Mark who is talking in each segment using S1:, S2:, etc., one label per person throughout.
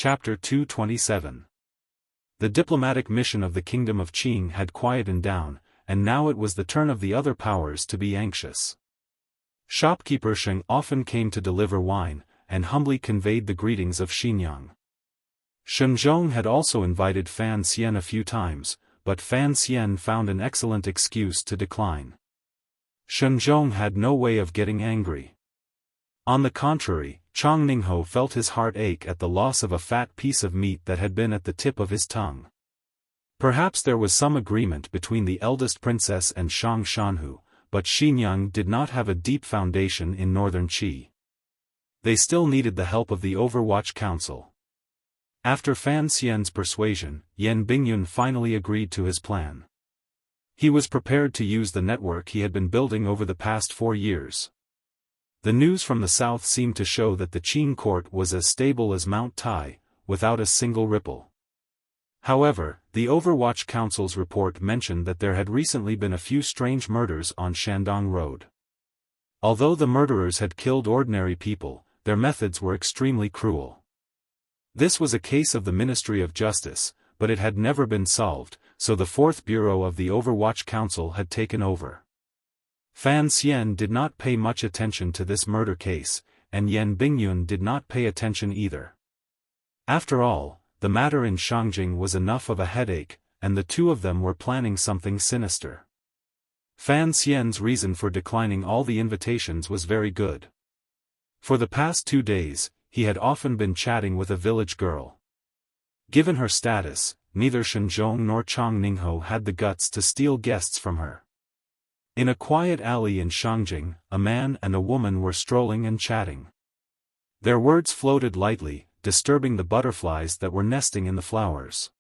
S1: Chapter 227. The diplomatic mission of the Kingdom of Qing had quietened down, and now it was the turn of the other powers to be anxious. Shopkeeper Sheng often came to deliver wine, and humbly conveyed the greetings of Xinjiang. Shen Zhong had also invited Fan Xian a few times, but Fan Xian found an excellent excuse to decline. Shen Zhong had no way of getting angry. On the contrary, Chang Ningho felt his heart ache at the loss of a fat piece of meat that had been at the tip of his tongue. Perhaps there was some agreement between the eldest princess and Shang Shanhu, but Xinjiang did not have a deep foundation in northern Qi. They still needed the help of the Overwatch Council. After Fan Xian's persuasion, Yan Bingyun finally agreed to his plan. He was prepared to use the network he had been building over the past 4 years. The news from the south seemed to show that the Qing court was as stable as Mount Tai, without a single ripple. However, the Overwatch Council's report mentioned that there had recently been a few strange murders on Shandong Road. Although the murderers had killed ordinary people, their methods were extremely cruel. This was a case of the Ministry of Justice, but it had never been solved, so the 4th Bureau of the Overwatch Council had taken over. Fan Xian did not pay much attention to this murder case, and Yan Bingyun did not pay attention either. After all, the matter in Shangjing was enough of a headache, and the two of them were planning something sinister. Fan Xian's reason for declining all the invitations was very good. For the past 2 days, he had often been chatting with a village girl. Given her status, neither Shen Zhong nor Chang Ningho had the guts to steal guests from her. In a quiet alley in Shangjing, a man and a woman were strolling and chatting. Their words floated lightly, disturbing the butterflies that were nesting in the flowers.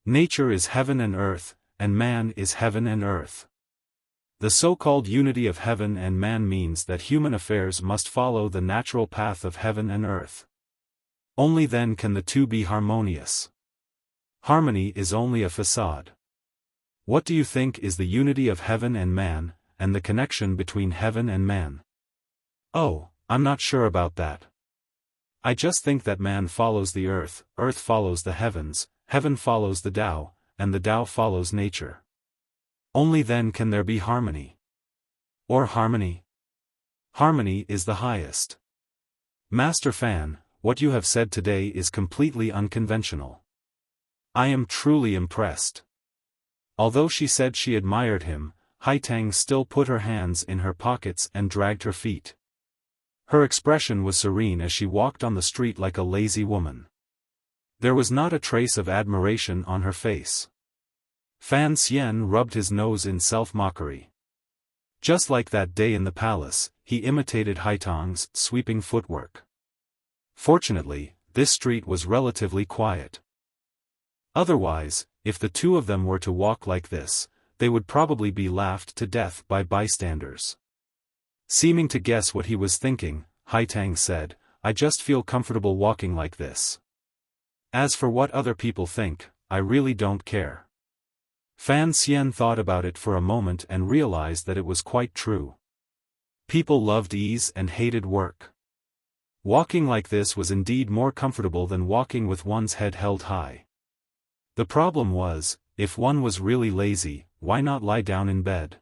S1: Nature is heaven and earth, and man is heaven and earth. The so-called unity of heaven and man means that human affairs must follow the natural path of heaven and earth. Only then can the two be harmonious. Harmony is only a facade. What do you think is the unity of heaven and man, and the connection between heaven and man? Oh, I'm not sure about that. I just think that man follows the earth follows the heavens, heaven follows the Tao, and the Tao follows nature. Only then can there be harmony. Or harmony. Harmony is the highest. Master Fan, what you have said today is completely unconventional. I am truly impressed. Although she said she admired him, Haitang still put her hands in her pockets and dragged her feet. Her expression was serene as she walked on the street like a lazy woman. There was not a trace of admiration on her face. Fan Xian rubbed his nose in self-mockery. Just like that day in the palace, he imitated Haitang's sweeping footwork. Fortunately, this street was relatively quiet. Otherwise, if the two of them were to walk like this, they would probably be laughed to death by bystanders. Seeming to guess what he was thinking, Haitang said, I just feel comfortable walking like this. As for what other people think, I really don't care. Fan Xian thought about it for a moment and realized that it was quite true. People loved ease and hated work. Walking like this was indeed more comfortable than walking with one's head held high. The problem was, if one was really lazy, why not lie down in bed?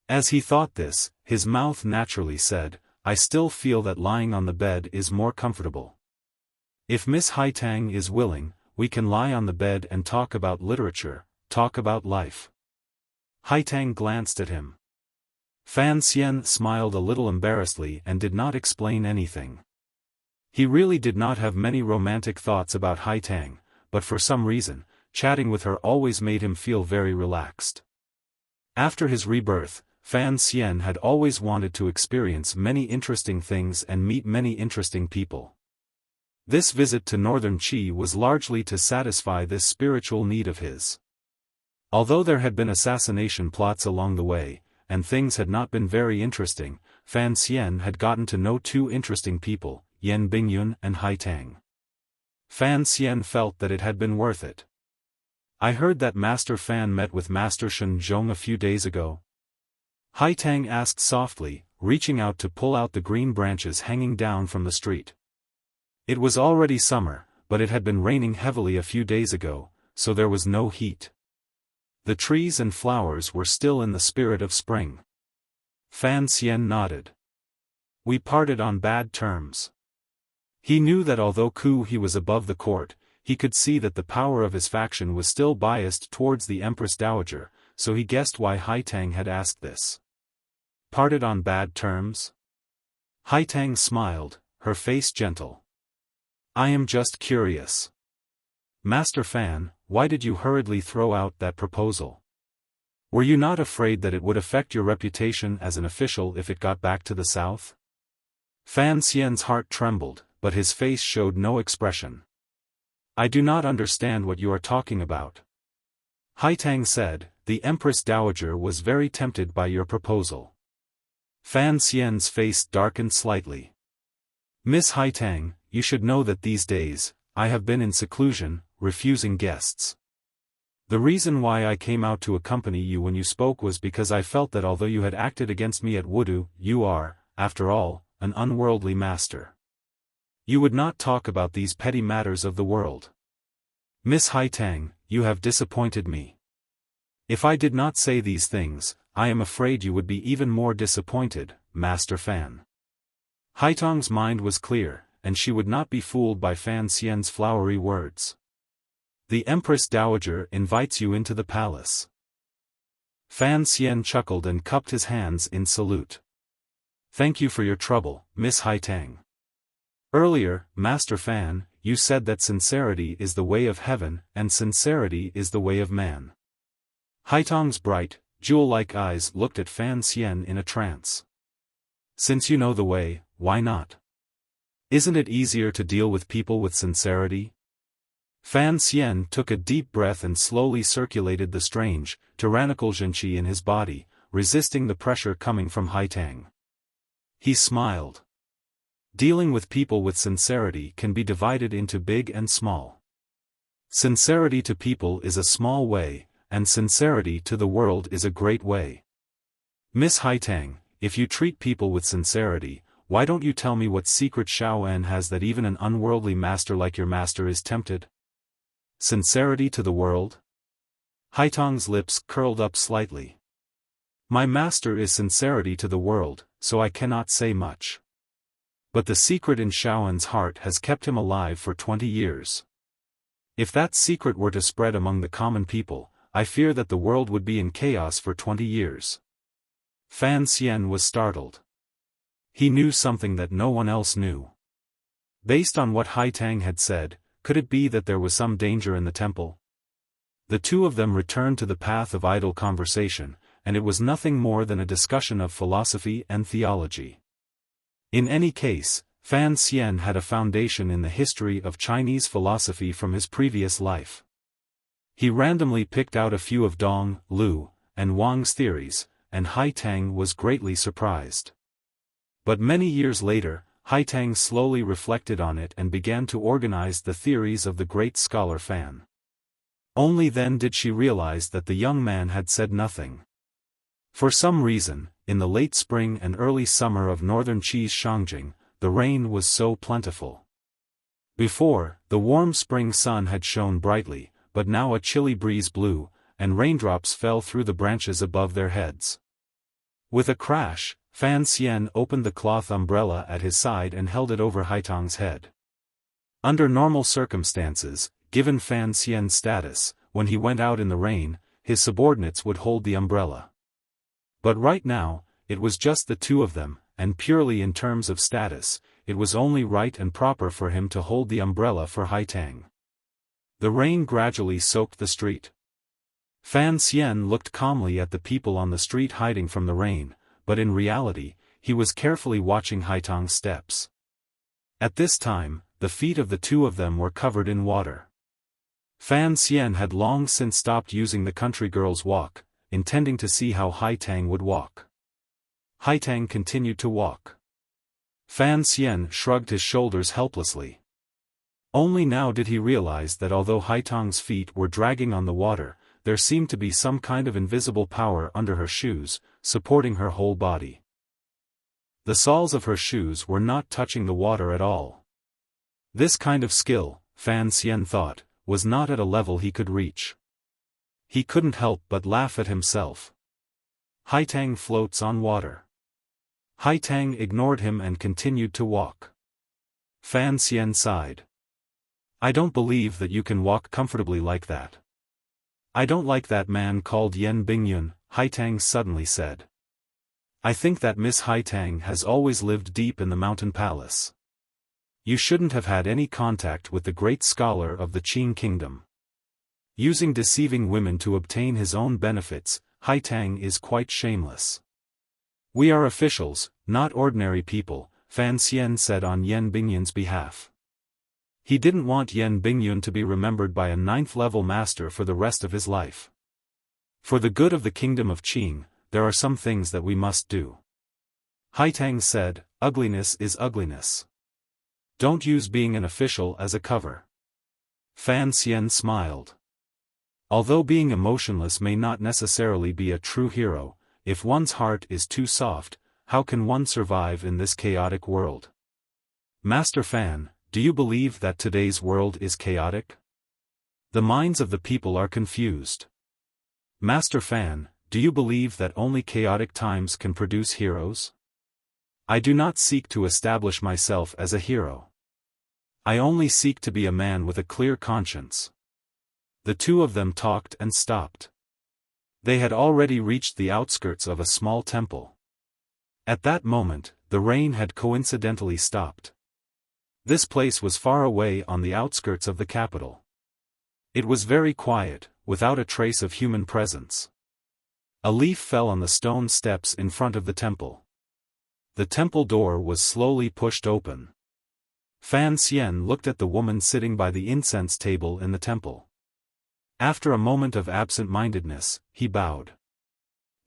S1: As he thought this, his mouth naturally said, I still feel that lying on the bed is more comfortable. If Miss Haitang is willing, we can lie on the bed and talk about literature, talk about life. Haitang glanced at him. Fan Xian smiled a little embarrassedly and did not explain anything. He really did not have many romantic thoughts about Haitang, but for some reason, chatting with her always made him feel very relaxed. After his rebirth, Fan Xian had always wanted to experience many interesting things and meet many interesting people. This visit to northern Qi was largely to satisfy this spiritual need of his. Although there had been assassination plots along the way, and things had not been very interesting, Fan Xian had gotten to know 2 interesting people, Yan Bingyun and Haitang. Fan Xian felt that it had been worth it. I heard that Master Fan met with Master Shen Zhong a few days ago. Haitang asked softly, reaching out to pull out the green branches hanging down from the street. It was already summer, but it had been raining heavily a few days ago, so there was no heat. The trees and flowers were still in the spirit of spring. Fan Xian nodded. We parted on bad terms. He knew that although he was above the court, he could see that the power of his faction was still biased towards the Empress Dowager, so he guessed why Haitang had asked this. Parted on bad terms? Haitang smiled, her face gentle. I am just curious. Master Fan, why did you hurriedly throw out that proposal? Were you not afraid that it would affect your reputation as an official if it got back to the south? Fan Xian's heart trembled, but his face showed no expression. I do not understand what you are talking about. Haitang said, the Empress Dowager was very tempted by your proposal. Fan Xian's face darkened slightly. Miss Haitang, you should know that these days, I have been in seclusion, refusing guests. The reason why I came out to accompany you when you spoke was because I felt that although you had acted against me at Wudu, you are, after all, an unworldly master. You would not talk about these petty matters of the world. Miss Haitang, you have disappointed me. If I did not say these things, I am afraid you would be even more disappointed, Master Fan. Haitang's mind was clear, and she would not be fooled by Fan Xian's flowery words. The Empress Dowager invites you into the palace. Fan Xian chuckled and cupped his hands in salute. Thank you for your trouble, Miss Haitang. Earlier, Master Fan, you said that sincerity is the way of heaven and sincerity is the way of man. Haitang's bright, jewel-like eyes looked at Fan Xian in a trance. Since you know the way, why not? Isn't it easier to deal with people with sincerity? Fan Xian took a deep breath and slowly circulated the strange, tyrannical zhenqi in his body, resisting the pressure coming from Haitang. He smiled. Dealing with people with sincerity can be divided into big and small. Sincerity to people is a small way, and sincerity to the world is a great way. Miss Haitang, if you treat people with sincerity, why don't you tell me what secret Xiaofan has that even an unworldly master like your master is tempted? Sincerity to the world? Haitang's lips curled up slightly. My master is sincerity to the world, so I cannot say much. But the secret in Xiaofan's heart has kept him alive for 20 years. If that secret were to spread among the common people, I fear that the world would be in chaos for 20 years. Fan Xian was startled. He knew something that no one else knew. Based on what Haitang had said, could it be that there was some danger in the temple? The two of them returned to the path of idle conversation, and it was nothing more than a discussion of philosophy and theology. In any case, Fan Xian had a foundation in the history of Chinese philosophy from his previous life. He randomly picked out a few of Dong, Lu, and Wang's theories, and Haitang was greatly surprised. But many years later, Haitang slowly reflected on it and began to organize the theories of the great scholar Fan. Only then did she realize that the young man had said nothing. For some reason, in the late spring and early summer of northern Qi's Shangjing, the rain was so plentiful. Before, the warm spring sun had shone brightly, but now a chilly breeze blew, and raindrops fell through the branches above their heads. With a crash, Fan Xian opened the cloth umbrella at his side and held it over Haitang's head. Under normal circumstances, given Fan Xian's status, when he went out in the rain, his subordinates would hold the umbrella. But right now, it was just the two of them, and purely in terms of status, it was only right and proper for him to hold the umbrella for Haitang. The rain gradually soaked the street. Fan Xian looked calmly at the people on the street hiding from the rain, but in reality, he was carefully watching Haitang's steps. At this time, the feet of the two of them were covered in water. Fan Xian had long since stopped using the country girl's walk, intending to see how Haitang would walk. Haitang continued to walk. Fan Xian shrugged his shoulders helplessly. Only now did he realize that although Haitang's feet were dragging on the water, there seemed to be some kind of invisible power under her shoes, supporting her whole body. The soles of her shoes were not touching the water at all. This kind of skill, Fan Xian thought, was not at a level he could reach. He couldn't help but laugh at himself. Haitang floats on water. Haitang ignored him and continued to walk. Fan Xian sighed. I don't believe that you can walk comfortably like that. I don't like that man called Yan Bingyun, Haitang suddenly said. I think that Miss Haitang has always lived deep in the mountain palace. You shouldn't have had any contact with the great scholar of the Qing kingdom. Using deceiving women to obtain his own benefits, Haitang is quite shameless. We are officials, not ordinary people, Fan Xian said on Yan Bingyun's behalf. He didn't want Yan Bingyun to be remembered by a 9th-level master for the rest of his life. For the good of the kingdom of Qing, there are some things that we must do. Haitang said, ugliness is ugliness. Don't use being an official as a cover. Fan Xian smiled. Although being emotionless may not necessarily be a true hero, if one's heart is too soft, how can one survive in this chaotic world? Master Fan, do you believe that today's world is chaotic? The minds of the people are confused. Master Fan, do you believe that only chaotic times can produce heroes? I do not seek to establish myself as a hero. I only seek to be a man with a clear conscience. The two of them talked and stopped. They had already reached the outskirts of a small temple. At that moment, the rain had coincidentally stopped. This place was far away on the outskirts of the capital. It was very quiet, without a trace of human presence. A leaf fell on the stone steps in front of the temple. The temple door was slowly pushed open. Fan Xian looked at the woman sitting by the incense table in the temple. After a moment of absent-mindedness, he bowed.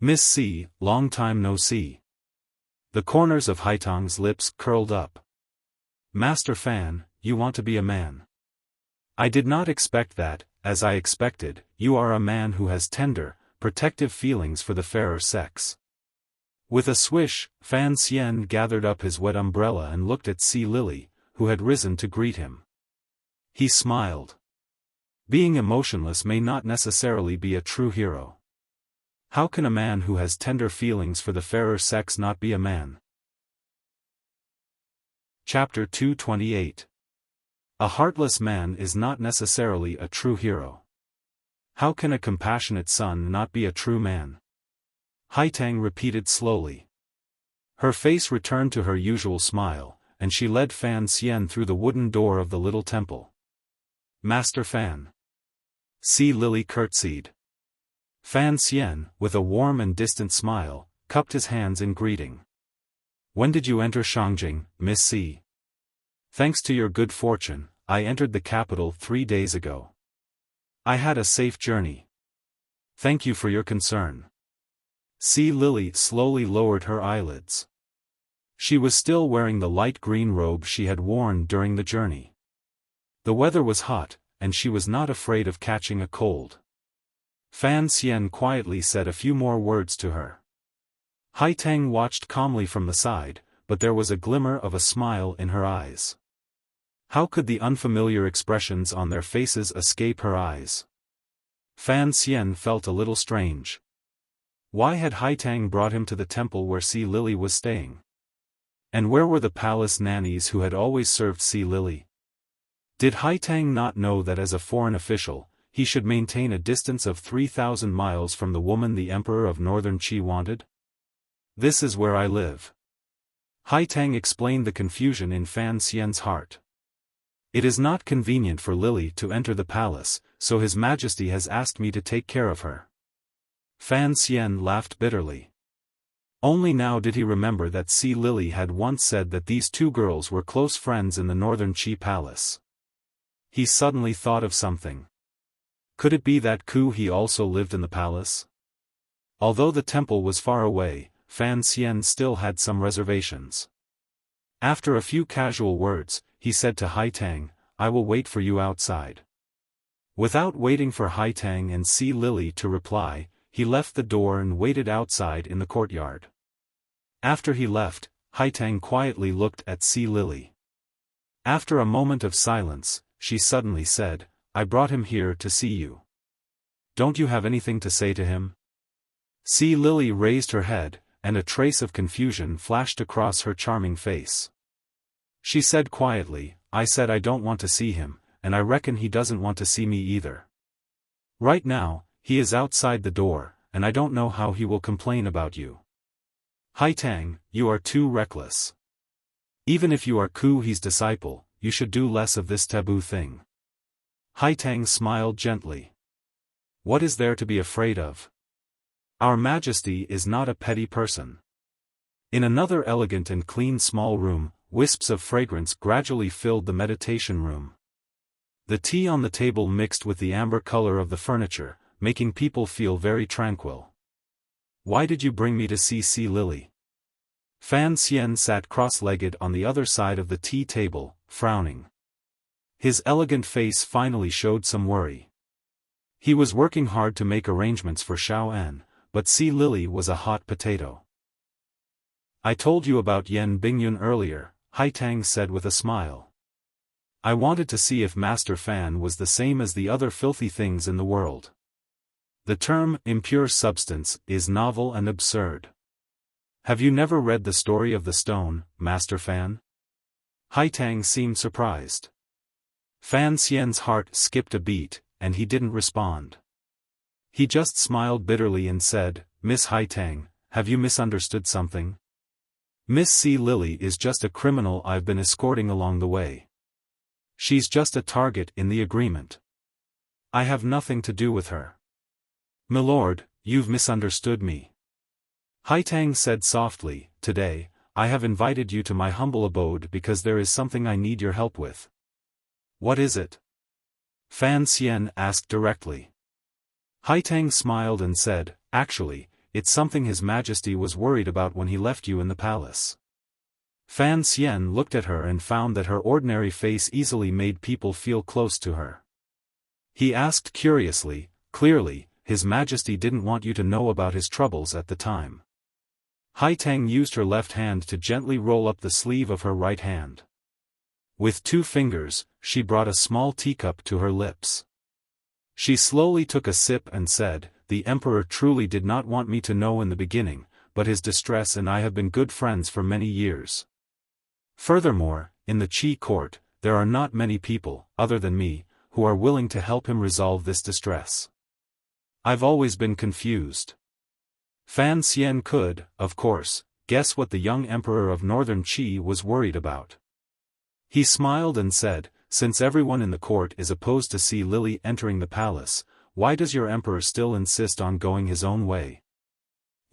S1: Miss C, long time no see. The corners of Haitang's lips curled up. Master Fan, you want to be a man. I did not expect that, as I expected, you are a man who has tender, protective feelings for the fairer sex. With a swish, Fan Xian gathered up his wet umbrella and looked at Sea Lily, who had risen to greet him. He smiled. Being emotionless may not necessarily be a true hero. How can a man who has tender feelings for the fairer sex not be a man? Chapter 228. A heartless man is not necessarily a true hero. How can a compassionate son not be a true man? Haitang repeated slowly. Her face returned to her usual smile, and she led Fan Xian through the wooden door of the little temple. Master Fan. Sea Lily curtsied. Fan Xian, with a warm and distant smile, cupped his hands in greeting. When did you enter Shangjing, Miss C? Thanks to your good fortune, I entered the capital 3 days ago. I had a safe journey. Thank you for your concern. Sea Lily slowly lowered her eyelids. She was still wearing the light green robe she had worn during the journey. The weather was hot, and she was not afraid of catching a cold. Fan Xian quietly said a few more words to her. Haitang watched calmly from the side, but there was a glimmer of a smile in her eyes. How could the unfamiliar expressions on their faces escape her eyes? Fan Xian felt a little strange. Why had Haitang brought him to the temple where Sea Lily was staying? And where were the palace nannies who had always served Sea Lily? Did Haitang not know that as a foreign official, he should maintain a distance of 3,000 miles from the woman the Emperor of Northern Qi wanted? This is where I live. Haitang explained the confusion in Fan Xian's heart. It is not convenient for Lily to enter the palace, so His Majesty has asked me to take care of her. Fan Xian laughed bitterly. Only now did he remember that Sea Lily had once said that these two girls were close friends in the Northern Qi palace. He suddenly thought of something. Could it be that Ku He also lived in the palace? Although the temple was far away, Fan Xian still had some reservations. After a few casual words, he said to Haitang, I will wait for you outside. Without waiting for Haitang and Sea Lily to reply, he left the door and waited outside in the courtyard. After he left, Haitang quietly looked at Sea Lily. After a moment of silence, she suddenly said, I brought him here to see you. Don't you have anything to say to him? Sea Lily raised her head, and a trace of confusion flashed across her charming face. She said quietly, I said I don't want to see him, and I reckon he doesn't want to see me either. Right now, he is outside the door, and I don't know how he will complain about you. Haitang, you are too reckless. Even if you are Ku He's disciple, you should do less of this taboo thing. Haitang smiled gently. What is there to be afraid of? Our Majesty is not a petty person. In another elegant and clean small room, wisps of fragrance gradually filled the meditation room. The tea on the table mixed with the amber color of the furniture, making people feel very tranquil. Why did you bring me to see Sea Lily? Fan Xian sat cross-legged on the other side of the tea table, frowning. His elegant face finally showed some worry. He was working hard to make arrangements for Xiaofan, but Sea Lily was a hot potato. I told you about Yan Bingyun earlier, Haitang said with a smile. I wanted to see if Master Fan was the same as the other filthy things in the world. The term, impure substance, is novel and absurd. Have you never read the story of the stone, Master Fan? Haitang seemed surprised. Fan Xian's heart skipped a beat, and he didn't respond. He just smiled bitterly and said, Miss Haitang, have you misunderstood something? Miss Sea Lily is just a criminal I've been escorting along the way. She's just a target in the agreement. I have nothing to do with her. Milord, you've misunderstood me. Haitang said softly, today, I have invited you to my humble abode because there is something I need your help with. What is it? Fan Xian asked directly. Haitang smiled and said, actually, it's something His Majesty was worried about when he left you in the palace. Fan Xian looked at her and found that her ordinary face easily made people feel close to her. He asked curiously, clearly, His Majesty didn't want you to know about his troubles at the time. Haitang used her left hand to gently roll up the sleeve of her right hand. With 2 fingers, she brought a small teacup to her lips. She slowly took a sip and said, the Emperor truly did not want me to know in the beginning, but his distress and I have been good friends for many years. Furthermore, in the Qi court, there are not many people, other than me, who are willing to help him resolve this distress. I've always been confused. Fan Xian could, of course, guess what the young Emperor of Northern Qi was worried about. He smiled and said, since everyone in the court is opposed to Sea Lily entering the palace, why does your Emperor still insist on going his own way?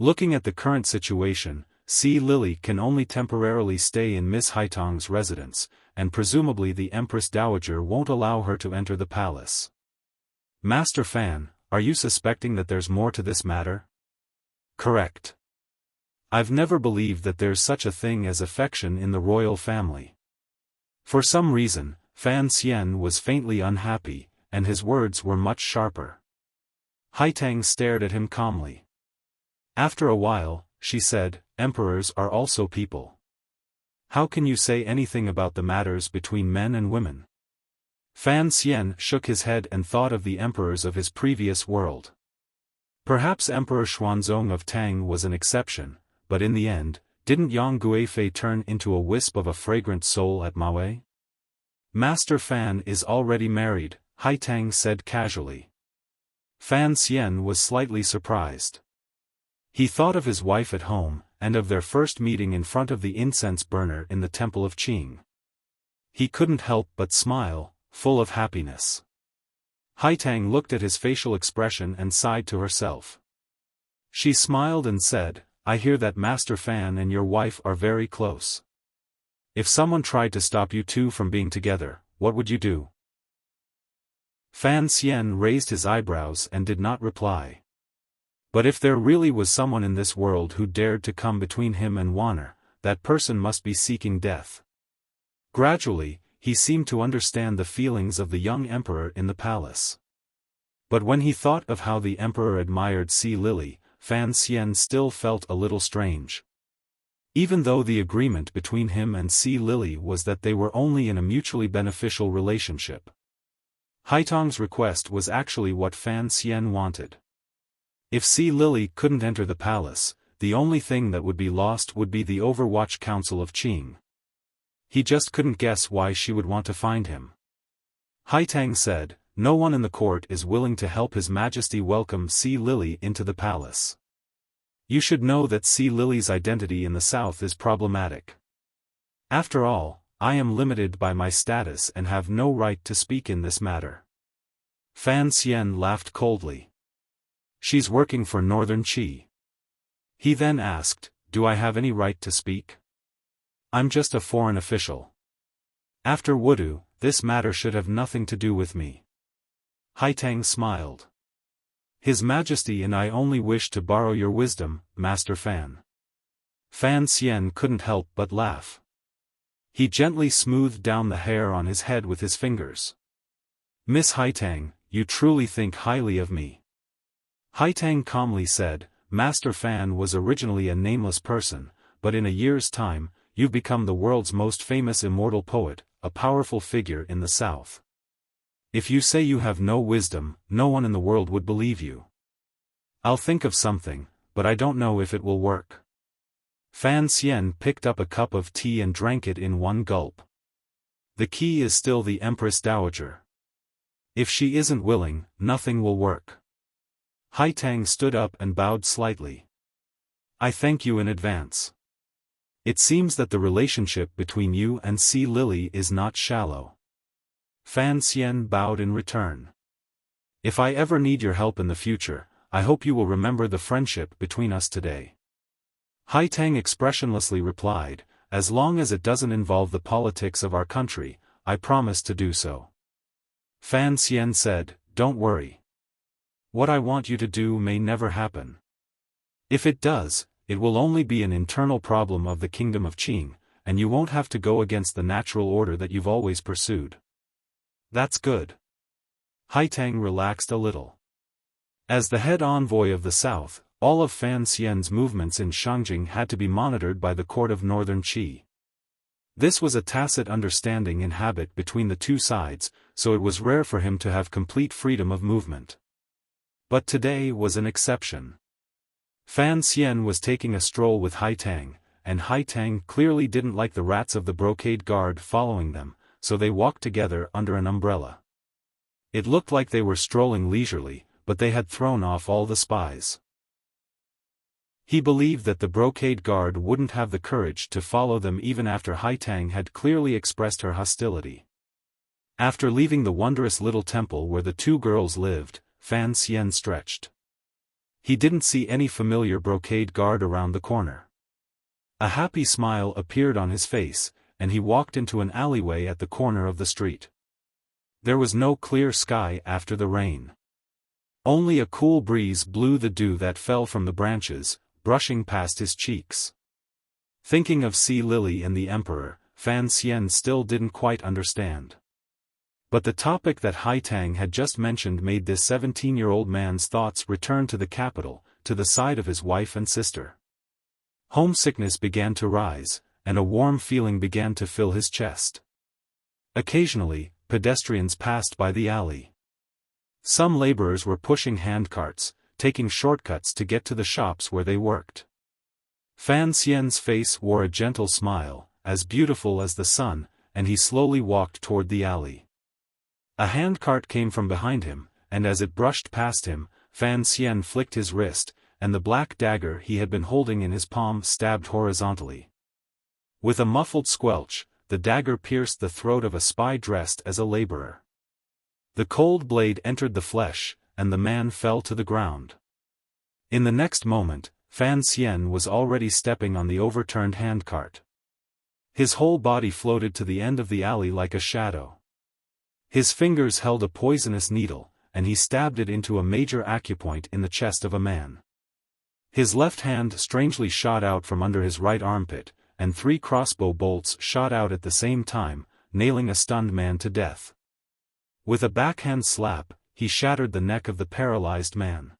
S1: Looking at the current situation, Sea Lily can only temporarily stay in Miss Haitang's residence, and presumably the Empress Dowager won't allow her to enter the palace. Master Fan, are you suspecting that there's more to this matter? Correct. I've never believed that there's such a thing as affection in the royal family. For some reason, Fan Xian was faintly unhappy, and his words were much sharper. Haitang stared at him calmly. After a while, she said, emperors are also people. How can you say anything about the matters between men and women? Fan Xian shook his head and thought of the emperors of his previous world. Perhaps Emperor Xuanzong of Tang was an exception, but in the end, didn't Yang Guifei turn into a wisp of a fragrant soul at Maui? Master Fan is already married, Haitang said casually. Fan Xian was slightly surprised. He thought of his wife at home, and of their first meeting in front of the incense burner in the Temple of Qing. He couldn't help but smile, full of happiness. Haitang looked at his facial expression and sighed to herself. She smiled and said, I hear that Master Fan and your wife are very close. If someone tried to stop you two from being together, what would you do? Fan Xian raised his eyebrows and did not reply. But if there really was someone in this world who dared to come between him and Wanner, that person must be seeking death. Gradually, he seemed to understand the feelings of the young emperor in the palace. But when he thought of how the emperor admired Sea Lily, Fan Xian still felt a little strange. Even though the agreement between him and Sea Lily was that they were only in a mutually beneficial relationship. Haitang's request was actually what Fan Xian wanted. If Sea Lily couldn't enter the palace, the only thing that would be lost would be the Overwatch Council of Qing. He just couldn't guess why she would want to find him. Haitang said, "No one in the court is willing to help His Majesty welcome Sea Lily into the palace. You should know that Sea Lily's identity in the south is problematic. After all, I am limited by my status and have no right to speak in this matter." Fan Xian laughed coldly. "She's working for Northern Qi." He then asked, "Do I have any right to speak? I'm just a foreign official. After Wudu, this matter should have nothing to do with me." Haitang smiled. "His Majesty and I only wish to borrow your wisdom, Master Fan." Fan Xian couldn't help but laugh. He gently smoothed down the hair on his head with his fingers. "Miss Haitang, you truly think highly of me." Haitang calmly said, "Master Fan was originally a nameless person, but in a year's time, you've become the world's most famous immortal poet, a powerful figure in the south. If you say you have no wisdom, no one in the world would believe you. I'll think of something, but I don't know if it will work." Fan Xian picked up a cup of tea and drank it in one gulp. "The key is still the Empress Dowager. If she isn't willing, nothing will work." Haitang stood up and bowed slightly. "I thank you in advance. It seems that the relationship between you and Sea Lily is not shallow." Fan Xian bowed in return. "If I ever need your help in the future, I hope you will remember the friendship between us today." Haitang expressionlessly replied, "As long as it doesn't involve the politics of our country, I promise to do so." Fan Xian said, "Don't worry. What I want you to do may never happen. If it does, it will only be an internal problem of the Kingdom of Qing, and you won't have to go against the natural order that you've always pursued." "That's good." Haitang relaxed a little. As the head envoy of the south, all of Fan Xian's movements in Shangjing had to be monitored by the court of Northern Qi. This was a tacit understanding in habit between the two sides, so it was rare for him to have complete freedom of movement. But today was an exception. Fan Xian was taking a stroll with Haitang, and Haitang clearly didn't like the rats of the brocade guard following them, so they walked together under an umbrella. It looked like they were strolling leisurely, but they had thrown off all the spies. He believed that the brocade guard wouldn't have the courage to follow them even after Haitang had clearly expressed her hostility. After leaving the wondrous little temple where the two girls lived, Fan Xian stretched. He didn't see any familiar brocade guard around the corner. A happy smile appeared on his face, and he walked into an alleyway at the corner of the street. There was no clear sky after the rain. Only a cool breeze blew the dew that fell from the branches, brushing past his cheeks. Thinking of Sea Lily and the Emperor, Fan Xian still didn't quite understand. But the topic that Haitang had just mentioned made this 17-year-old man's thoughts return to the capital, to the side of his wife and sister. Homesickness began to rise, and a warm feeling began to fill his chest. Occasionally, pedestrians passed by the alley. Some laborers were pushing handcarts, taking shortcuts to get to the shops where they worked. Fan Xian's face wore a gentle smile, as beautiful as the sun, and he slowly walked toward the alley. A handcart came from behind him, and as it brushed past him, Fan Xian flicked his wrist, and the black dagger he had been holding in his palm stabbed horizontally. With a muffled squelch, the dagger pierced the throat of a spy dressed as a laborer. The cold blade entered the flesh, and the man fell to the ground. In the next moment, Fan Xian was already stepping on the overturned handcart. His whole body floated to the end of the alley like a shadow. His fingers held a poisonous needle, and he stabbed it into a major acupoint in the chest of a man. His left hand strangely shot out from under his right armpit, and 3 crossbow bolts shot out at the same time, nailing a stunned man to death. With a backhand slap, he shattered the neck of the paralyzed man.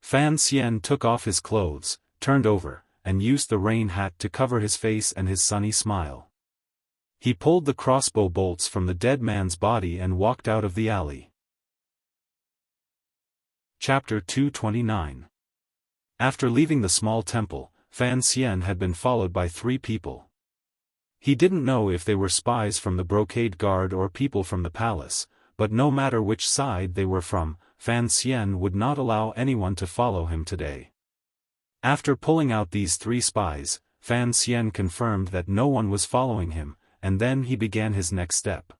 S1: Fan Xian took off his clothes, turned over, and used the rain hat to cover his face and his sunny smile. He pulled the crossbow bolts from the dead man's body and walked out of the alley. Chapter 229. After leaving the small temple, Fan Xian had been followed by 3 people. He didn't know if they were spies from the brocade guard or people from the palace, but no matter which side they were from, Fan Xian would not allow anyone to follow him today. After pulling out these 3 spies, Fan Xian confirmed that no one was following him, and then he began his next step.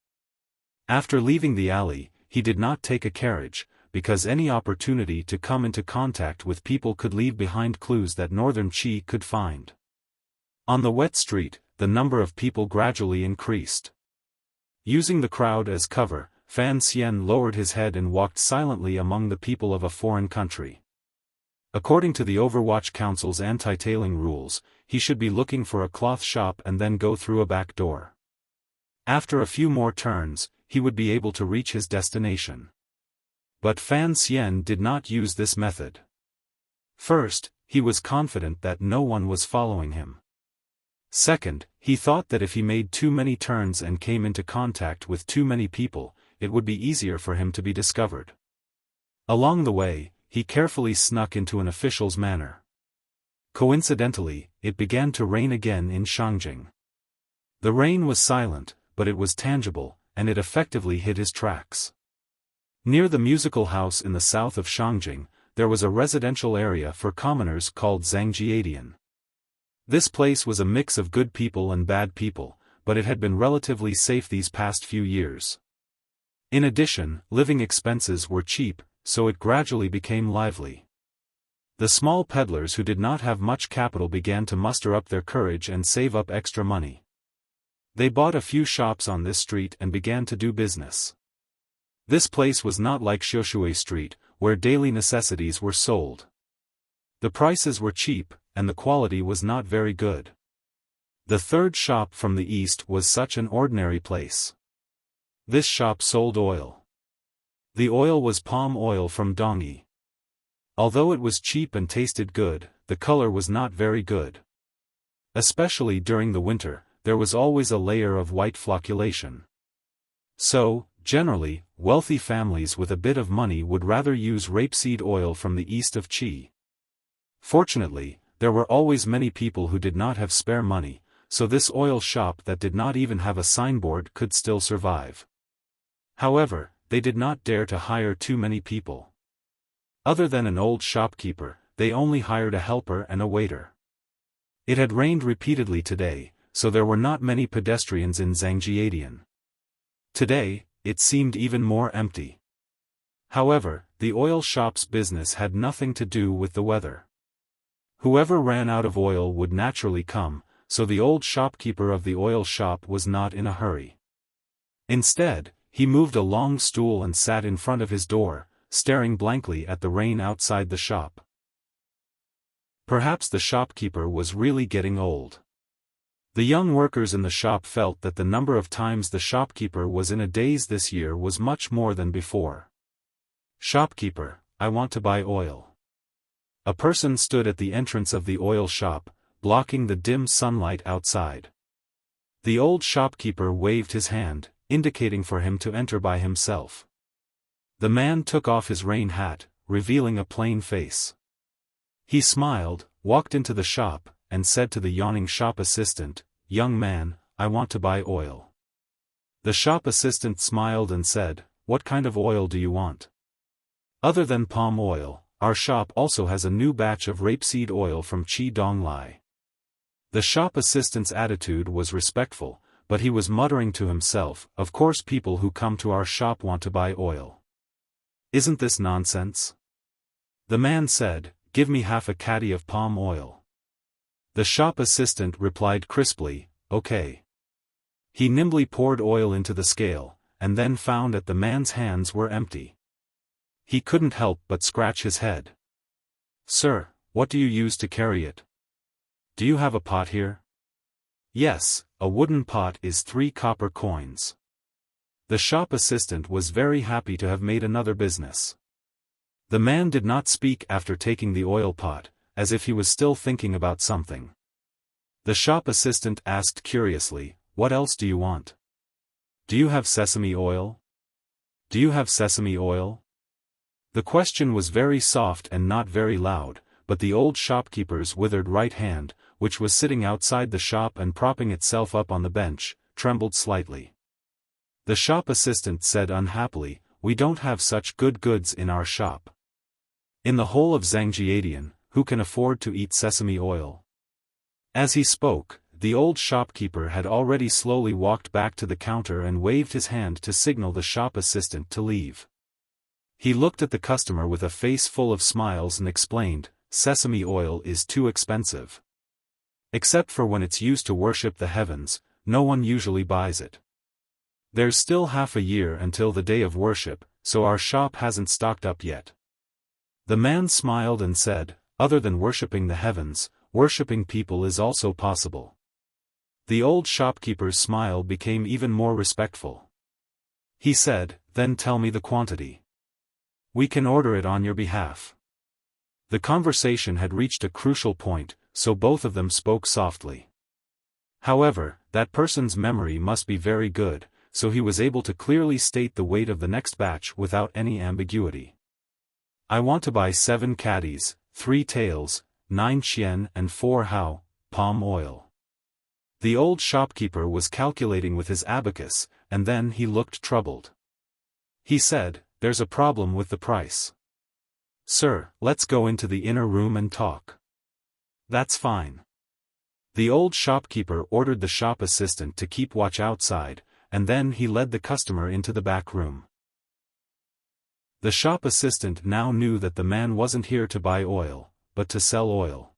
S1: After leaving the alley, he did not take a carriage, because any opportunity to come into contact with people could leave behind clues that Northern Qi could find. On the wet street, the number of people gradually increased. Using the crowd as cover, Fan Xian lowered his head and walked silently among the people of a foreign country. According to the Overwatch Council's anti-tailing rules, he should be looking for a cloth shop and then go through a back door. After a few more turns, he would be able to reach his destination. But Fan Xian did not use this method. First, he was confident that no one was following him. Second, he thought that if he made too many turns and came into contact with too many people, it would be easier for him to be discovered. Along the way, he carefully snuck into an official's manor. Coincidentally, it began to rain again in Shangjing. The rain was silent, but it was tangible, and it effectively hid his tracks. Near the musical house in the south of Shangjing, there was a residential area for commoners called Zhangjiadian. This place was a mix of good people and bad people, but it had been relatively safe these past few years. In addition, living expenses were cheap, so it gradually became lively. The small peddlers who did not have much capital began to muster up their courage and save up extra money. They bought a few shops on this street and began to do business. This place was not like Xiushui Street, where daily necessities were sold. The prices were cheap, and the quality was not very good. The third shop from the east was such an ordinary place. This shop sold oil. The oil was palm oil from Dongyi. Although it was cheap and tasted good, the color was not very good. Especially during the winter, there was always a layer of white flocculation. So, generally, wealthy families with a bit of money would rather use rapeseed oil from the east of Qi. Fortunately, there were always many people who did not have spare money, so this oil shop that did not even have a signboard could still survive. However, they did not dare to hire too many people. Other than an old shopkeeper, they only hired a helper and a waiter. It had rained repeatedly today, so there were not many pedestrians in Zhangjiadian. Today, it seemed even more empty. However, the oil shop's business had nothing to do with the weather. Whoever ran out of oil would naturally come, so the old shopkeeper of the oil shop was not in a hurry. Instead, he moved a long stool and sat in front of his door, staring blankly at the rain outside the shop. Perhaps the shopkeeper was really getting old. The young workers in the shop felt that the number of times the shopkeeper was in a daze this year was much more than before. "Shopkeeper, I want to buy oil." A person stood at the entrance of the oil shop, blocking the dim sunlight outside. The old shopkeeper waved his hand, indicating for him to enter by himself. The man took off his rain hat, revealing a plain face. He smiled, walked into the shop, and said to the yawning shop assistant, "Young man, I want to buy oil." The shop assistant smiled and said, "What kind of oil do you want?" "Other than palm oil, our shop also has a new batch of rapeseed oil from Qi Donglai." The shop assistant's attitude was respectful, but he was muttering to himself, "Of course people who come to our shop want to buy oil. Isn't this nonsense?" The man said, "Give me half a caddy of palm oil." The shop assistant replied crisply, "Okay." He nimbly poured oil into the scale, and then found that the man's hands were empty. He couldn't help but scratch his head. "Sir, what do you use to carry it? Do you have a pot here?" "Yes, a wooden pot is 3 copper coins." The shop assistant was very happy to have made another business. The man did not speak after taking the oil pot, as if he was still thinking about something. The shop assistant asked curiously, "What else do you want? Do you have sesame oil? Do you have sesame oil?" The question was very soft and not very loud, but the old shopkeeper's withered right hand, which was sitting outside the shop and propping itself up on the bench, trembled slightly. The shop assistant said unhappily, "We don't have such good goods in our shop. In the whole of Zhangjiadian, who can afford to eat sesame oil?" As he spoke, the old shopkeeper had already slowly walked back to the counter and waved his hand to signal the shop assistant to leave. He looked at the customer with a face full of smiles and explained, "Sesame oil is too expensive. Except for when it's used to worship the heavens, no one usually buys it. There's still half a year until the day of worship, so our shop hasn't stocked up yet." The man smiled and said, "Other than worshipping the heavens, worshipping people is also possible." The old shopkeeper's smile became even more respectful. He said, "Then tell me the quantity. We can order it on your behalf." The conversation had reached a crucial point, so both of them spoke softly. However, that person's memory must be very good, so he was able to clearly state the weight of the next batch without any ambiguity. "I want to buy 7 caddies, 3 taels, 9 qian and 4 hao, palm oil." The old shopkeeper was calculating with his abacus, and then he looked troubled. He said, "There's a problem with the price." "Sir, let's go into the inner room and talk." "That's fine." The old shopkeeper ordered the shop assistant to keep watch outside, and then he led the customer into the back room. The shop assistant now knew that the man wasn't here to buy oil, but to sell oil.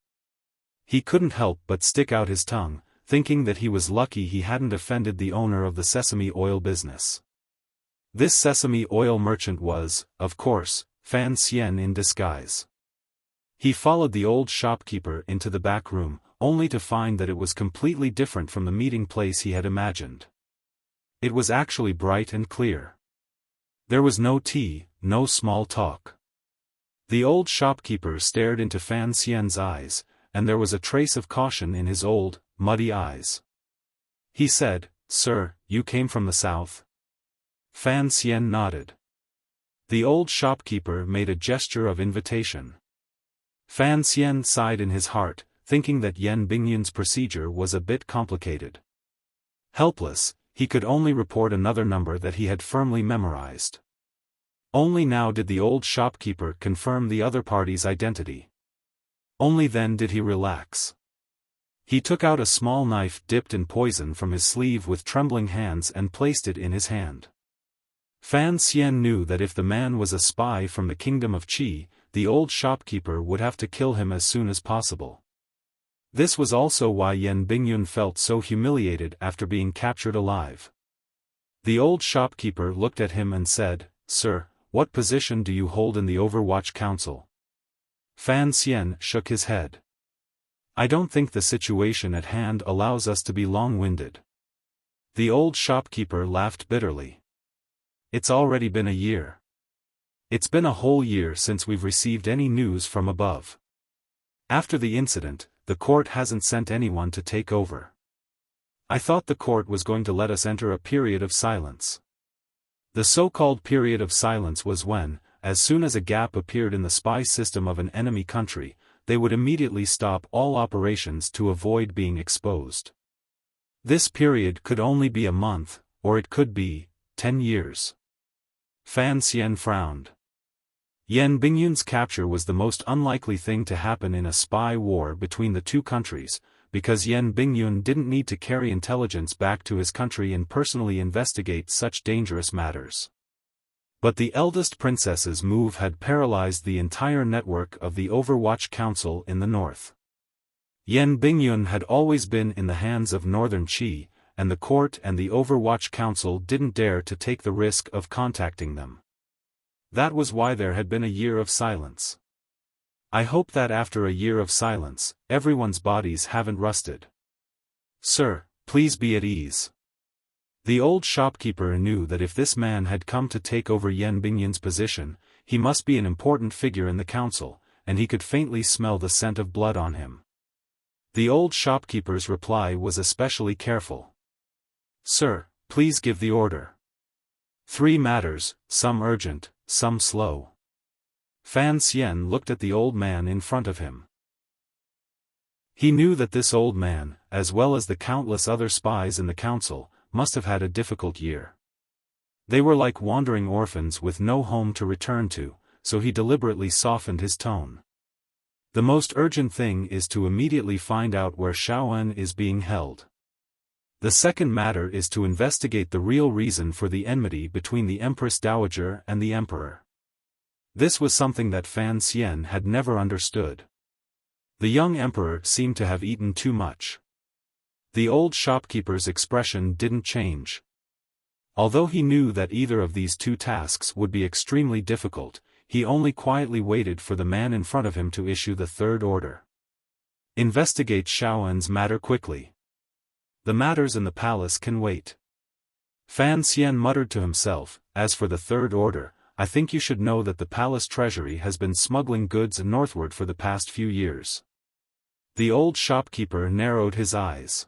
S1: He couldn't help but stick out his tongue, thinking that he was lucky he hadn't offended the owner of the sesame oil business. This sesame oil merchant was, of course, Fan Xian in disguise. He followed the old shopkeeper into the back room, only to find that it was completely different from the meeting place he had imagined. It was actually bright and clear. There was no tea, no small talk. The old shopkeeper stared into Fan Xian's eyes, and there was a trace of caution in his old, muddy eyes. He said, "Sir, you came from the south?" Fan Xian nodded. The old shopkeeper made a gesture of invitation. Fan Xian sighed in his heart, thinking that Yan Bingyun's procedure was a bit complicated. Helpless, he could only report another number that he had firmly memorized. Only now did the old shopkeeper confirm the other party's identity. Only then did he relax. He took out a small knife dipped in poison from his sleeve with trembling hands and placed it in his hand. Fan Xian knew that if the man was a spy from the kingdom of Qi, the old shopkeeper would have to kill him as soon as possible. This was also why Yan Bingyun felt so humiliated after being captured alive. The old shopkeeper looked at him and said, "Sir, what position do you hold in the Overwatch Council?" Fan Xian shook his head. "I don't think the situation at hand allows us to be long-winded." The old shopkeeper laughed bitterly. "It's already been a year. It's been a whole year since we've received any news from above. After the incident, the court hasn't sent anyone to take over. I thought the court was going to let us enter a period of silence." The so-called period of silence was when, as soon as a gap appeared in the spy system of an enemy country, they would immediately stop all operations to avoid being exposed. This period could only be a month, or it could be 10 years. Fan Xian frowned. Yan Bingyun's capture was the most unlikely thing to happen in a spy war between the two countries, because Yan Bingyun didn't need to carry intelligence back to his country and personally investigate such dangerous matters. But the eldest princess's move had paralyzed the entire network of the Overwatch Council in the north. Yan Bingyun had always been in the hands of Northern Qi, and the court and the Overwatch Council didn't dare to take the risk of contacting them. That was why there had been a year of silence. I hope that after a year of silence, everyone's bodies haven't rusted. Sir, please be at ease. The old shopkeeper knew that if this man had come to take over Yan Bingyun's position, he must be an important figure in the council, and he could faintly smell the scent of blood on him. The old shopkeeper's reply was especially careful. "Sir, please give the order. 3 matters, some urgent, some slow." Fan Xian looked at the old man in front of him. He knew that this old man, as well as the countless other spies in the council, must have had a difficult year. They were like wandering orphans with no home to return to, so he deliberately softened his tone. "The most urgent thing is to immediately find out where Xiaofan is being held. The second matter is to investigate the real reason for the enmity between the Empress Dowager and the Emperor." This was something that Fan Xian had never understood. The young emperor seemed to have eaten too much. The old shopkeeper's expression didn't change. Although he knew that either of these 2 tasks would be extremely difficult, he only quietly waited for the man in front of him to issue the third order. "Investigate Xiaofan's matter quickly. The matters in the palace can wait." Fan Xian muttered to himself, "As for the third order, I think you should know that the palace treasury has been smuggling goods northward for the past few years." The old shopkeeper narrowed his eyes.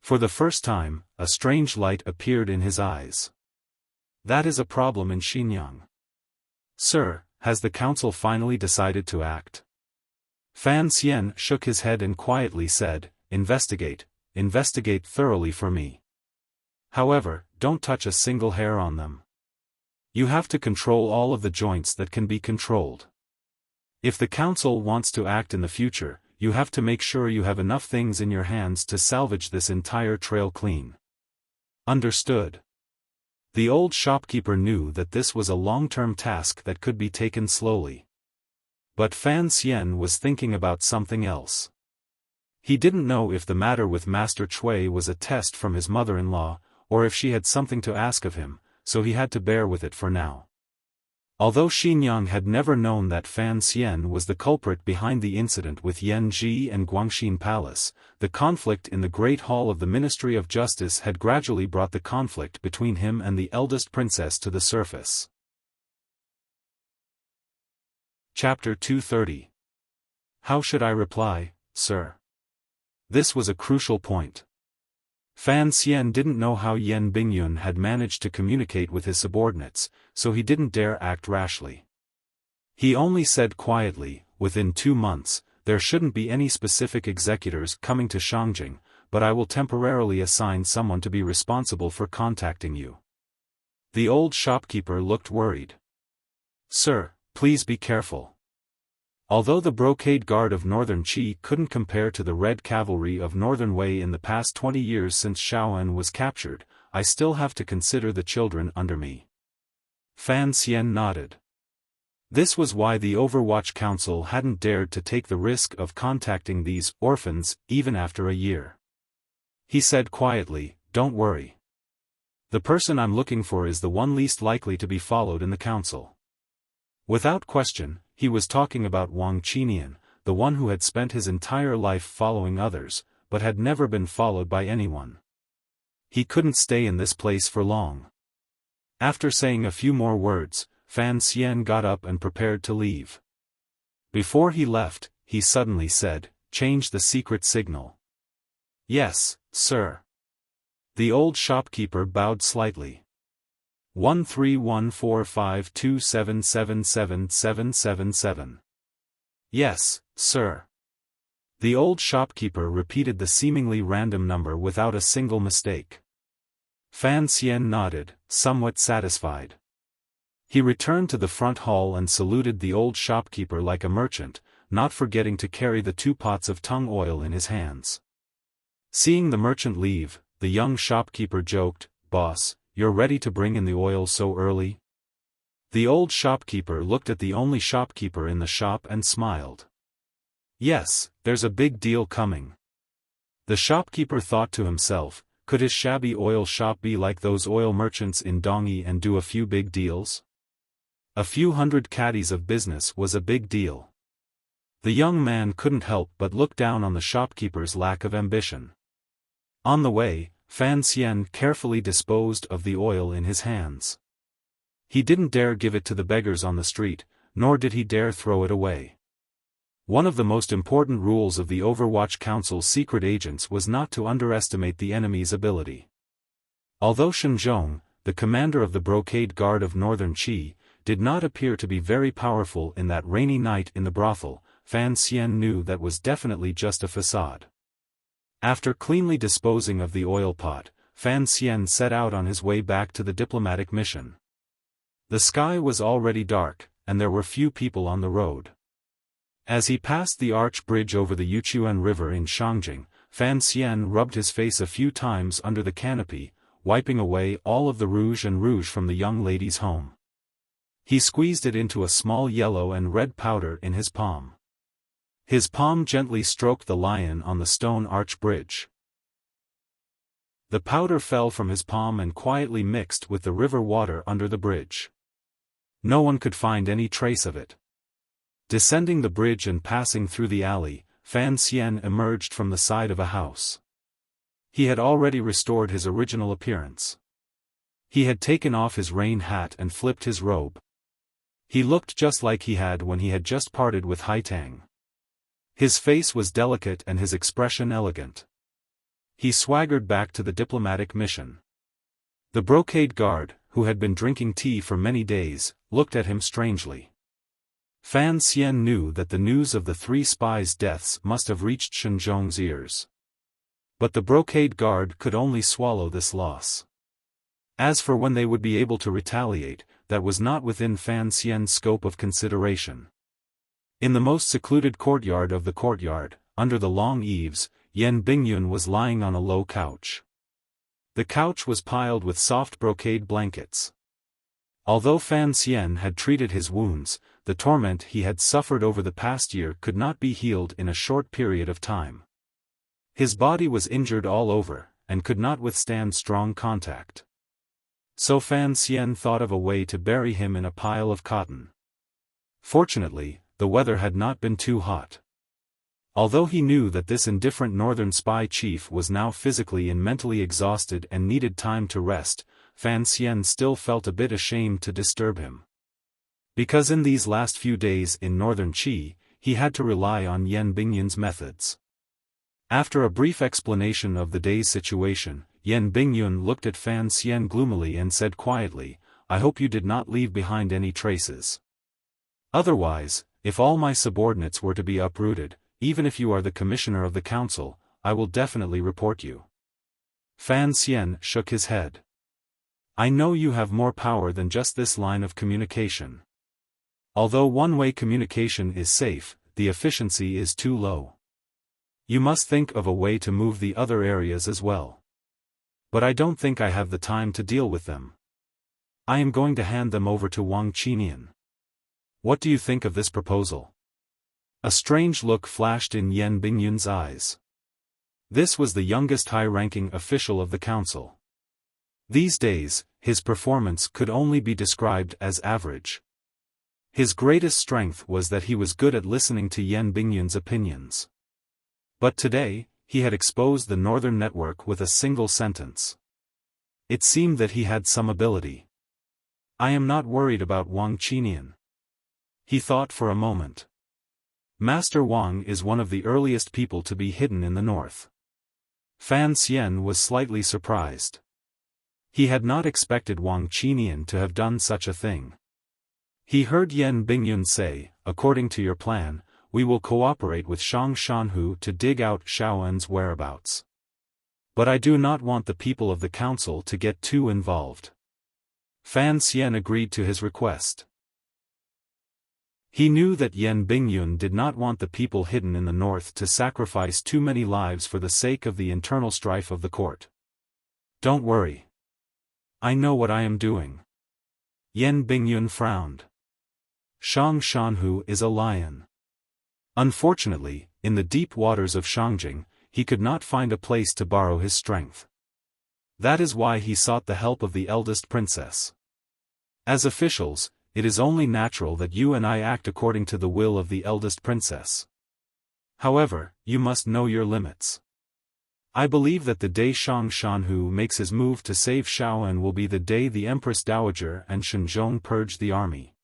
S1: For the first time, a strange light appeared in his eyes. "That is a problem in Xinjiang. Sir, has the council finally decided to act?" Fan Xian shook his head and quietly said, investigate thoroughly for me. However, don't touch a single hair on them. You have to control all of the joints that can be controlled. If the council wants to act in the future, you have to make sure you have enough things in your hands to salvage this entire trail clean. Understood. The old shopkeeper knew that this was a long-term task that could be taken slowly. But Fan Xian was thinking about something else. He didn't know if the matter with Master Chui was a test from his mother-in-law, or if she had something to ask of him, so he had to bear with it for now. Although Xinjiang had never known that Fan Xian was the culprit behind the incident with Yanji and Guangxin Palace, the conflict in the Great Hall of the Ministry of Justice had gradually brought the conflict between him and the eldest princess to the surface. Chapter 230. How should I reply, sir? This was a crucial point. Fan Xian didn't know how Yan Bingyun had managed to communicate with his subordinates, so he didn't dare act rashly. He only said quietly, "Within 2 months, there shouldn't be any specific executors coming to Shangjing, but I will temporarily assign someone to be responsible for contacting you." The old shopkeeper looked worried. "Sir, please be careful. Although the brocade guard of Northern Qi couldn't compare to the Red Cavalry of Northern Wei in the past 20 years since Xiaofan was captured, I still have to consider the children under me." Fan Xian nodded. This was why the Overwatch Council hadn't dared to take the risk of contacting these orphans even after a year. He said quietly, "Don't worry. The person I'm looking for is the one least likely to be followed in the council." Without question, he was talking about Wang Qinian, the one who had spent his entire life following others, but had never been followed by anyone. He couldn't stay in this place for long. After saying a few more words, Fan Xian got up and prepared to leave. Before he left, he suddenly said, "Change the secret signal." "Yes, sir." The old shopkeeper bowed slightly. 131452777777. "Yes, sir." The old shopkeeper repeated the seemingly random number without a single mistake. Fan Xian nodded, somewhat satisfied. He returned to the front hall and saluted the old shopkeeper like a merchant, not forgetting to carry the 2 pots of tung oil in his hands. Seeing the merchant leave, the young shopkeeper joked, "Boss, you're ready to bring in the oil so early?" The old shopkeeper looked at the only shopkeeper in the shop and smiled. "Yes, there's a big deal coming." The shopkeeper thought to himself, could his shabby oil shop be like those oil merchants in Dongyi and do a few big deals? A few hundred caddies of business was a big deal. The young man couldn't help but look down on the shopkeeper's lack of ambition. On the way, Fan Xian carefully disposed of the oil in his hands. He didn't dare give it to the beggars on the street, nor did he dare throw it away. One of the most important rules of the Overwatch Council's secret agents was not to underestimate the enemy's ability. Although Shenzhong, the commander of the Brocade Guard of Northern Qi, did not appear to be very powerful in that rainy night in the brothel, Fan Xian knew that was definitely just a facade. After cleanly disposing of the oil pot, Fan Xian set out on his way back to the diplomatic mission. The sky was already dark, and there were few people on the road. As he passed the arch bridge over the Yuchuan River in Shangjing, Fan Xian rubbed his face a few times under the canopy, wiping away all of the rouge from the young lady's home. He squeezed it into a small yellow and red powder in his palm. His palm gently stroked the lion on the stone arch bridge. The powder fell from his palm and quietly mixed with the river water under the bridge. No one could find any trace of it. Descending the bridge and passing through the alley, Fan Xian emerged from the side of a house. He had already restored his original appearance. He had taken off his rain hat and flipped his robe. He looked just like he had when he had just parted with Haitang. His face was delicate and his expression elegant. He swaggered back to the diplomatic mission. The Brocade Guard, who had been drinking tea for many days, looked at him strangely. Fan Xian knew that the news of the 3 spies' deaths must have reached Shenzhong's ears. But the Brocade Guard could only swallow this loss. As for when they would be able to retaliate, that was not within Fan Xian's scope of consideration. In the most secluded courtyard of the courtyard, under the long eaves, Yan Bingyun was lying on a low couch. The couch was piled with soft brocade blankets. Although Fan Xian had treated his wounds, the torment he had suffered over the past year could not be healed in a short period of time. His body was injured all over, and could not withstand strong contact. So Fan Xian thought of a way to bury him in a pile of cotton. Fortunately, the weather had not been too hot. Although he knew that this indifferent northern spy chief was now physically and mentally exhausted and needed time to rest, Fan Xian still felt a bit ashamed to disturb him. Because in these last few days in northern Qi, he had to rely on Yan Bingyun's methods. After a brief explanation of the day's situation, Yan Bingyun looked at Fan Xian gloomily and said quietly, "I hope you did not leave behind any traces. Otherwise, if all my subordinates were to be uprooted, even if you are the commissioner of the council, I will definitely report you." Fan Xian shook his head. "I know you have more power than just this line of communication. Although one-way communication is safe, the efficiency is too low. You must think of a way to move the other areas as well. But I don't think I have the time to deal with them. I am going to hand them over to Wang Qinian. What do you think of this proposal?" A strange look flashed in Yan Bingyun's eyes. This was the youngest high-ranking official of the council. These days, his performance could only be described as average. His greatest strength was that he was good at listening to Yan Bingyun's opinions. But today, he had exposed the northern network with a single sentence. It seemed that he had some ability. "I am not worried about Wang Qinian." He thought for a moment. Master Wang is one of the earliest people to be hidden in the north. Fan Xian was slightly surprised. He had not expected Wang Qinian to have done such a thing. He heard Yan Bingyun say, "According to your plan, we will cooperate with Shang Shanhu to dig out Xiaofan's whereabouts. But I do not want the people of the council to get too involved." Fan Xian agreed to his request. He knew that Yan Bingyun did not want the people hidden in the north to sacrifice too many lives for the sake of the internal strife of the court. "Don't worry. I know what I am doing." Yan Bingyun frowned. "Shang Shanhu is a lion. Unfortunately, in the deep waters of Shangjing, he could not find a place to borrow his strength. That is why he sought the help of the eldest princess. As officials, it is only natural that you and I act according to the will of the eldest princess. However, you must know your limits. I believe that the day Shang Shanhu makes his move to save Xiaofan will be the day the Empress Dowager and Shenzhong purge the army."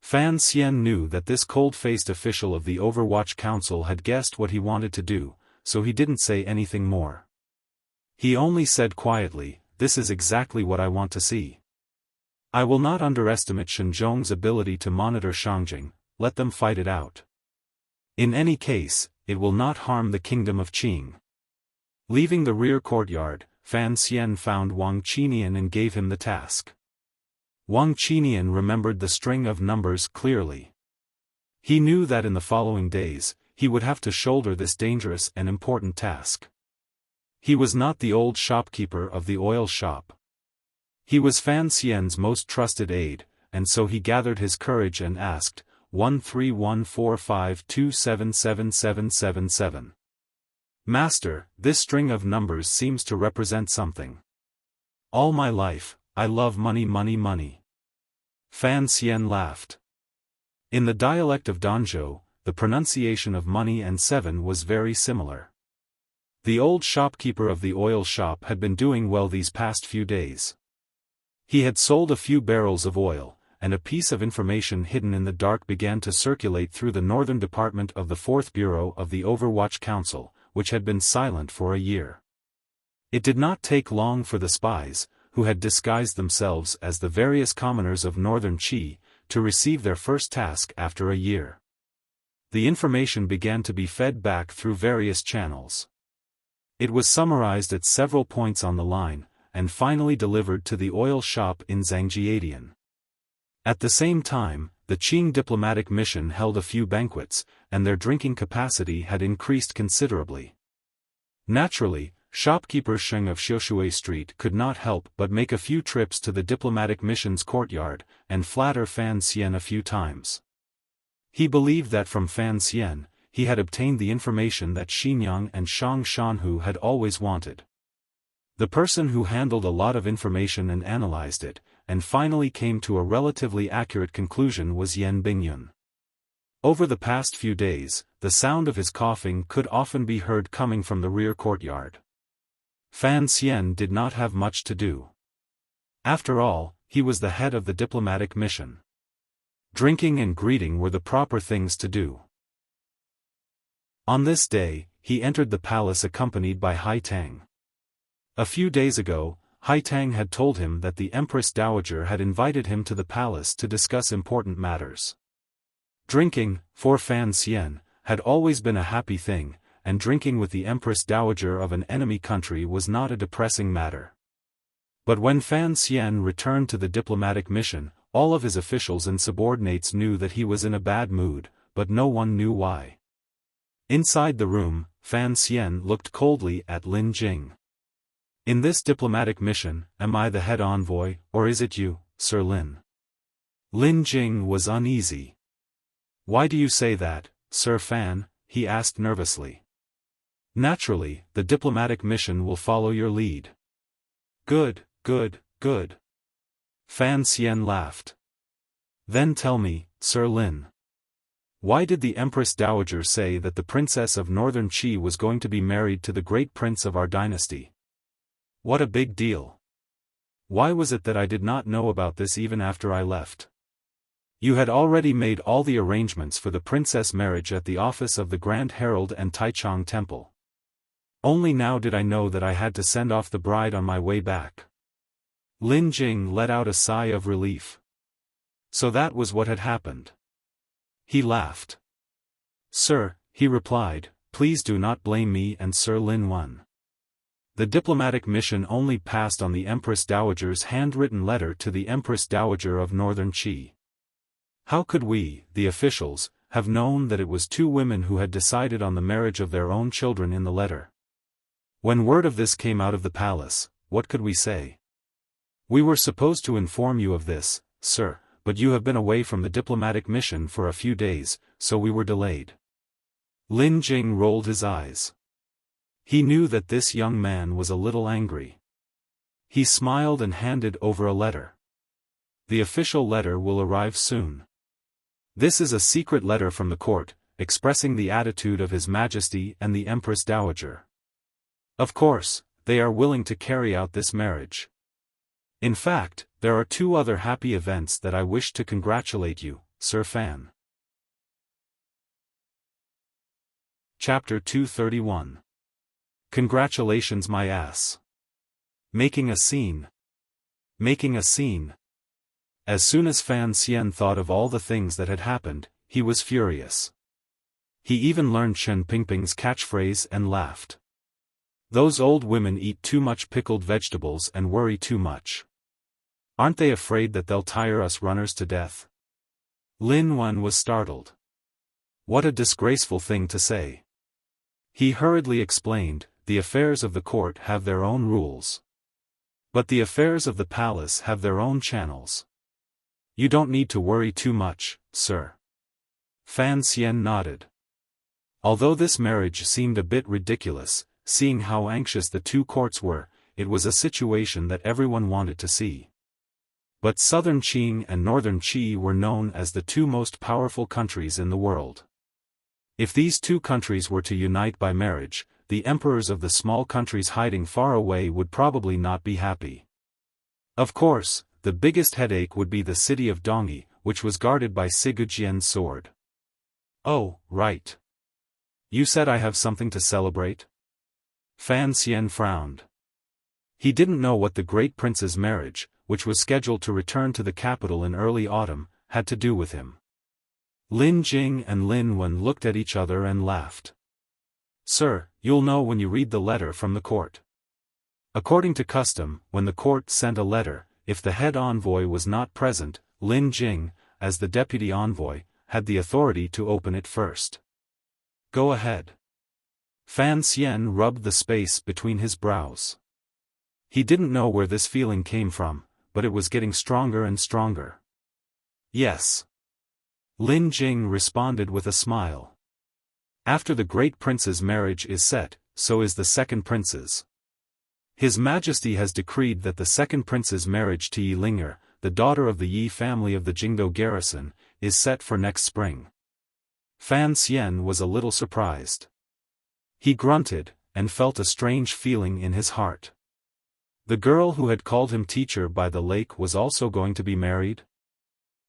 S1: Fan Xian knew that this cold-faced official of the Overwatch Council had guessed what he wanted to do, so he didn't say anything more. He only said quietly, "This is exactly what I want to see. I will not underestimate Shenzhong's ability to monitor Shangjing, let them fight it out. In any case, it will not harm the kingdom of Qing." Leaving the rear courtyard, Fan Xian found Wang Qinian and gave him the task. Wang Qinian remembered the string of numbers clearly. He knew that in the following days, he would have to shoulder this dangerous and important task. He was not the old shopkeeper of the oil shop. He was Fan Xian's most trusted aide, and so he gathered his courage and asked, 13145277777. "Master, this string of numbers seems to represent something. All my life, I love money, money, money." Fan Xian laughed. In the dialect of Danzhou, the pronunciation of money and 7 was very similar. The old shopkeeper of the oil shop had been doing well these past few days. He had sold a few barrels of oil, and a piece of information hidden in the dark began to circulate through the northern department of the 4th Bureau of the Overwatch Council, which had been silent for a year. It did not take long for the spies, who had disguised themselves as the various commoners of northern Qi, to receive their first task after a year. The information began to be fed back through various channels. It was summarized at several points on the line, and finally delivered to the oil shop in Zhangjiadian. At the same time, the Qing diplomatic mission held a few banquets, and their drinking capacity had increased considerably. Naturally, shopkeeper Sheng of Xiushui Street could not help but make a few trips to the diplomatic mission's courtyard, and flatter Fan Xian a few times. He believed that from Fan Xian, he had obtained the information that Xinyang and Shang Shanhu had always wanted. The person who handled a lot of information and analyzed it, and finally came to a relatively accurate conclusion was Yan Bingyun. Over the past few days, the sound of his coughing could often be heard coming from the rear courtyard. Fan Xian did not have much to do. After all, he was the head of the diplomatic mission. Drinking and greeting were the proper things to do. On this day, he entered the palace accompanied by Hai Tang. A few days ago, Hai Tang had told him that the Empress Dowager had invited him to the palace to discuss important matters. Drinking, for Fan Xian, had always been a happy thing, and drinking with the Empress Dowager of an enemy country was not a depressing matter. But when Fan Xian returned to the diplomatic mission, all of his officials and subordinates knew that he was in a bad mood, but no one knew why. Inside the room, Fan Xian looked coldly at Lin Jing. "In this diplomatic mission, am I the head envoy, or is it you, Sir Lin?" Lin Jing was uneasy. "Why do you say that, Sir Fan?" he asked nervously. "Naturally, the diplomatic mission will follow your lead." "Good, good, good." Fan Xian laughed. "Then tell me, Sir Lin. Why did the Empress Dowager say that the princess of Northern Qi was going to be married to the great prince of our dynasty? What a big deal. Why was it that I did not know about this even after I left? You had already made all the arrangements for the princess marriage at the office of the Grand Herald and Taichung Temple. Only now did I know that I had to send off the bride on my way back." Lin Jing let out a sigh of relief. So that was what had happened. He laughed. "Sir," he replied, "please do not blame me and Sir Lin Wan. The diplomatic mission only passed on the Empress Dowager's handwritten letter to the Empress Dowager of Northern Qi. How could we, the officials, have known that it was two women who had decided on the marriage of their own children in the letter? When word of this came out of the palace, what could we say? We were supposed to inform you of this, sir, but you have been away from the diplomatic mission for a few days, so we were delayed." Lin Jing rolled his eyes. He knew that this young man was a little angry. He smiled and handed over a letter. "The official letter will arrive soon. This is a secret letter from the court, expressing the attitude of His Majesty and the Empress Dowager. Of course, they are willing to carry out this marriage. In fact, there are two other happy events that I wish to congratulate you, Sir Fan. Chapter 231. Congratulations my ass. Making a scene. Making a scene. As soon as Fan Xian thought of all the things that had happened, he was furious. He even learned Shen Pingping's catchphrase and laughed. Those old women eat too much pickled vegetables and worry too much. Aren't they afraid that they'll tire us runners to death? Lin Wen was startled. What a disgraceful thing to say. He hurriedly explained, the affairs of the court have their own rules. But the affairs of the palace have their own channels. You don't need to worry too much, sir. Fan Xian nodded. Although this marriage seemed a bit ridiculous, seeing how anxious the two courts were, it was a situation that everyone wanted to see. But southern Qing and northern Qi were known as the two most powerful countries in the world. If these two countries were to unite by marriage, the emperors of the small countries hiding far away would probably not be happy. Of course, the biggest headache would be the city of Dongyi, which was guarded by Sigujian's sword. Oh, right. You said I have something to celebrate? Fan Xian frowned. He didn't know what the great prince's marriage, which was scheduled to return to the capital in early autumn, had to do with him. Lin Jing and Lin Wen looked at each other and laughed. Sir, you'll know when you read the letter from the court. According to custom, when the court sent a letter, if the head envoy was not present, Lin Jing, as the deputy envoy, had the authority to open it first. Go ahead. Fan Xian rubbed the space between his brows. He didn't know where this feeling came from, but it was getting stronger and stronger. Yes. Lin Jing responded with a smile. After the great prince's marriage is set, so is the second prince's. His Majesty has decreed that the second prince's marriage to Yi Linger, the daughter of the Yi family of the Jingdo garrison, is set for next spring. Fan Xian was a little surprised. He grunted, and felt a strange feeling in his heart. The girl who had called him teacher by the lake was also going to be married?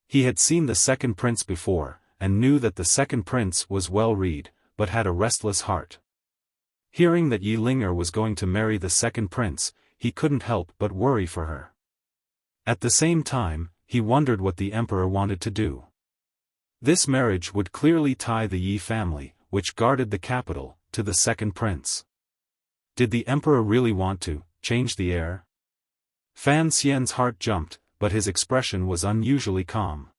S1: He had seen the second prince before, and knew that the second prince was well-read, but had a restless heart. Hearing that Yi Linger was going to marry the second prince, he couldn't help but worry for her. At the same time, he wondered what the emperor wanted to do. This marriage would clearly tie the Yi family, which guarded the capital, to the second prince. Did the emperor really want to change the heir? Fan Xian's heart jumped, but his expression was unusually calm.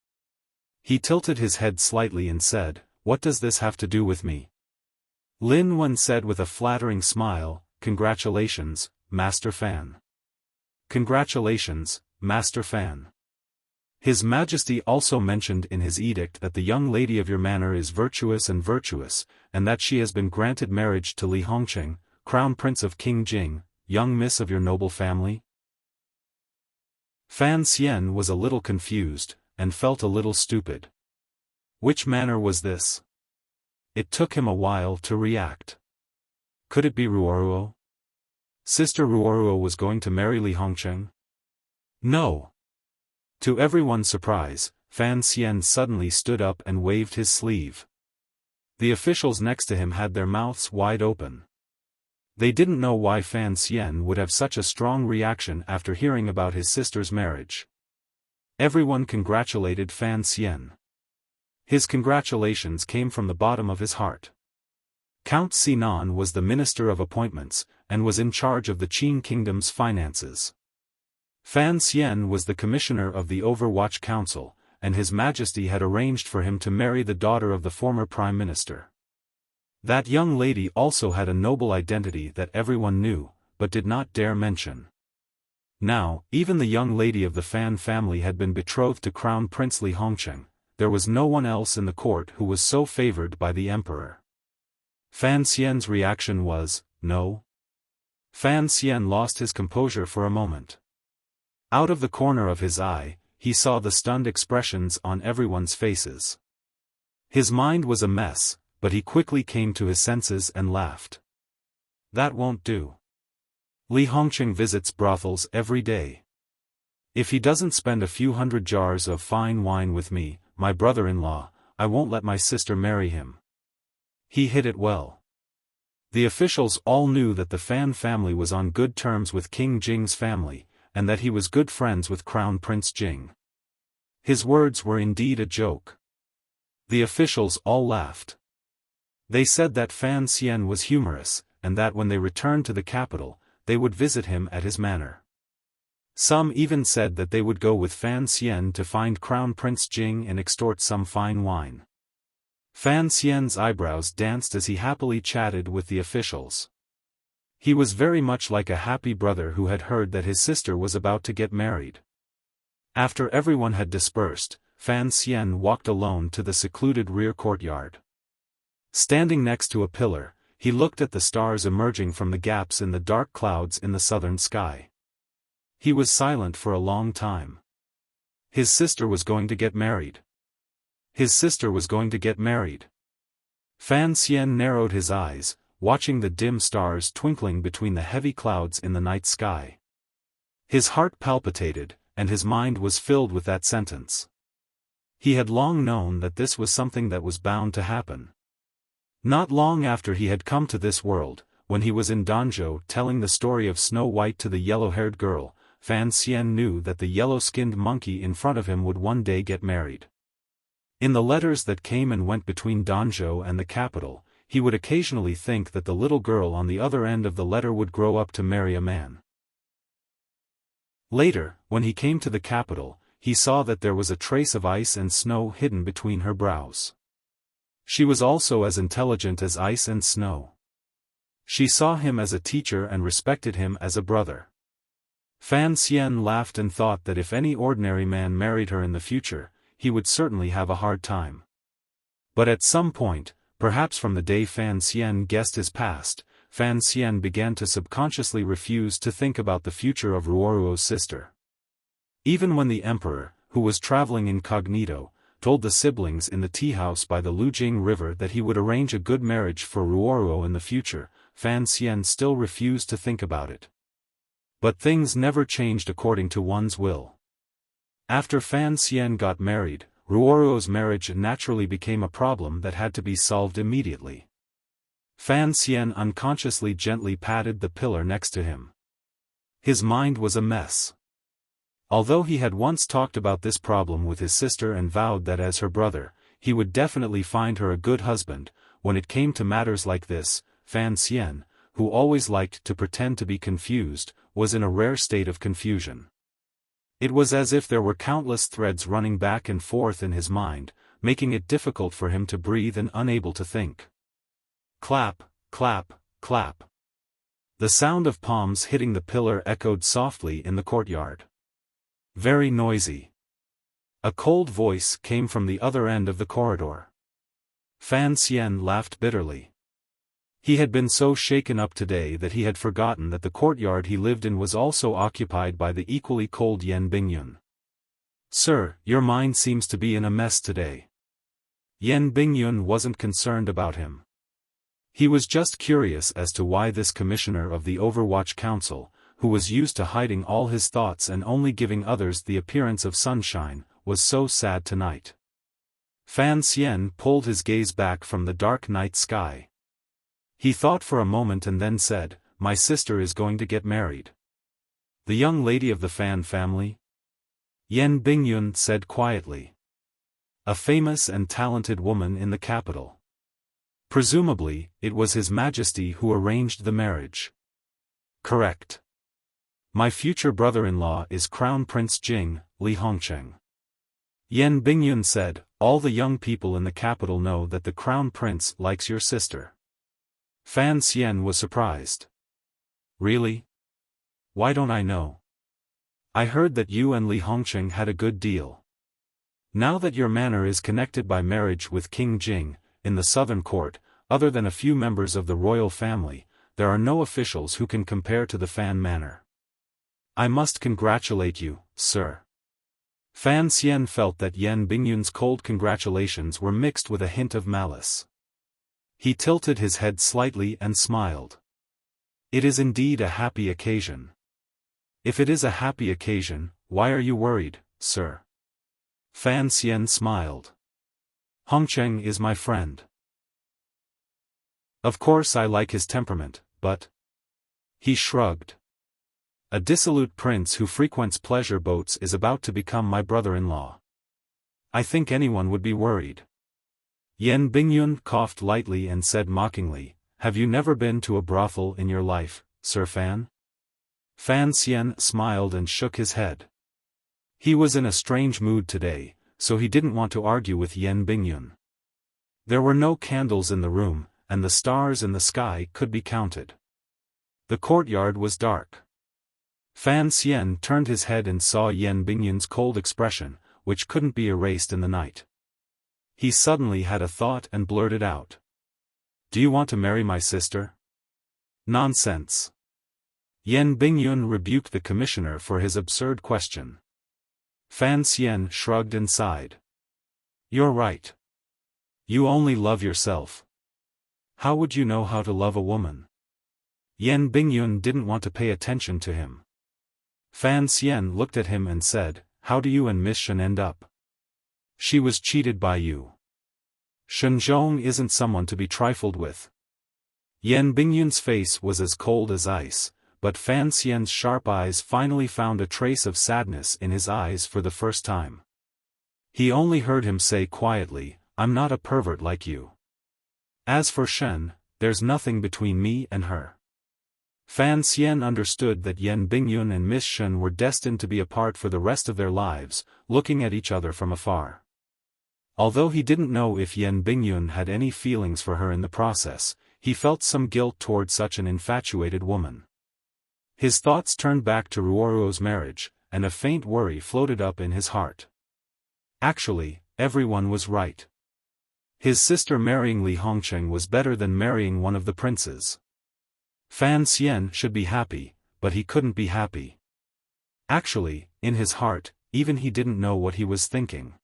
S1: He tilted his head slightly and said, "What does this have to do with me?" Lin Wen said with a flattering smile, "Congratulations, Master Fan." "Congratulations, Master Fan." His Majesty also mentioned in his edict that the young lady of your manor is virtuous, and that she has been granted marriage to Li Hongqing, Crown Prince of King Jing, young miss of your noble family. Fan Xian was a little confused, and felt a little stupid. Which manor was this? It took him a while to react. Could it be Ruoruo? Sister Ruoruo was going to marry Li Hongqing? No. To everyone's surprise, Fan Xian suddenly stood up and waved his sleeve. The officials next to him had their mouths wide open. They didn't know why Fan Xian would have such a strong reaction after hearing about his sister's marriage. Everyone congratulated Fan Xian. His congratulations came from the bottom of his heart. Count Sinan was the Minister of Appointments, and was in charge of the Qing Kingdom's finances. Fan Xian was the Commissioner of the Overwatch Council, and His Majesty had arranged for him to marry the daughter of the former Prime Minister. That young lady also had a noble identity that everyone knew, but did not dare mention. Now, even the young lady of the Fan family had been betrothed to Crown Prince Li Hongqing. There was no one else in the court who was so favored by the emperor. Fan Xian's reaction was, no. Fan Xian lost his composure for a moment. Out of the corner of his eye, he saw the stunned expressions on everyone's faces. His mind was a mess, but he quickly came to his senses and laughed. That won't do. Li Hongqing visits brothels every day. If he doesn't spend a few hundred jars of fine wine with me, my brother-in-law, I won't let my sister marry him. He hid it well. The officials all knew that the Fan family was on good terms with King Jing's family, and that he was good friends with Crown Prince Jing. His words were indeed a joke. The officials all laughed. They said that Fan Xian was humorous, and that when they returned to the capital, they would visit him at his manor. Some even said that they would go with Fan Xian to find Crown Prince Jing and extort some fine wine. Fan Xian's eyebrows danced as he happily chatted with the officials. He was very much like a happy brother who had heard that his sister was about to get married. After everyone had dispersed, Fan Xian walked alone to the secluded rear courtyard. Standing next to a pillar, he looked at the stars emerging from the gaps in the dark clouds in the southern sky. He was silent for a long time. His sister was going to get married. His sister was going to get married. Fan Xian narrowed his eyes, watching the dim stars twinkling between the heavy clouds in the night sky. His heart palpitated, and his mind was filled with that sentence. He had long known that this was something that was bound to happen. Not long after he had come to this world, when he was in Danzhou telling the story of Snow White to the yellow-haired girl, Fan Xian knew that the yellow-skinned monkey in front of him would one day get married. In the letters that came and went between Danzhou and the capital, he would occasionally think that the little girl on the other end of the letter would grow up to marry a man. Later, when he came to the capital, he saw that there was a trace of ice and snow hidden between her brows. She was also as intelligent as ice and snow. She saw him as a teacher and respected him as a brother. Fan Xian laughed and thought that if any ordinary man married her in the future, he would certainly have a hard time. But at some point, perhaps from the day Fan Xian guessed his past, Fan Xian began to subconsciously refuse to think about the future of Ruoruo's sister. Even when the emperor, who was traveling incognito, told the siblings in the tea-house by the Lujing River that he would arrange a good marriage for Ruoruo in the future, Fan Xian still refused to think about it. But things never changed according to one's will. After Fan Xian got married, Ruoruo's marriage naturally became a problem that had to be solved immediately. Fan Xian unconsciously gently patted the pillar next to him. His mind was a mess. Although he had once talked about this problem with his sister and vowed that as her brother, he would definitely find her a good husband, when it came to matters like this, Fan Xian, who always liked to pretend to be confused, was in a rare state of confusion. It was as if there were countless threads running back and forth in his mind, making it difficult for him to breathe and unable to think. Clap, clap, clap. The sound of palms hitting the pillar echoed softly in the courtyard. Very noisy. A cold voice came from the other end of the corridor. Fan Xian laughed bitterly. He had been so shaken up today that he had forgotten that the courtyard he lived in was also occupied by the equally cold Yan Bingyun. "Sir, your mind seems to be in a mess today." Yan Bingyun wasn't concerned about him. He was just curious as to why this commissioner of the Overwatch Council, who was used to hiding all his thoughts and only giving others the appearance of sunshine, was so sad tonight. Fan Xian pulled his gaze back from the dark night sky. He thought for a moment and then said, "My sister is going to get married." "The young lady of the Fan family?" Yan Bingyun said quietly. "A famous and talented woman in the capital. Presumably, it was His Majesty who arranged the marriage." "Correct. My future brother-in-law is Crown Prince Jing, Li Hongcheng." Yan Bingyun said, "All the young people in the capital know that the Crown Prince likes your sister." Fan Xian was surprised. "Really? Why don't I know? I heard that you and Li Hongcheng had a good deal. Now that your manor is connected by marriage with King Jing, in the southern court, other than a few members of the royal family, there are no officials who can compare to the Fan manor. I must congratulate you, sir." Fan Xian felt that Yan Bingyun's cold congratulations were mixed with a hint of malice. He tilted his head slightly and smiled. "It is indeed a happy occasion." "If it is a happy occasion, why are you worried, sir?" Fan Xian smiled. Hongcheng is my friend. Of course I like his temperament, but... He shrugged. A dissolute prince who frequents pleasure boats is about to become my brother-in-law. I think anyone would be worried. Yan Bingyun coughed lightly and said mockingly, "Have you never been to a brothel in your life, Sir Fan?" Fan Xian smiled and shook his head. He was in a strange mood today, so he didn't want to argue with Yan Bingyun. There were no candles in the room, and the stars in the sky could be counted. The courtyard was dark. Fan Xian turned his head and saw Yan Bingyun's cold expression, which couldn't be erased in the night. He suddenly had a thought and blurted out. "Do you want to marry my sister?" "Nonsense." Yan Bingyun rebuked the commissioner for his absurd question. Fan Xian shrugged and sighed. "You're right. You only love yourself. How would you know how to love a woman?" Yan Bingyun didn't want to pay attention to him. Fan Xian looked at him and said, "How do you and Miss Shen end up? She was cheated by you. Shenzhong isn't someone to be trifled with." Yan Bingyun's face was as cold as ice, but Fan Xian's sharp eyes finally found a trace of sadness in his eyes for the first time. He only heard him say quietly, "I'm not a pervert like you. As for Shen, there's nothing between me and her." Fan Xian understood that Yan Bingyun and Miss Shen were destined to be apart for the rest of their lives, looking at each other from afar. Although he didn't know if Yan Bingyun had any feelings for her in the process, he felt some guilt toward such an infatuated woman. His thoughts turned back to Ruoruo's marriage, and a faint worry floated up in his heart. Actually, everyone was right. His sister marrying Li Hongcheng was better than marrying one of the princes. Fan Xian should be happy, but he couldn't be happy. Actually, in his heart, even he didn't know what he was thinking.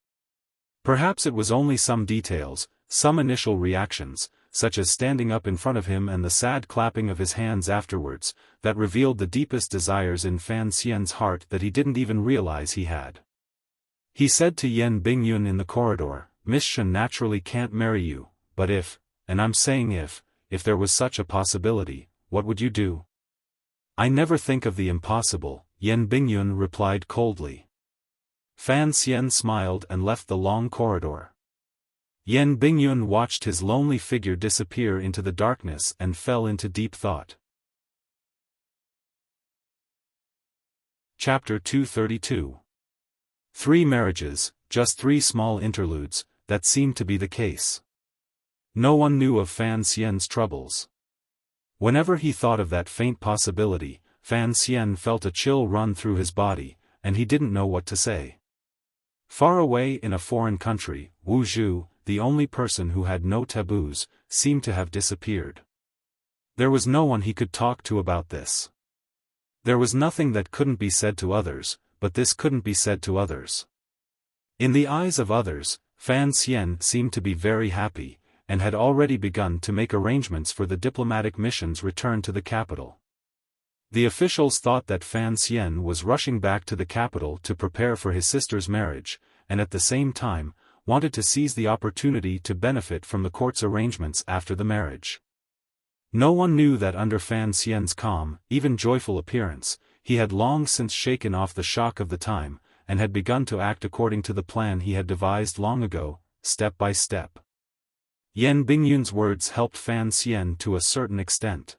S1: Perhaps it was only some details, some initial reactions, such as standing up in front of him and the sad clapping of his hands afterwards, that revealed the deepest desires in Fan Xian's heart that he didn't even realize he had. He said to Yan Bingyun in the corridor, "Miss Shen naturally can't marry you, but if, and I'm saying if there was such a possibility, what would you do?" "I never think of the impossible," Yan Bingyun replied coldly. Fan Xian smiled and left the long corridor. Yan Bingyun watched his lonely figure disappear into the darkness and fell into deep thought. Chapter 232. 3 marriages, just 3 small interludes, that seemed to be the case. No one knew of Fan Xian's troubles. Whenever he thought of that faint possibility, Fan Xian felt a chill run through his body, and he didn't know what to say. Far away in a foreign country, Wuxia, the only person who had no taboos, seemed to have disappeared. There was no one he could talk to about this. There was nothing that couldn't be said to others, but this couldn't be said to others. In the eyes of others, Fan Xian seemed to be very happy, and had already begun to make arrangements for the diplomatic mission's return to the capital. The officials thought that Fan Xian was rushing back to the capital to prepare for his sister's marriage, and at the same time, wanted to seize the opportunity to benefit from the court's arrangements after the marriage. No one knew that under Fan Xian's calm, even joyful appearance, he had long since shaken off the shock of the time, and had begun to act according to the plan he had devised long ago, step by step. Yan Bingyun's words helped Fan Xian to a certain extent.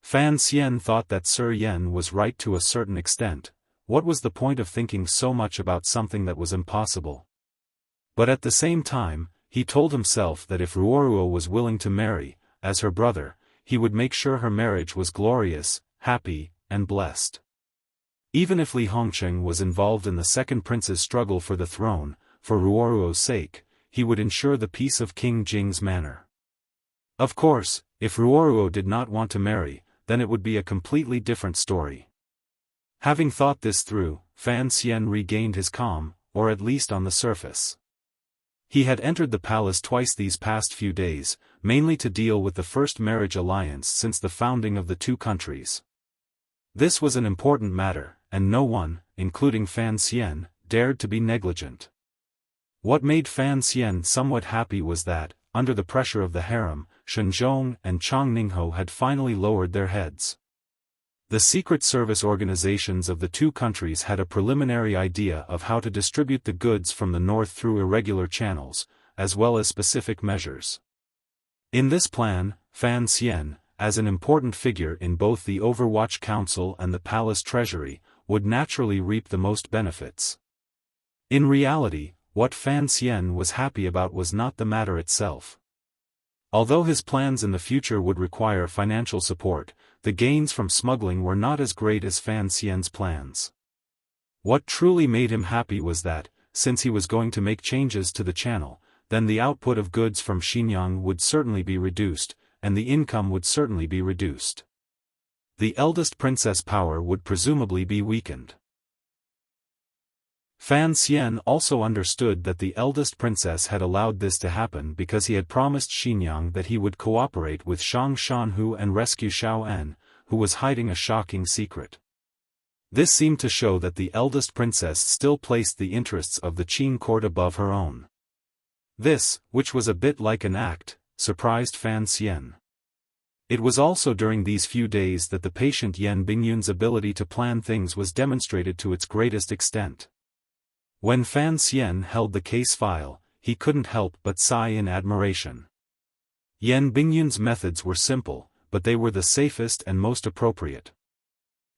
S1: Fan Xian thought that Sir Yan was right to a certain extent. What was the point of thinking so much about something that was impossible? But at the same time, he told himself that if Ruoruo was willing to marry, as her brother, he would make sure her marriage was glorious, happy, and blessed. Even if Li Hongcheng was involved in the second prince's struggle for the throne, for Ruoruo's sake, he would ensure the peace of King Jing's manor. Of course, if Ruoruo did not want to marry, then it would be a completely different story. Having thought this through, Fan Xian regained his calm, or at least on the surface. He had entered the palace twice these past few days, mainly to deal with the first marriage alliance since the founding of the 2 countries. This was an important matter, and no one, including Fan Xian, dared to be negligent. What made Fan Xian somewhat happy was that, under the pressure of the harem, Shenzhong and Chang Ningho had finally lowered their heads. The secret service organizations of the two countries had a preliminary idea of how to distribute the goods from the north through irregular channels, as well as specific measures. In this plan, Fan Xian, as an important figure in both the Overwatch Council and the Palace Treasury, would naturally reap the most benefits. In reality, what Fan Xian was happy about was not the matter itself. Although his plans in the future would require financial support, the gains from smuggling were not as great as Fan Xian's plans. What truly made him happy was that, since he was going to make changes to the channel, then the output of goods from Xinjiang would certainly be reduced, and the income would certainly be reduced. The eldest princess power would presumably be weakened. Fan Xian also understood that the eldest princess had allowed this to happen because he had promised Xinjiang that he would cooperate with Shang Shanhu and rescue Xiaofan, who was hiding a shocking secret. This seemed to show that the eldest princess still placed the interests of the Qing court above her own. This, which was a bit like an act, surprised Fan Xian. It was also during these few days that the patient Yan Bingyun's ability to plan things was demonstrated to its greatest extent. When Fan Xian held the case file, he couldn't help but sigh in admiration. Yan Bingyun's methods were simple, but they were the safest and most appropriate.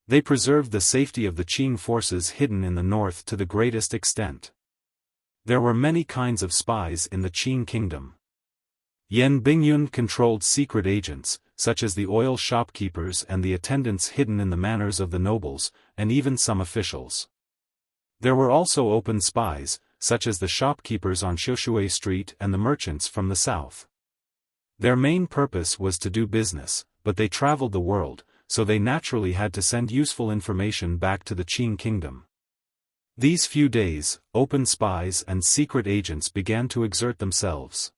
S1: They preserved the safety of the Qing forces hidden in the north to the greatest extent. There were many kinds of spies in the Qing kingdom. Yan Bingyun controlled secret agents, such as the oil shopkeepers and the attendants hidden in the manors of the nobles, and even some officials. There were also open spies, such as the shopkeepers on Shoshui Street and the merchants from the south. Their main purpose was to do business, but they traveled the world, so they naturally had to send useful information back to the Qing kingdom. These few days, open spies and secret agents began to exert themselves.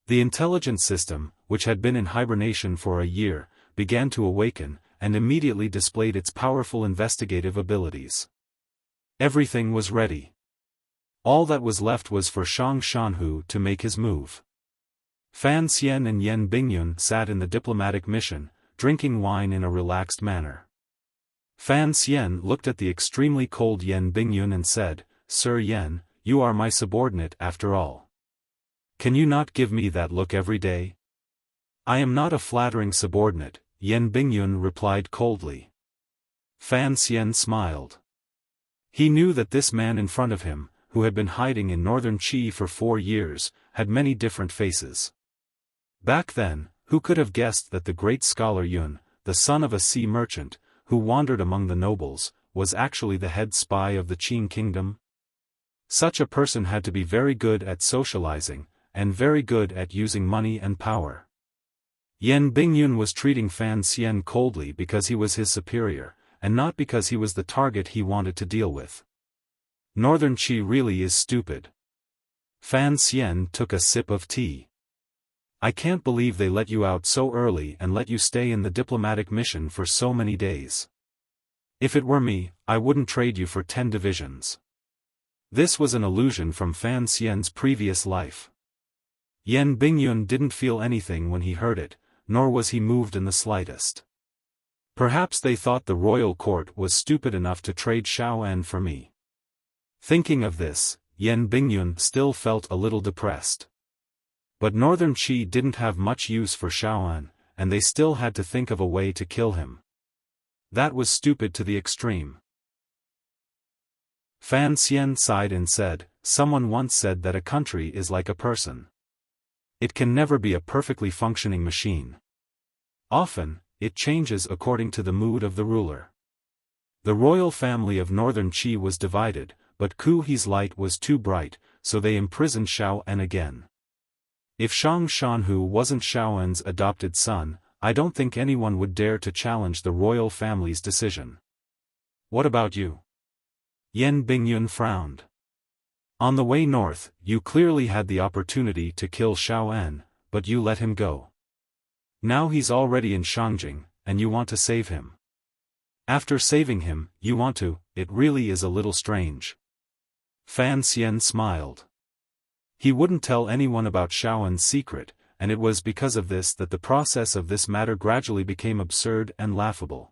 S1: The intelligence system, which had been in hibernation for a year, began to awaken, and immediately displayed its powerful investigative abilities. Everything was ready. All that was left was for Shang Shanhu to make his move. Fan Xian and Yan Bingyun sat in the diplomatic mission, drinking wine in a relaxed manner. Fan Xian looked at the extremely cold Yan Bingyun and said, "Sir Yan, you are my subordinate after all. Can you not give me that look every day?" "I am not a flattering subordinate," Yan Bingyun replied coldly. Fan Xian smiled. He knew that this man in front of him, who had been hiding in northern Qi for 4 years, had many different faces. Back then, who could have guessed that the great scholar Yun, the son of a sea merchant, who wandered among the nobles, was actually the head spy of the Qing kingdom? Such a person had to be very good at socializing, and very good at using money and power. Yan Bingyun was treating Fan Xian coldly because he was his superior, and not because he was the target he wanted to deal with. Northern Qi really is stupid. Fan Xian took a sip of tea. "I can't believe they let you out so early and let you stay in the diplomatic mission for so many days. If it were me, I wouldn't trade you for 10 divisions. This was an allusion from Fan Xian's previous life. Yan Bingyun didn't feel anything when he heard it, nor was he moved in the slightest. Perhaps they thought the royal court was stupid enough to trade Xiaofan for me. Thinking of this, Yan Bingyun still felt a little depressed. But Northern Qi didn't have much use for Xiaofan, and they still had to think of a way to kill him. That was stupid to the extreme. Fan Xian sighed and said, "Someone once said that a country is like a person. It can never be a perfectly functioning machine. Often, it changes according to the mood of the ruler. The royal family of Northern Qi was divided, but Ku He's light was too bright, so they imprisoned Xiaofan again. If Shang Shanhu wasn't Xiaoan's adopted son, I don't think anyone would dare to challenge the royal family's decision. What about you?" Yan Bingyun frowned. "On the way north, you clearly had the opportunity to kill Xiaofan, but you let him go. Now he's already in Shangjing, and you want to save him. After saving him, you want to, it really is a little strange." Fan Xian smiled. He wouldn't tell anyone about Xiaofan's secret, and it was because of this that the process of this matter gradually became absurd and laughable.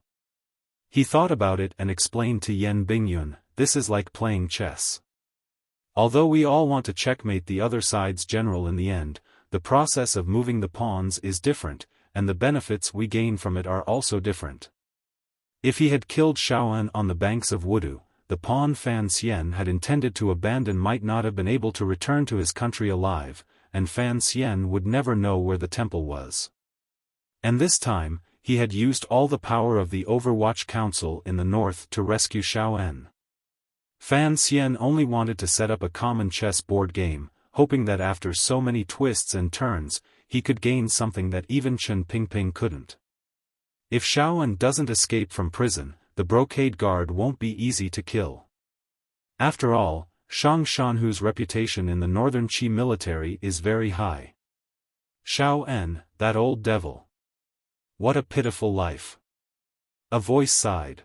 S1: He thought about it and explained to Yan Bingyun, "This is like playing chess. Although we all want to checkmate the other side's general in the end, the process of moving the pawns is different, and the benefits we gain from it are also different." If he had killed Xiaofan on the banks of Wudu, the pawn Fan Xian had intended to abandon might not have been able to return to his country alive, and Fan Xian would never know where the temple was. And this time, he had used all the power of the Overwatch Council in the north to rescue Xiaofan. Fan Xian only wanted to set up a common chess board game, hoping that after so many twists and turns, he could gain something that even Chen Pingping couldn't. If Xiaofan doesn't escape from prison, the brocade guard won't be easy to kill. After all, Shang Shanhu's reputation in the northern Qi military is very high. Xiaofan, that old devil. What a pitiful life. A voice sighed.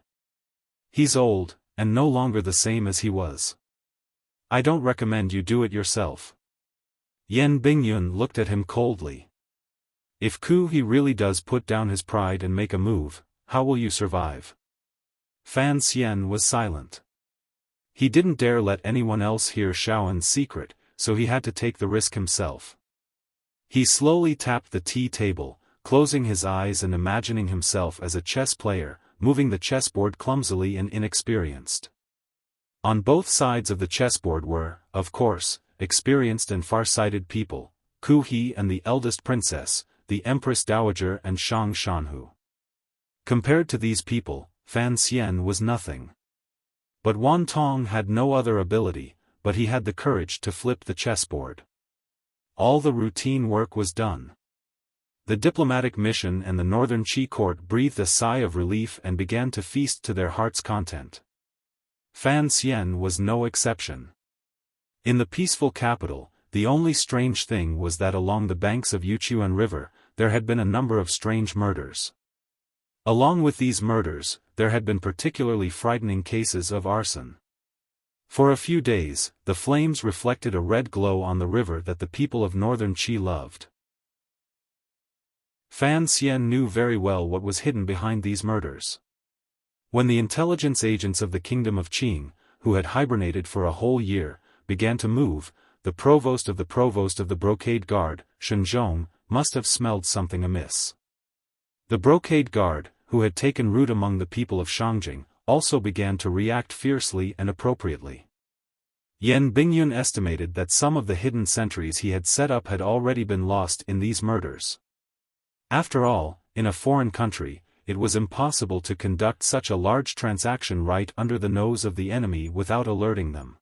S1: He's old, and no longer the same as he was. I don't recommend you do it yourself. Yan Bingyun looked at him coldly. If Ku he really does put down his pride and make a move, how will you survive? Fan Xian was silent. He didn't dare let anyone else hear Xiaofan's secret, so he had to take the risk himself. He slowly tapped the tea table, closing his eyes and imagining himself as a chess player, moving the chessboard clumsily and inexperienced. On both sides of the chessboard were, of course, experienced and far-sighted people, Ku He and the eldest princess, the Empress Dowager and Shang Shanhu. Compared to these people, Fan Xian was nothing. But Wan Tong had no other ability, but he had the courage to flip the chessboard. All the routine work was done. The diplomatic mission and the northern Qi court breathed a sigh of relief and began to feast to their heart's content. Fan Xian was no exception. In the peaceful capital, the only strange thing was that along the banks of Yuchuan River, there had been a number of strange murders. Along with these murders, there had been particularly frightening cases of arson. For a few days, the flames reflected a red glow on the river that the people of northern Qi loved. Fan Xian knew very well what was hidden behind these murders. When the intelligence agents of the Kingdom of Qing, who had hibernated for a whole year, began to move, the provost of the brocade guard, Shenzhong, must have smelled something amiss. The brocade guard, who had taken root among the people of Shangjing, also began to react fiercely and appropriately. Yan Bingyun estimated that some of the hidden sentries he had set up had already been lost in these murders. After all, in a foreign country, it was impossible to conduct such a large transaction right under the nose of the enemy without alerting them.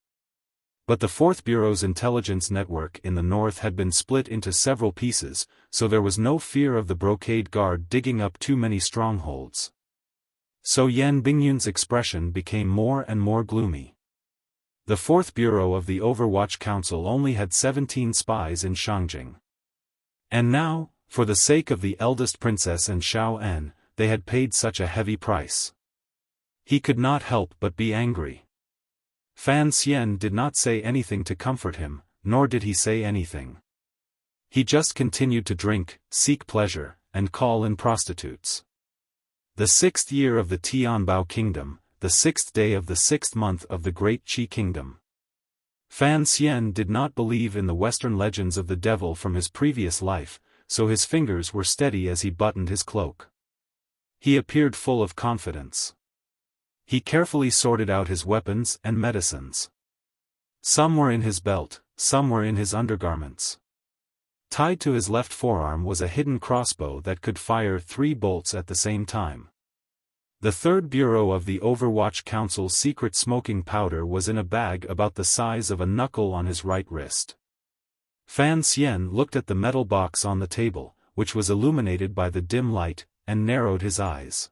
S1: But the Fourth Bureau's intelligence network in the north had been split into several pieces, so there was no fear of the brocade guard digging up too many strongholds. So Yan Bingyun's expression became more and more gloomy. The Fourth Bureau of the Overwatch Council only had 17 spies in Shangjing. And now, for the sake of the eldest princess and Xiaofan, they had paid such a heavy price. He could not help but be angry. Fan Xian did not say anything to comfort him, nor did he say anything. He just continued to drink, seek pleasure, and call in prostitutes. The 6th year of the Tianbao Kingdom, the 6th day of the 6th month of the Great Qi Kingdom. Fan Xian did not believe in the Western legends of the devil from his previous life, so his fingers were steady as he buttoned his cloak. He appeared full of confidence. He carefully sorted out his weapons and medicines. Some were in his belt, some were in his undergarments. Tied to his left forearm was a hidden crossbow that could fire 3 bolts at the same time. The Third Bureau of the Overwatch Council's secret smoking powder was in a bag about the size of a knuckle on his right wrist. Fan Xian looked at the metal box on the table, which was illuminated by the dim light, and narrowed his eyes.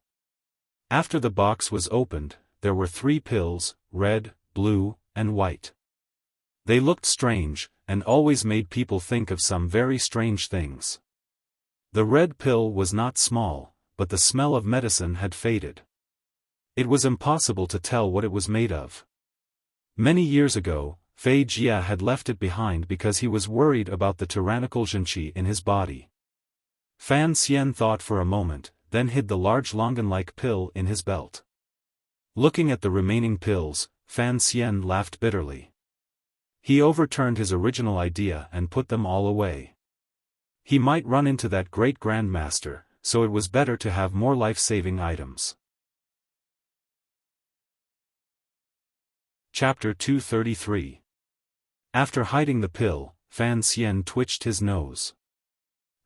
S1: After the box was opened, there were 3 pills, red, blue, and white. They looked strange, and always made people think of some very strange things. The red pill was not small, but the smell of medicine had faded. It was impossible to tell what it was made of. Many years ago, Fei Jia had left it behind because he was worried about the tyrannical Zhenqi in his body. Fan Xian thought for a moment, then hid the large longan-like pill in his belt. Looking at the remaining pills, Fan Xian laughed bitterly. He overturned his original idea and put them all away. He might run into that great grandmaster, so it was better to have more life-saving items. Chapter 233. After hiding the pill, Fan Xian twitched his nose.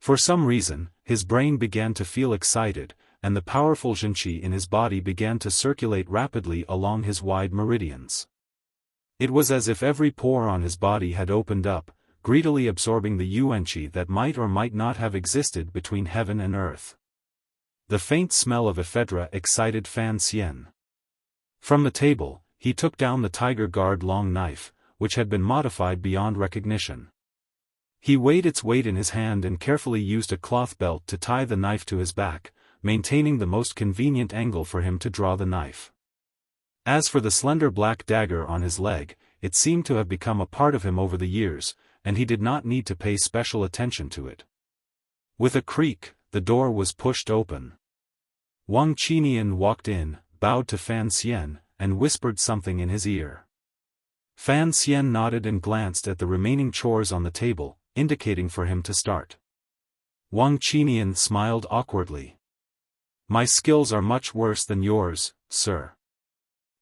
S1: For some reason, his brain began to feel excited, and the powerful Zhenqi in his body began to circulate rapidly along his wide meridians. It was as if every pore on his body had opened up, greedily absorbing the yuanqi that might or might not have existed between heaven and earth. The faint smell of ephedra excited Fan Xian. From the table, he took down the tiger guard long knife, which had been modified beyond recognition. He weighed its weight in his hand and carefully used a cloth belt to tie the knife to his back, maintaining the most convenient angle for him to draw the knife. As for the slender black dagger on his leg, it seemed to have become a part of him over the years, and he did not need to pay special attention to it. With a creak, the door was pushed open. Wang Qinian walked in, bowed to Fan Xian, and whispered something in his ear. Fan Xian nodded and glanced at the remaining chores on the table, indicating for him to start. Wang Qinian smiled awkwardly. "My skills are much worse than yours, sir."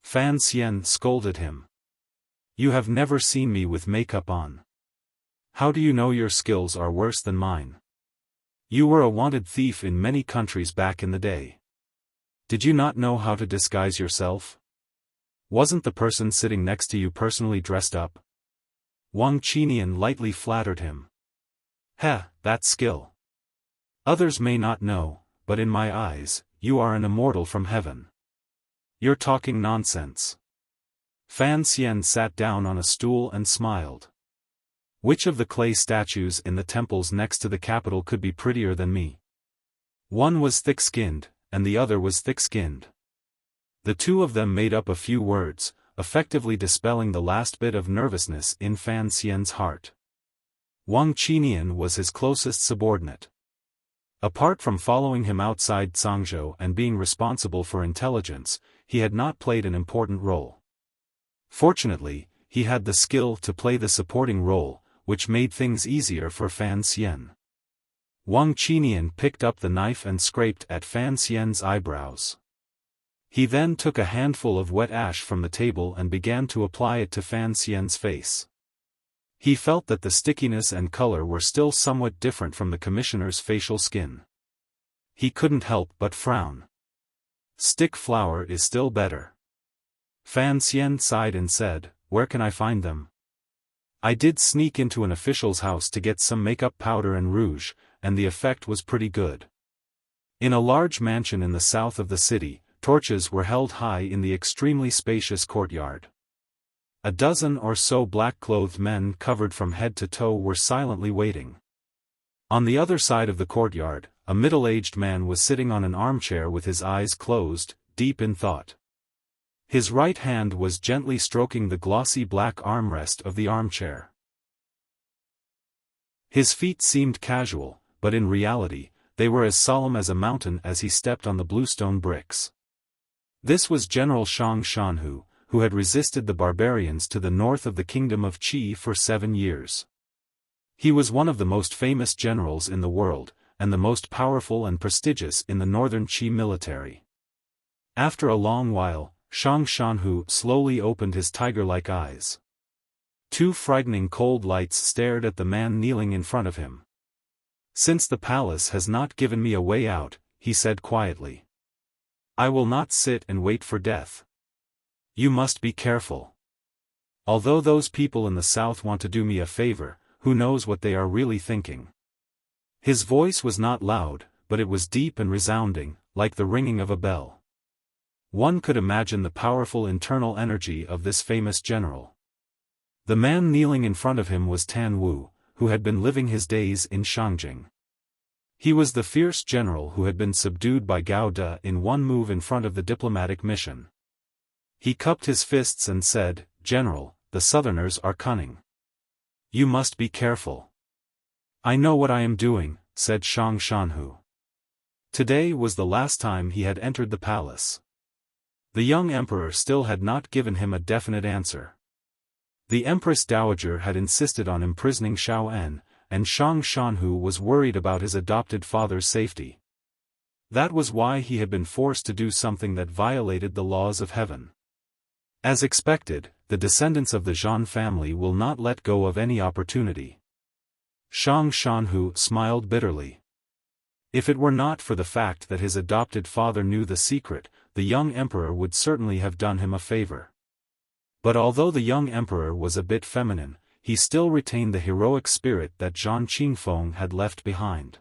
S1: Fan Xian scolded him. "You have never seen me with makeup on. How do you know your skills are worse than mine? You were a wanted thief in many countries back in the day. Did you not know how to disguise yourself? Wasn't the person sitting next to you personally dressed up?" Wang Qinian lightly flattered him. "Heh, that skill. Others may not know, but in my eyes, you are an immortal from heaven." "You're talking nonsense." Fan Xian sat down on a stool and smiled. "Which of the clay statues in the temples next to the capital could be prettier than me? One was thick-skinned, and the other was thick-skinned." The two of them made up a few words, effectively dispelling the last bit of nervousness in Fan Xian's heart. Wang Qinian was his closest subordinate. Apart from following him outside Cangzhou and being responsible for intelligence, he had not played an important role. Fortunately, he had the skill to play the supporting role, which made things easier for Fan Xian. Wang Qinian picked up the knife and scraped at Fan Xian's eyebrows. He then took a handful of wet ash from the table and began to apply it to Fan Xian's face. He felt that the stickiness and color were still somewhat different from the commissioner's facial skin. He couldn't help but frown. "Stick flour is still better." Fan Xian sighed and said, "Where can I find them? I did sneak into an official's house to get some makeup powder and rouge, and the effect was pretty good." In a large mansion in the south of the city, torches were held high in the extremely spacious courtyard. A dozen or so black-clothed men covered from head to toe were silently waiting. On the other side of the courtyard, a middle-aged man was sitting on an armchair with his eyes closed, deep in thought. His right hand was gently stroking the glossy black armrest of the armchair. His feet seemed casual, but in reality, they were as solemn as a mountain as he stepped on the bluestone bricks. This was General Shang Shanhu, who had resisted the barbarians to the north of the kingdom of Qi for 7 years. He was one of the most famous generals in the world, and the most powerful and prestigious in the northern Qi military. After a long while, Shang Shanhu slowly opened his tiger-like eyes. 2 frightening cold lights stared at the man kneeling in front of him. "Since the palace has not given me a way out," he said quietly, "I will not sit and wait for death. You must be careful. Although those people in the south want to do me a favor, who knows what they are really thinking." His voice was not loud, but it was deep and resounding, like the ringing of a bell. One could imagine the powerful internal energy of this famous general. The man kneeling in front of him was Tan Wu, who had been living his days in Shangjing. He was the fierce general who had been subdued by Gao De in one move in front of the diplomatic mission. He cupped his fists and said, "General, the Southerners are cunning. You must be careful. I know what I am doing, said Shang Shanhu. Today was the last time he had entered the palace. The young emperor still had not given him a definite answer. The Empress Dowager had insisted on imprisoning Xiaofan, and Shang Shanhu was worried about his adopted father's safety. That was why he had been forced to do something that violated the laws of heaven. As expected, the descendants of the Zhan family will not let go of any opportunity. Shang Shanhu smiled bitterly. If it were not for the fact that his adopted father knew the secret, the young emperor would certainly have done him a favor. But although the young emperor was a bit feminine, he still retained the heroic spirit that Zhan Qingfeng had left behind.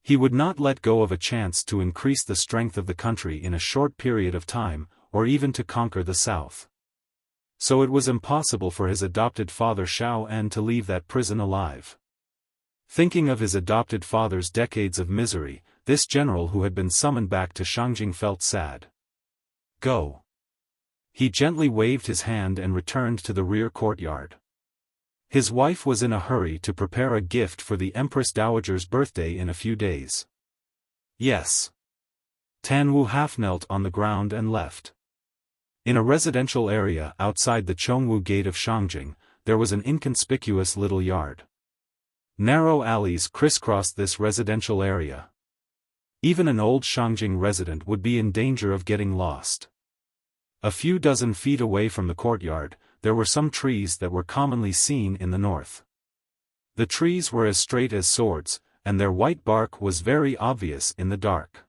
S1: He would not let go of a chance to increase the strength of the country in a short period of time, or even to conquer the south. So it was impossible for his adopted father Xiaofan to leave that prison alive. Thinking of his adopted father's decades of misery, this general who had been summoned back to Shangjing felt sad. Go. He gently waved his hand and returned to the rear courtyard. His wife was in a hurry to prepare a gift for the Empress Dowager's birthday in a few days. Yes. Tan Wu half knelt on the ground and left. In a residential area outside the Chongwu gate of Shangjing, there was an inconspicuous little yard. Narrow alleys crisscrossed this residential area. Even an old Shangjing resident would be in danger of getting lost. A few dozen feet away from the courtyard, there were some trees that were commonly seen in the north. The trees were as straight as swords, and their white bark was very obvious in the dark.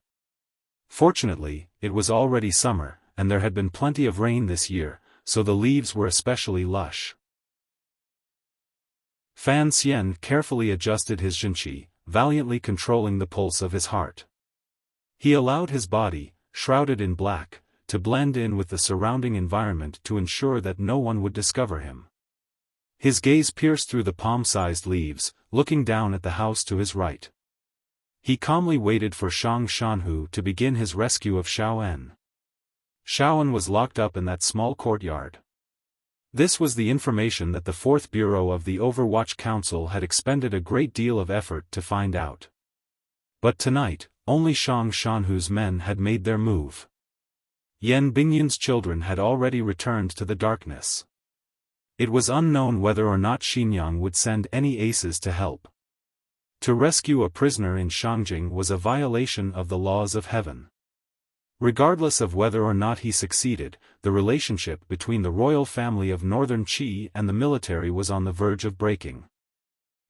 S1: Fortunately, it was already summer, and there had been plenty of rain this year, so the leaves were especially lush. Fan Xian carefully adjusted his zhenqi, valiantly controlling the pulse of his heart. He allowed his body, shrouded in black, to blend in with the surrounding environment to ensure that no one would discover him. His gaze pierced through the palm-sized leaves, looking down at the house to his right. He calmly waited for Shang Shanhu to begin his rescue of Xiaofan. Xiaofan was locked up in that small courtyard. This was the information that the Fourth Bureau of the Overwatch Council had expended a great deal of effort to find out. But tonight, only Shang Shanhu's men had made their move. Yan Bingyun's children had already returned to the darkness. It was unknown whether or not Xinyang would send any aces to help. To rescue a prisoner in Shangjing was a violation of the laws of heaven. Regardless of whether or not he succeeded, the relationship between the royal family of Northern Qi and the military was on the verge of breaking.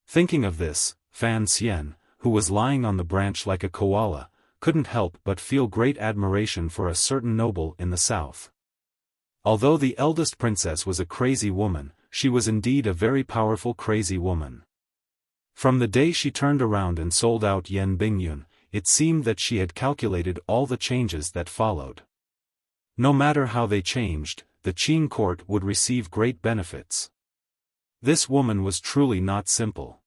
S1: Thinking of this, Fan Xian, who was lying on the branch like a koala, couldn't help but feel great admiration for a certain noble in the south. Although the eldest princess was a crazy woman, she was indeed a very powerful crazy woman. From the day she turned around and sold out Yan Bingyun, it seemed that she had calculated all the changes that followed. No matter how they changed, the Qing court would receive great benefits. This woman was truly not simple.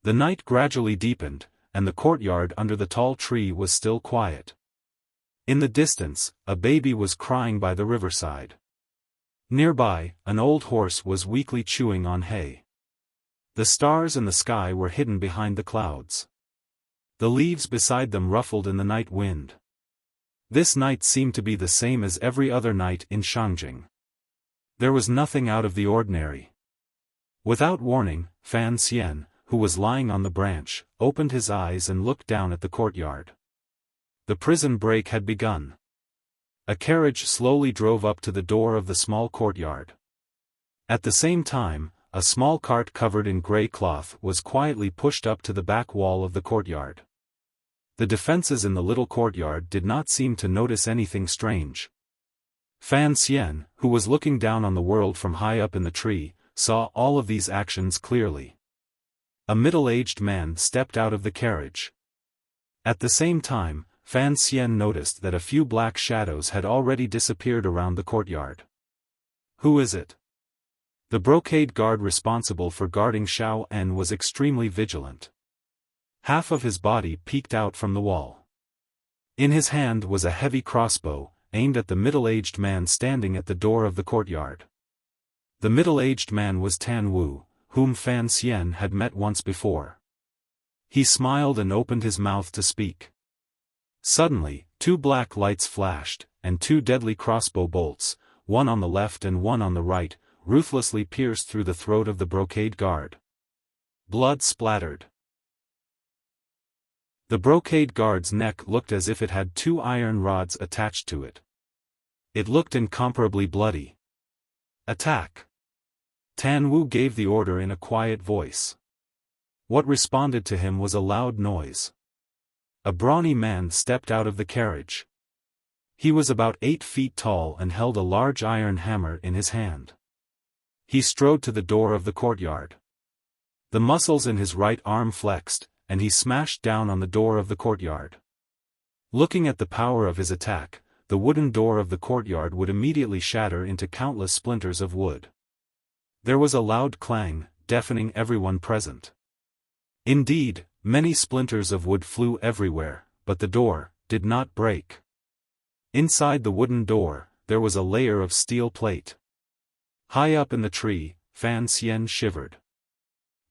S1: The night gradually deepened, and the courtyard under the tall tree was still quiet. In the distance, a baby was crying by the riverside. Nearby, an old horse was weakly chewing on hay. The stars in the sky were hidden behind the clouds. The leaves beside them ruffled in the night wind. This night seemed to be the same as every other night in Shangjing. There was nothing out of the ordinary. Without warning, Fan Xian, who was lying on the branch, opened his eyes and looked down at the courtyard. The prison break had begun. A carriage slowly drove up to the door of the small courtyard. At the same time, a small cart covered in grey cloth was quietly pushed up to the back wall of the courtyard. The defenses in the little courtyard did not seem to notice anything strange. Fan Xian, who was looking down on the world from high up in the tree, saw all of these actions clearly. A middle-aged man stepped out of the carriage. At the same time, Fan Xian noticed that a few black shadows had already disappeared around the courtyard. Who is it? The brocade guard responsible for guarding Xiaofan was extremely vigilant. Half of his body peeked out from the wall. In his hand was a heavy crossbow, aimed at the middle-aged man standing at the door of the courtyard. The middle-aged man was Tan Wu, whom Fan Xian had met once before. He smiled and opened his mouth to speak. Suddenly, two black lights flashed, and two deadly crossbow bolts, one on the left and one on the right, ruthlessly pierced through the throat of the brocade guard. Blood splattered. The brocade guard's neck looked as if it had two iron rods attached to it. It looked incomparably bloody. Attack! Tan Wu gave the order in a quiet voice. What responded to him was a loud noise. A brawny man stepped out of the carriage. He was about 8 feet tall and held a large iron hammer in his hand. He strode to the door of the courtyard. The muscles in his right arm flexed, and he smashed down on the door of the courtyard. Looking at the power of his attack, the wooden door of the courtyard would immediately shatter into countless splinters of wood. There was a loud clang, deafening everyone present. Indeed, many splinters of wood flew everywhere, but the door did not break. Inside the wooden door, there was a layer of steel plate. High up in the tree, Fan Xian shivered.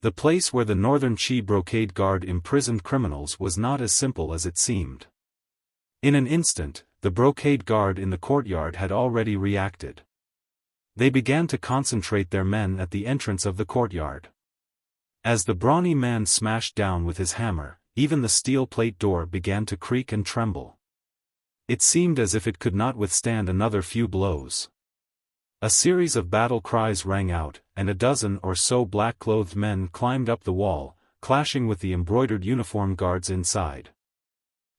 S1: The place where the Northern Qi brocade guard imprisoned criminals was not as simple as it seemed. In an instant, the brocade guard in the courtyard had already reacted. They began to concentrate their men at the entrance of the courtyard. As the brawny man smashed down with his hammer, even the steel plate door began to creak and tremble. It seemed as if it could not withstand another few blows. A series of battle cries rang out, and a dozen or so black-clothed men climbed up the wall, clashing with the embroidered uniform guards inside.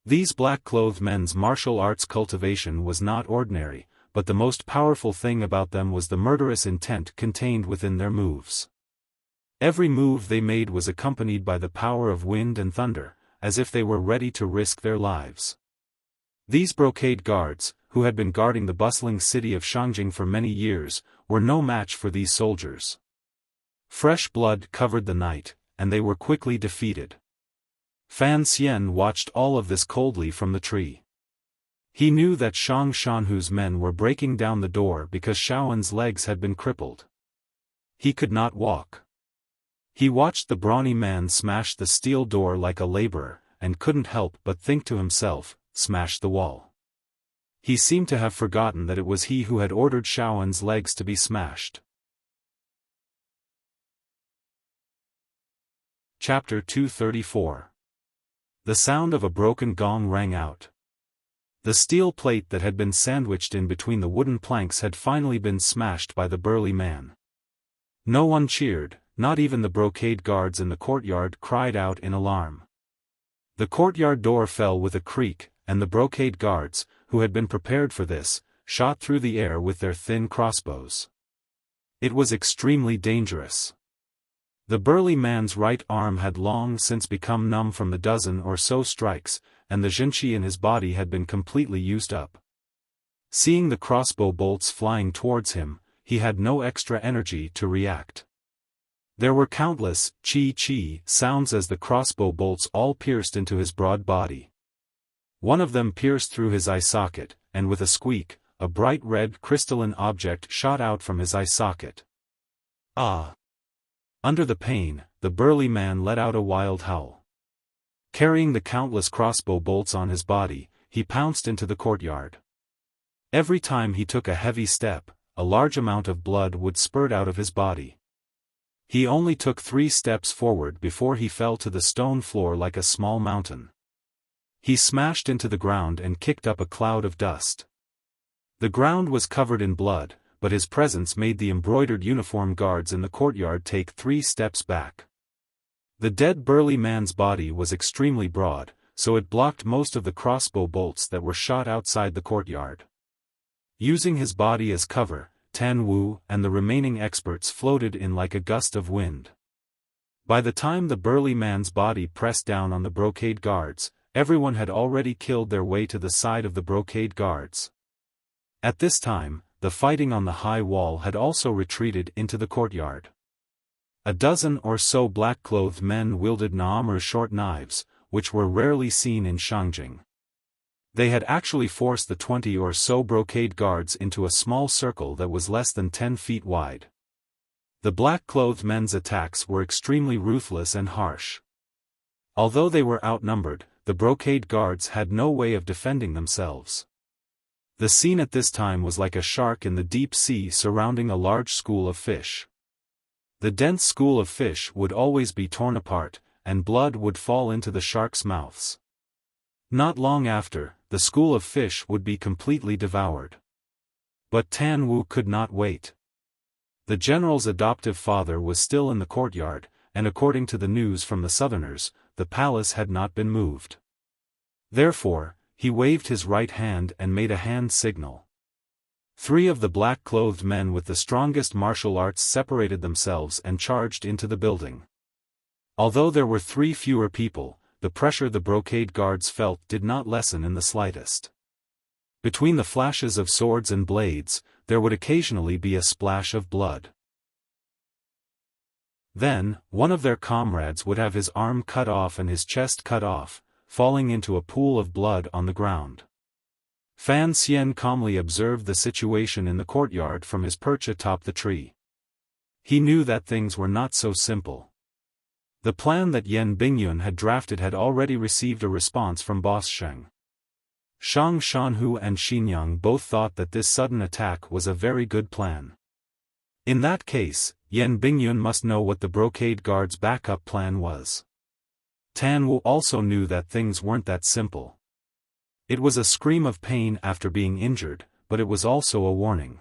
S1: These black-clothed men's martial arts cultivation was not ordinary, but the most powerful thing about them was the murderous intent contained within their moves. Every move they made was accompanied by the power of wind and thunder, as if they were ready to risk their lives. These brocade guards, who had been guarding the bustling city of Shangjing for many years, were no match for these soldiers. Fresh blood covered the night, and they were quickly defeated. Fan Xian watched all of this coldly from the tree. He knew that Shang Shanhu's men were breaking down the door because Xiaofan's legs had been crippled. He could not walk. He watched the brawny man smash the steel door like a laborer, and couldn't help but think to himself, smash the wall. He seemed to have forgotten that it was he who had ordered Xiaofan's legs to be smashed. Chapter 234. The sound of a broken gong rang out. The steel plate that had been sandwiched in between the wooden planks had finally been smashed by the burly man. No one cheered, not even the brocade guards in the courtyard cried out in alarm. The courtyard door fell with a creak, and the brocade guards, who had been prepared for this, shot through the air with their thin crossbows. It was extremely dangerous. The burly man's right arm had long since become numb from the dozen or so strikes, and the zhenqi in his body had been completely used up. Seeing the crossbow bolts flying towards him, he had no extra energy to react. There were countless chi-chi sounds as the crossbow bolts all pierced into his broad body. One of them pierced through his eye socket, and with a squeak, a bright red crystalline object shot out from his eye socket. Ah! Under the pain, the burly man let out a wild howl. Carrying the countless crossbow bolts on his body, he pounced into the courtyard. Every time he took a heavy step, a large amount of blood would spurt out of his body. He only took 3 steps forward before he fell to the stone floor like a small mountain. He smashed into the ground and kicked up a cloud of dust. The ground was covered in blood, but his presence made the embroidered uniform guards in the courtyard take 3 steps back. The dead burly man's body was extremely broad, so it blocked most of the crossbow bolts that were shot outside the courtyard. Using his body as cover, Tan Wu and the remaining experts floated in like a gust of wind. By the time the burly man's body pressed down on the brocade guards, everyone had already killed their way to the side of the brocade guards. At this time, the fighting on the high wall had also retreated into the courtyard. A dozen or so black-clothed men wielded Naamur's short knives, which were rarely seen in Shangjing. They had actually forced the 20 or so brocade guards into a small circle that was less than 10 feet wide. The black-clothed men's attacks were extremely ruthless and harsh. Although they were outnumbered, the brocade guards had no way of defending themselves. The scene at this time was like a shark in the deep sea surrounding a large school of fish. The dense school of fish would always be torn apart, and blood would fall into the sharks' mouths. Not long after, the school of fish would be completely devoured. But Tan Wu could not wait. The general's adoptive father was still in the courtyard, and according to the news from the southerners, the palace had not been moved. Therefore, he waved his right hand and made a hand signal. 3 of the black-clothed men with the strongest martial arts separated themselves and charged into the building. Although there were 3 fewer people, the pressure the brocade guards felt did not lessen in the slightest. Between the flashes of swords and blades, there would occasionally be a splash of blood. Then, one of their comrades would have his arm cut off and his chest cut off, falling into a pool of blood on the ground. Fan Xian calmly observed the situation in the courtyard from his perch atop the tree. He knew that things were not so simple. The plan that Yan Bingyun had drafted had already received a response from Boss Sheng. Shang Shanhu and Xinyang both thought that this sudden attack was a very good plan. In that case, Yan Bingyun must know what the brocade guard's backup plan was. Tan Wu also knew that things weren't that simple. It was a scream of pain after being injured, but it was also a warning.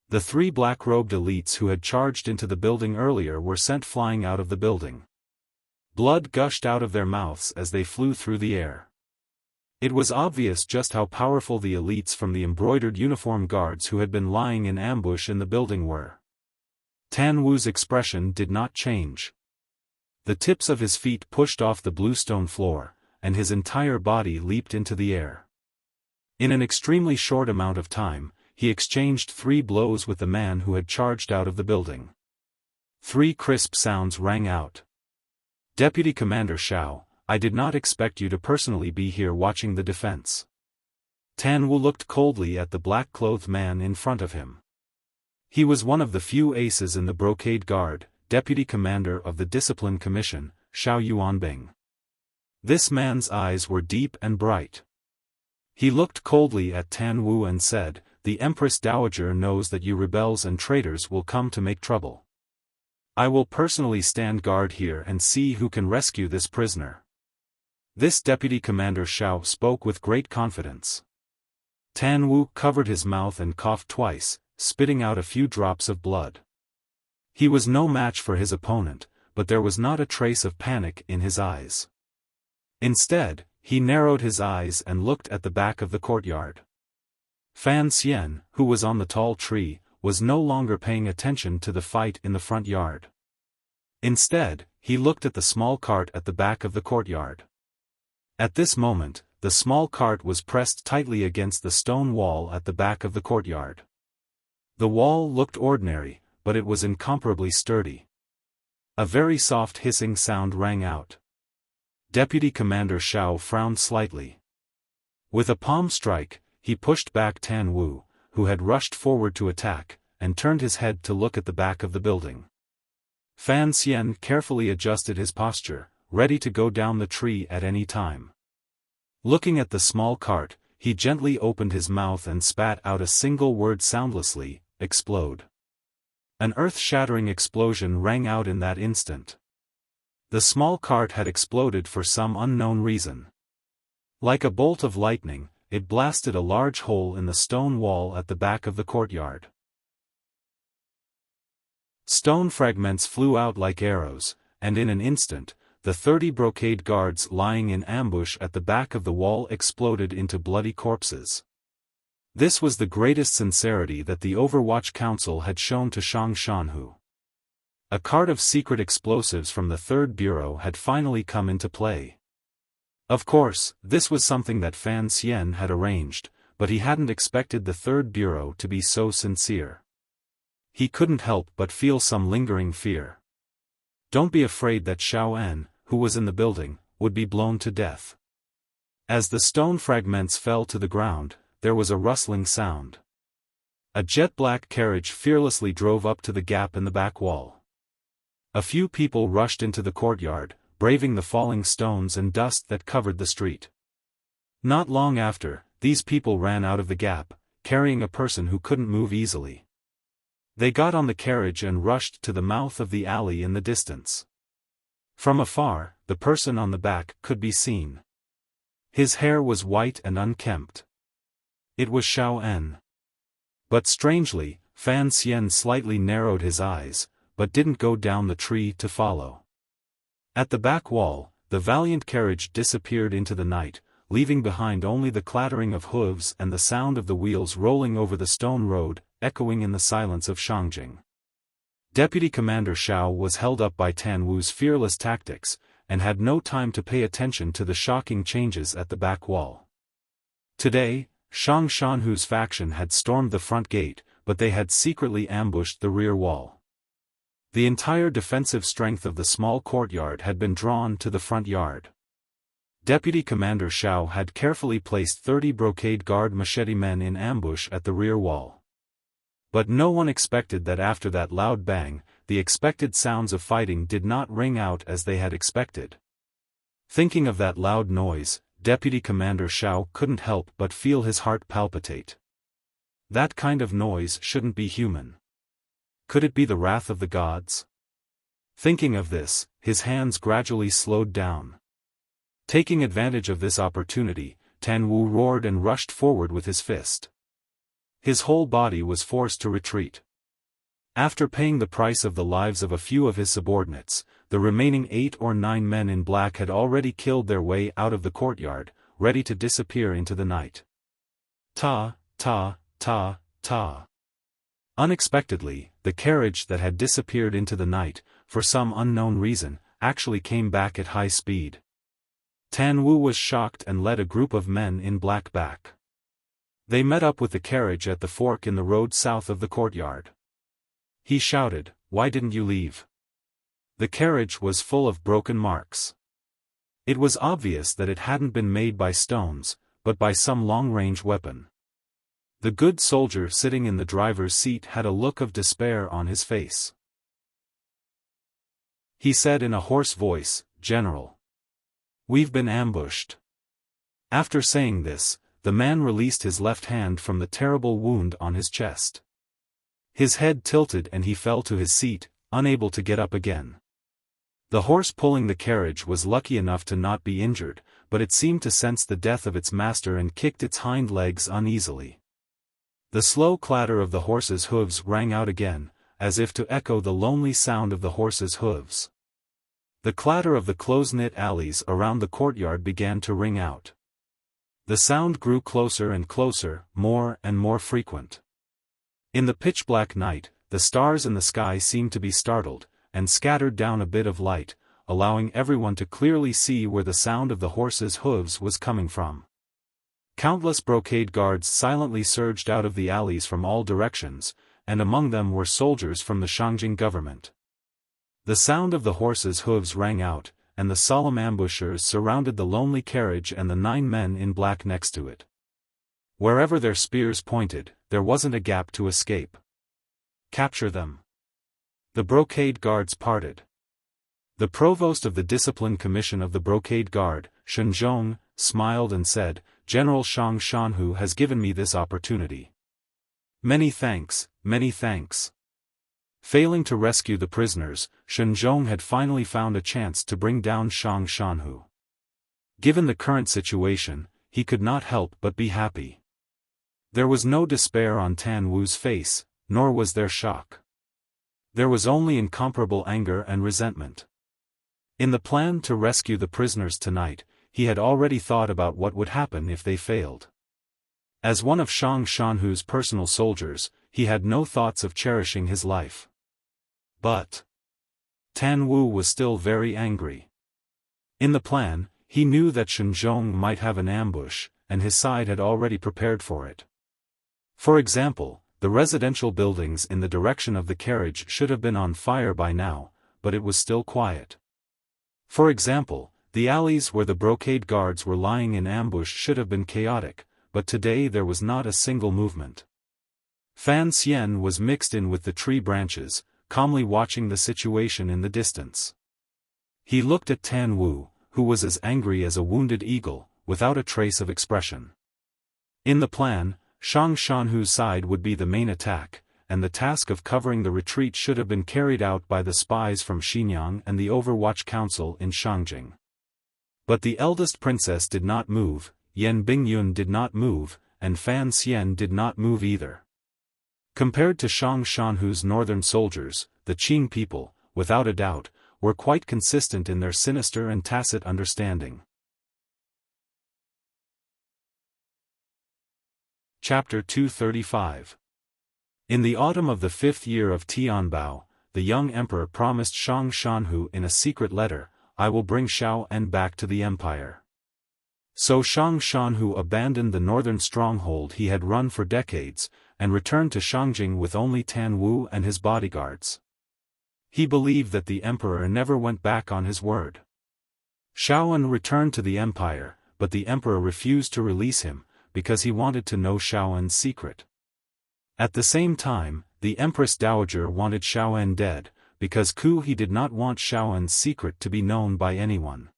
S1: The 3 black-robed elites who had charged into the building earlier were sent flying out of the building. Blood gushed out of their mouths as they flew through the air. It was obvious just how powerful the elites from the embroidered uniform guards who had been lying in ambush in the building were. Tan Wu's expression did not change. The tips of his feet pushed off the bluestone floor, and his entire body leaped into the air. In an extremely short amount of time, he exchanged 3 blows with the man who had charged out of the building. 3 crisp sounds rang out. "Deputy Commander Xiao, I did not expect you to personally be here watching the defense." Tan Wu looked coldly at the black-clothed man in front of him. He was one of the few aces in the brocade guard, Deputy Commander of the Discipline Commission, Xiao Yuanbing. This man's eyes were deep and bright. He looked coldly at Tan Wu and said, "The Empress Dowager knows that you rebels and traitors will come to make trouble. I will personally stand guard here and see who can rescue this prisoner." This Deputy Commander Xiao spoke with great confidence. Tan Wu covered his mouth and coughed twice, spitting out a few drops of blood. He was no match for his opponent, but there was not a trace of panic in his eyes. Instead, he narrowed his eyes and looked at the back of the courtyard. Fan Xian, who was on the tall tree, was no longer paying attention to the fight in the front yard. Instead, he looked at the small cart at the back of the courtyard. At this moment, the small cart was pressed tightly against the stone wall at the back of the courtyard. The wall looked ordinary, but it was incomparably sturdy. A very soft hissing sound rang out. Deputy Commander Xiao frowned slightly. With a palm strike, he pushed back Tan Wu, who had rushed forward to attack, and turned his head to look at the back of the building. Fan Xian carefully adjusted his posture, ready to go down the tree at any time. Looking at the small cart, he gently opened his mouth and spat out a single word soundlessly, "Explode." An earth-shattering explosion rang out in that instant. The small cart had exploded for some unknown reason. Like a bolt of lightning, it blasted a large hole in the stone wall at the back of the courtyard. Stone fragments flew out like arrows, and in an instant, the 30 brocade guards lying in ambush at the back of the wall exploded into bloody corpses. This was the greatest sincerity that the Overwatch Council had shown to Shang Shanhu. A cart of secret explosives from the Third Bureau had finally come into play. Of course, this was something that Fan Xian had arranged, but he hadn't expected the Third Bureau to be so sincere. He couldn't help but feel some lingering fear. Don't be afraid that Xiao En, who was in the building, would be blown to death. As the stone fragments fell to the ground, there was a rustling sound. A jet-black carriage fearlessly drove up to the gap in the back wall. A few people rushed into the courtyard, braving the falling stones and dust that covered the street. Not long after, these people ran out of the gap, carrying a person who couldn't move easily. They got on the carriage and rushed to the mouth of the alley in the distance. From afar, the person on the back could be seen. His hair was white and unkempt. It was Xiaofan. But strangely, Fan Xian slightly narrowed his eyes, but didn't go down the tree to follow. At the back wall, the valiant carriage disappeared into the night, leaving behind only the clattering of hooves and the sound of the wheels rolling over the stone road, echoing in the silence of Shangjing. Deputy Commander Xiao was held up by Tan Wu's fearless tactics, and had no time to pay attention to the shocking changes at the back wall. Today, Shang Shanhu's faction had stormed the front gate, but they had secretly ambushed the rear wall. The entire defensive strength of the small courtyard had been drawn to the front yard. Deputy Commander Xiao had carefully placed 30 brocade guard machete men in ambush at the rear wall. But no one expected that after that loud bang, the expected sounds of fighting did not ring out as they had expected. Thinking of that loud noise, Deputy Commander Xiao couldn't help but feel his heart palpitate. That kind of noise shouldn't be human. Could it be the wrath of the gods? Thinking of this, his hands gradually slowed down. Taking advantage of this opportunity, Tan Wu roared and rushed forward with his fist. His whole body was forced to retreat. After paying the price of the lives of a few of his subordinates, the remaining 8 or 9 men in black had already killed their way out of the courtyard, ready to disappear into the night. Ta, ta, ta, ta. Unexpectedly, the carriage that had disappeared into the night, for some unknown reason, actually came back at high speed. Tan Wu was shocked and led a group of men in black back. They met up with the carriage at the fork in the road south of the courtyard. He shouted, "Why didn't you leave?" The carriage was full of broken marks. It was obvious that it hadn't been made by stones, but by some long-range weapon. The good soldier sitting in the driver's seat had a look of despair on his face. He said in a hoarse voice, "General, we've been ambushed." After saying this, the man released his left hand from the terrible wound on his chest. His head tilted and he fell to his seat, unable to get up again. The horse pulling the carriage was lucky enough to not be injured, but it seemed to sense the death of its master and kicked its hind legs uneasily. The slow clatter of the horse's hooves rang out again, as if to echo the lonely sound of the horse's hooves. The clatter of the close-knit alleys around the courtyard began to ring out. The sound grew closer and closer, more and more frequent. In the pitch-black night, the stars in the sky seemed to be startled, and scattered down a bit of light, allowing everyone to clearly see where the sound of the horse's hooves was coming from. Countless brocade guards silently surged out of the alleys from all directions, and among them were soldiers from the Shangjing government. The sound of the horse's hooves rang out, and the solemn ambushers surrounded the lonely carriage and the 9 men in black next to it. Wherever their spears pointed, there wasn't a gap to escape. Capture them. The brocade guards parted. The provost of the Discipline Commission of the Brocade Guard, Shenzhong, smiled and said, "General Shang Shanhu has given me this opportunity. Many thanks, many thanks." Failing to rescue the prisoners, Shenzhong had finally found a chance to bring down Shang Shanhu. Given the current situation, he could not help but be happy. There was no despair on Tan Wu's face, nor was there shock. There was only incomparable anger and resentment. In the plan to rescue the prisoners tonight, he had already thought about what would happen if they failed. As one of Shang Shanhu's personal soldiers, he had no thoughts of cherishing his life. But Tan Wu was still very angry. In the plan, he knew that Shenzhong might have an ambush, and his side had already prepared for it. For example, the residential buildings in the direction of the carriage should have been on fire by now, but it was still quiet. For example, the alleys where the brocade guards were lying in ambush should have been chaotic, but today there was not a single movement. Fan Xian was mixed in with the tree branches, calmly watching the situation in the distance. He looked at Tan Wu, who was as angry as a wounded eagle, without a trace of expression. In the plan, Shang Shanhu's side would be the main attack, and the task of covering the retreat should have been carried out by the spies from Xinyang and the Overwatch Council in Shangjing. But the eldest princess did not move, Yan Bingyun did not move, and Fan Xian did not move either. Compared to Shang Shanhu's northern soldiers, the Qing people, without a doubt, were quite consistent in their sinister and tacit understanding. Chapter 235. In the autumn of the 5th year of Tianbao, the young emperor promised Shang Shanhu in a secret letter, "I will bring Xiaofan back to the empire." So Shang Shanhu abandoned the northern stronghold he had run for decades, and returned to Shangjing with only Tan Wu and his bodyguards. He believed that the emperor never went back on his word. Xiaofan returned to the empire, but the emperor refused to release him, because he wanted to know Xiaofan's secret. At the same time, the Empress Dowager wanted Xiaofan dead, because he did not want Xiaofan's secret to be known by anyone.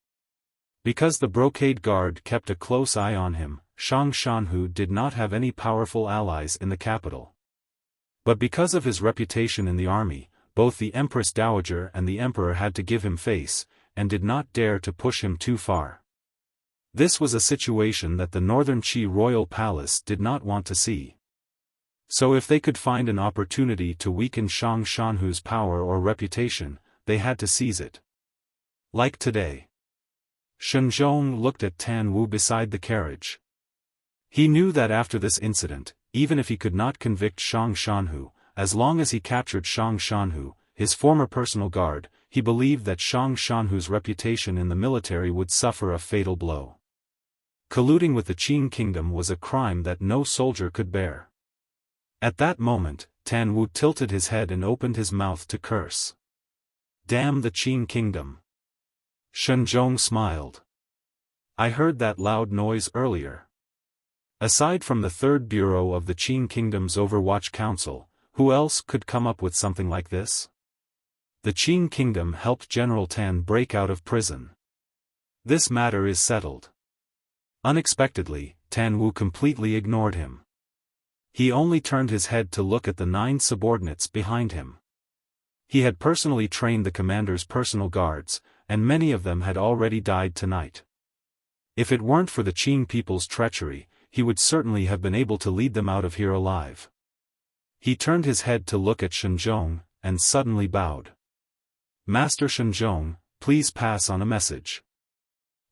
S1: Because the brocade guard kept a close eye on him, Shang Shanhu did not have any powerful allies in the capital. But because of his reputation in the army, both the Empress Dowager and the emperor had to give him face, and did not dare to push him too far. This was a situation that the northern Qi royal palace did not want to see. So if they could find an opportunity to weaken Shang Shanhu's power or reputation, they had to seize it. Like today. Shenzhong looked at Tan Wu beside the carriage. He knew that after this incident, even if he could not convict Shang Shanhu, as long as he captured Shang Shanhu, his former personal guard, he believed that Shang Shanhu's reputation in the military would suffer a fatal blow. Colluding with the Qing kingdom was a crime that no soldier could bear. At that moment, Tan Wu tilted his head and opened his mouth to curse. "Damn the Qing kingdom." Shenzhong smiled. "I heard that loud noise earlier." Aside from the third bureau of the Qing kingdom's Overwatch Council, who else could come up with something like this? The Qing kingdom helped General Tan break out of prison. This matter is settled. Unexpectedly, Tan Wu completely ignored him. He only turned his head to look at the 9 subordinates behind him. He had personally trained the commander's personal guards, and many of them had already died tonight. If it weren't for the Qing people's treachery, he would certainly have been able to lead them out of here alive. He turned his head to look at Shenzhong, and suddenly bowed. "Master Shenzhong, please pass on a message."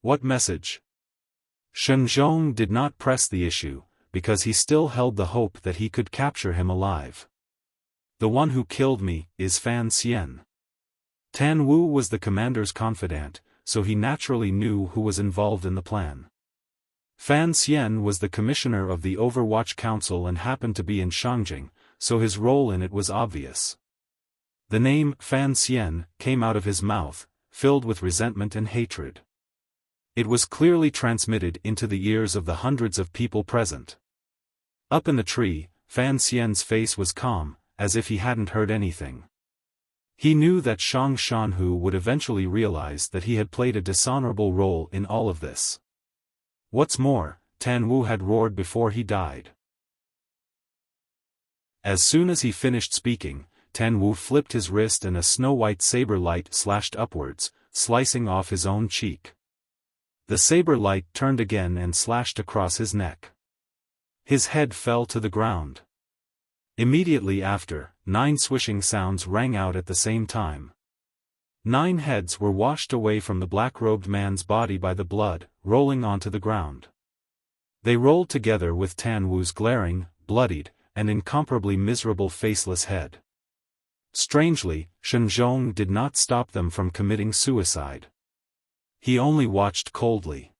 S1: "What message?" Shenzhong did not press the issue, because he still held the hope that he could capture him alive. "The one who killed me is Fan Xian." Tan Wu was the commander's confidant, so he naturally knew who was involved in the plan. Fan Xian was the commissioner of the Overwatch Council and happened to be in Shangjing, so his role in it was obvious. The name Fan Xian came out of his mouth, filled with resentment and hatred. It was clearly transmitted into the ears of the hundreds of people present. Up in the tree, Fan Xian's face was calm, as if he hadn't heard anything. He knew that Shang Shanhu would eventually realize that he had played a dishonorable role in all of this. What's more, Tan Wu had roared before he died. As soon as he finished speaking, Tan Wu flipped his wrist and a snow-white saber light slashed upwards, slicing off his own cheek. The saber light turned again and slashed across his neck. His head fell to the ground. Immediately after, 9 swishing sounds rang out at the same time. 9 heads were washed away from the black-robed man's body by the blood, rolling onto the ground. They rolled together with Tan Wu's glaring, bloodied, and incomparably miserable faceless head. Strangely, Shenzhong did not stop them from committing suicide. He only watched coldly.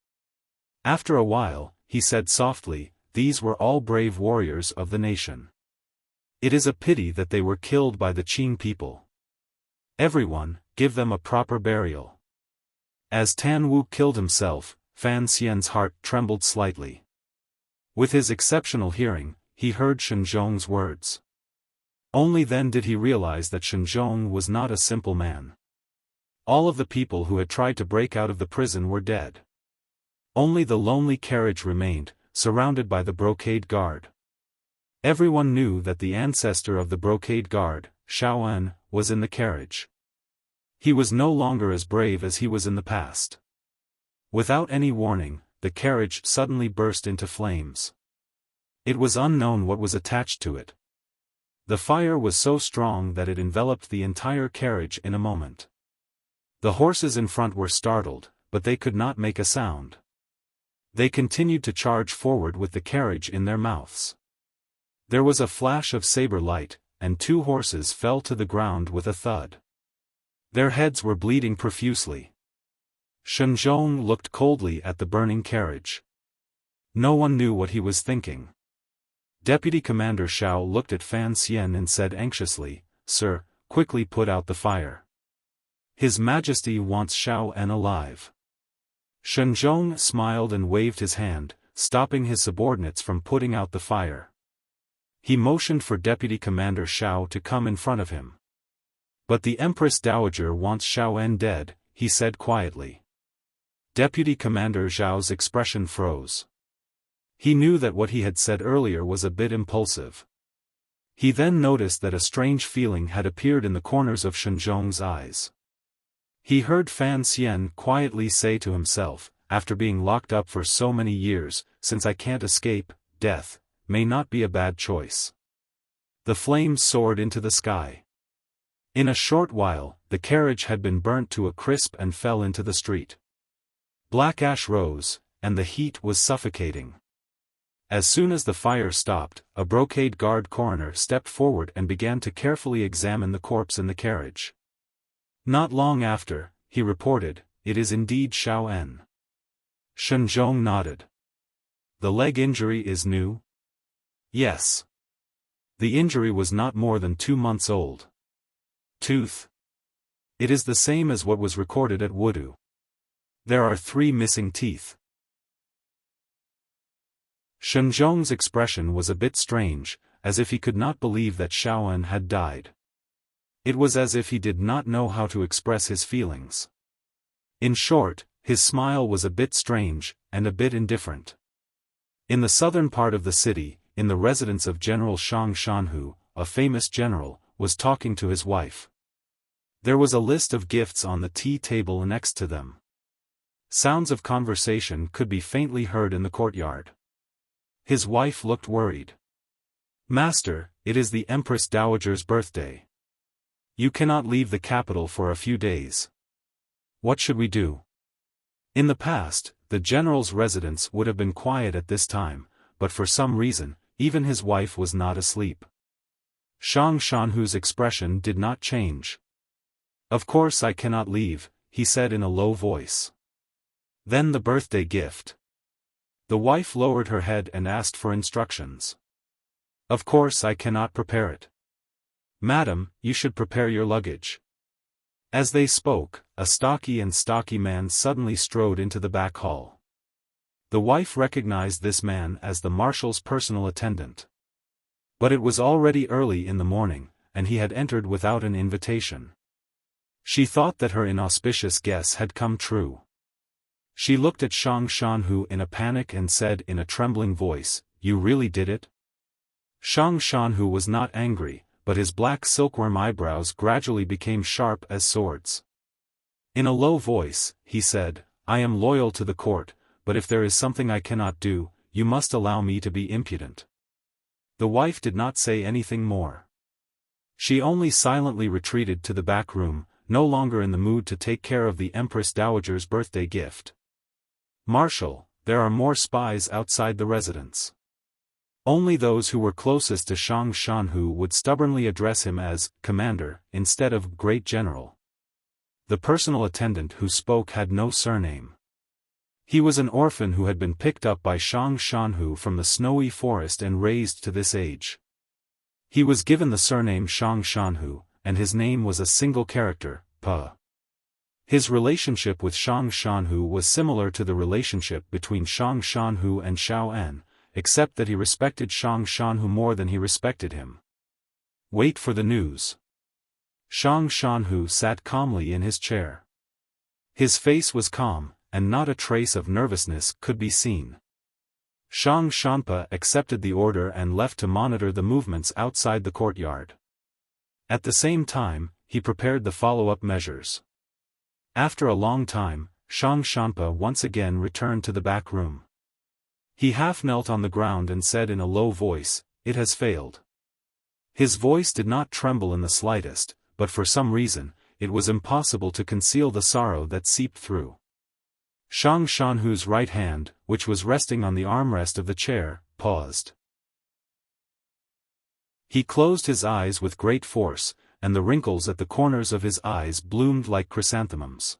S1: After a while, he said softly, "These were all brave warriors of the nation. It is a pity that they were killed by the Qing people. Everyone, give them a proper burial." As Tan Wu killed himself, Fan Xian's heart trembled slightly. With his exceptional hearing, he heard Shenzhong's words. Only then did he realize that Shenzhong was not a simple man. All of the people who had tried to break out of the prison were dead. Only the lonely carriage remained, surrounded by the brocade guard. Everyone knew that the ancestor of the brocade guard, Xiaofan, was in the carriage. He was no longer as brave as he was in the past. Without any warning, the carriage suddenly burst into flames. It was unknown what was attached to it. The fire was so strong that it enveloped the entire carriage in a moment. The horses in front were startled, but they could not make a sound. They continued to charge forward with the carriage in their mouths. There was a flash of saber light, and 2 horses fell to the ground with a thud. Their heads were bleeding profusely. Shenzhong looked coldly at the burning carriage. No one knew what he was thinking. Deputy Commander Xiao looked at Fan Xian and said anxiously, "Sir, quickly put out the fire. His Majesty wants Xiaofan alive." Shenzhong smiled and waved his hand, stopping his subordinates from putting out the fire. He motioned for Deputy Commander Xiao to come in front of him. "But the Empress Dowager wants Xiaofan dead," he said quietly. Deputy Commander Zhao's expression froze. He knew that what he had said earlier was a bit impulsive. He then noticed that a strange feeling had appeared in the corners of Shenzhong's eyes. He heard Fan Xian quietly say to himself, "After being locked up for so many years, since I can't escape, death may not be a bad choice." The flames soared into the sky. In a short while, the carriage had been burnt to a crisp and fell into the street. Black ash rose, and the heat was suffocating. As soon as the fire stopped, a brocade guard coroner stepped forward and began to carefully examine the corpse in the carriage. Not long after, he reported, "It is indeed Xiaofan." Shenzhong nodded. "The leg injury is new?" "Yes." "The injury was not more than 2 months old." "Tooth?" "It is the same as what was recorded at Wudu. There are 3 missing teeth." Shenzhong's expression was a bit strange, as if he could not believe that Xiaofan had died. It was as if he did not know how to express his feelings. In short, his smile was a bit strange, and a bit indifferent. In the southern part of the city, in the residence of General Shang Shanhu, a famous general, was talking to his wife. There was a list of gifts on the tea table next to them. Sounds of conversation could be faintly heard in the courtyard. His wife looked worried. "Master, it is the Empress Dowager's birthday. You cannot leave the capital for a few days. What should we do?" In the past, the general's residence would have been quiet at this time, but for some reason, even his wife was not asleep. Shang Shanhu's expression did not change. "Of course I cannot leave," he said in a low voice. "Then the birthday gift." The wife lowered her head and asked for instructions. "Of course I cannot prepare it." "Madam, you should prepare your luggage." As they spoke, a stocky man suddenly strode into the back hall. The wife recognized this man as the marshal's personal attendant. But it was already early in the morning, and he had entered without an invitation. She thought that her inauspicious guess had come true. She looked at Shang Shanhu in a panic and said in a trembling voice, "You really did it?" Shang Shanhu was not angry, but his black silkworm eyebrows gradually became sharp as swords. In a low voice, he said, "I am loyal to the court, but if there is something I cannot do, you must allow me to be impudent." The wife did not say anything more. She only silently retreated to the back room, no longer in the mood to take care of the Empress Dowager's birthday gift. "Marshal, there are more spies outside the residence." Only those who were closest to Shang Shanhu would stubbornly address him as "Commander" instead of "Great General." The personal attendant who spoke had no surname. He was an orphan who had been picked up by Shang Shanhu from the snowy forest and raised to this age. He was given the surname Shang Shanhu, and his name was a single character, Pa. His relationship with Shang Shanhu was similar to the relationship between Shang Shanhu and Xiaofan, except that he respected Shang Shanhu more than he respected him. Wait for the news. Shang Shanhu sat calmly in his chair. His face was calm, and not a trace of nervousness could be seen. Shang Shanpa accepted the order and left to monitor the movements outside the courtyard. At the same time, he prepared the follow-up measures. After a long time, Shang Shanpa once again returned to the back room. He half knelt on the ground and said in a low voice, "It has failed." His voice did not tremble in the slightest, but for some reason, it was impossible to conceal the sorrow that seeped through. Shang Shanhu's right hand, which was resting on the armrest of the chair, paused. He closed his eyes with great force, and the wrinkles at the corners of his eyes bloomed like chrysanthemums.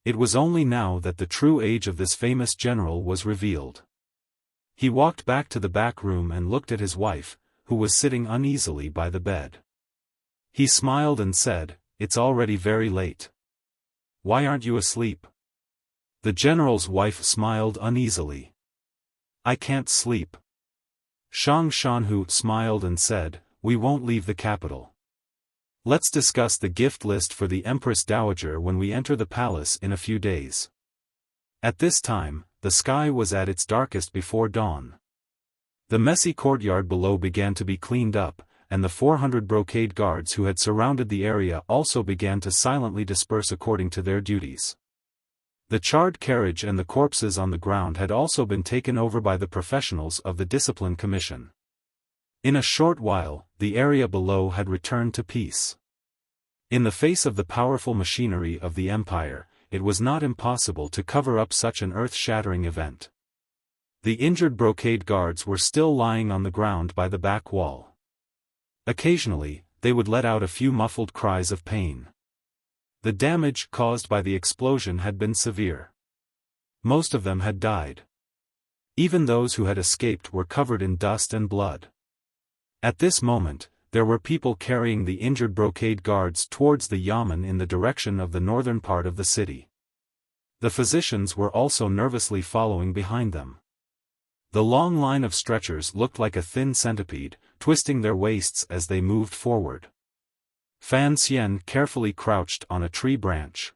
S1: It was only now that the true age of this famous general was revealed. He walked back to the back room and looked at his wife, who was sitting uneasily by the bed. He smiled and said, "It's already very late. Why aren't you asleep?" The general's wife smiled uneasily. "I can't sleep." Shang Shanhu smiled and said, "We won't leave the capital. Let's discuss the gift list for the Empress Dowager when we enter the palace in a few days." At this time, the sky was at its darkest before dawn. The messy courtyard below began to be cleaned up, and the 400 brocade guards who had surrounded the area also began to silently disperse according to their duties. The charred carriage and the corpses on the ground had also been taken over by the professionals of the Discipline Commission. In a short while, the area below had returned to peace. In the face of the powerful machinery of the empire, it was not impossible to cover up such an earth-shattering event. The injured brocade guards were still lying on the ground by the back wall. Occasionally, they would let out a few muffled cries of pain. The damage caused by the explosion had been severe. Most of them had died. Even those who had escaped were covered in dust and blood. At this moment, there were people carrying the injured brocade guards towards the yamen in the direction of the northern part of the city. The physicians were also nervously following behind them. The long line of stretchers looked like a thin centipede, twisting their waists as they moved forward. Fan Xian carefully crouched on a tree branch.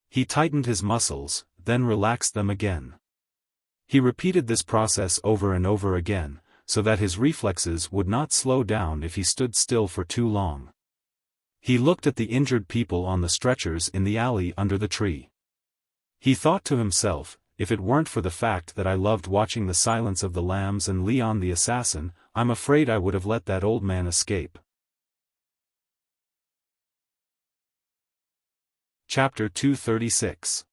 S1: He tightened his muscles, then relaxed them again. He repeated this process over and over again, so that his reflexes would not slow down if he stood still for too long. He looked at the injured people on the stretchers in the alley under the tree. He thought to himself, "If it weren't for the fact that I loved watching The Silence of the Lambs and Leon the Assassin, I'm afraid I would have let that old man escape." Chapter 236.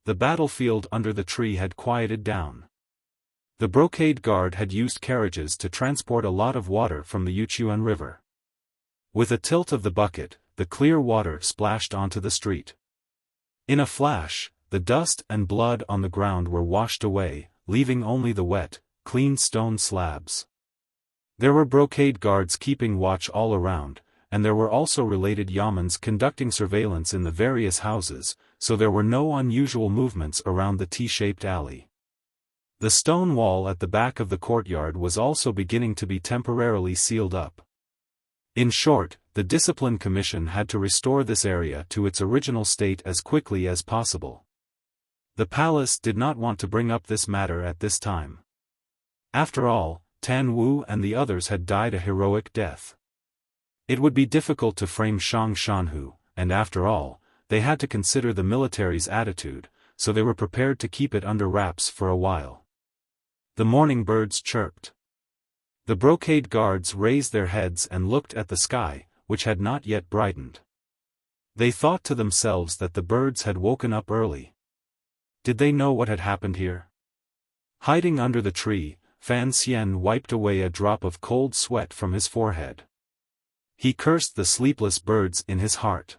S1: The battlefield under the tree had quieted down. The brocade guard had used carriages to transport a lot of water from the Yuchuan River. With a tilt of the bucket, the clear water splashed onto the street. In a flash, the dust and blood on the ground were washed away, leaving only the wet, clean stone slabs. There were brocade guards keeping watch all around, and there were also related yamens conducting surveillance in the various houses, so there were no unusual movements around the T-shaped alley. The stone wall at the back of the courtyard was also beginning to be temporarily sealed up. In short, the Discipline Commission had to restore this area to its original state as quickly as possible. The palace did not want to bring up this matter at this time. After all, Tan Wu and the others had died a heroic death. It would be difficult to frame Shang Shanhu, and after all, they had to consider the military's attitude, so they were prepared to keep it under wraps for a while. The morning birds chirped. The brocade guards raised their heads and looked at the sky, which had not yet brightened. They thought to themselves that the birds had woken up early. Did they know what had happened here? Hiding under the tree, Fan Xian wiped away a drop of cold sweat from his forehead. He cursed the sleepless birds in his heart.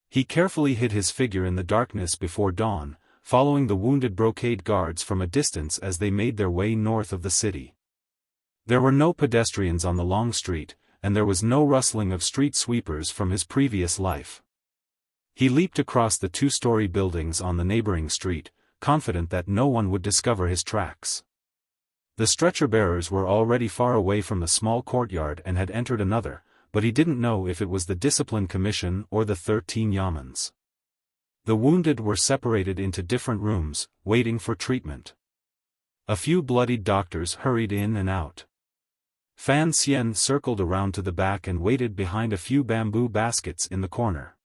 S1: He carefully hid his figure in the darkness before dawn, following the wounded brocade guards from a distance as they made their way north of the city. There were no pedestrians on the long street, and there was no rustling of street sweepers from his previous life. He leaped across the two-story buildings on the neighboring street, confident that no one would discover his tracks. The stretcher-bearers were already far away from the small courtyard and had entered another, but he didn't know if it was the Discipline Commission or the 13 yamens. The wounded were separated into different rooms, waiting for treatment. A few bloodied doctors hurried in and out. Fan Xian circled around to the back and waited behind a few bamboo baskets in the corner.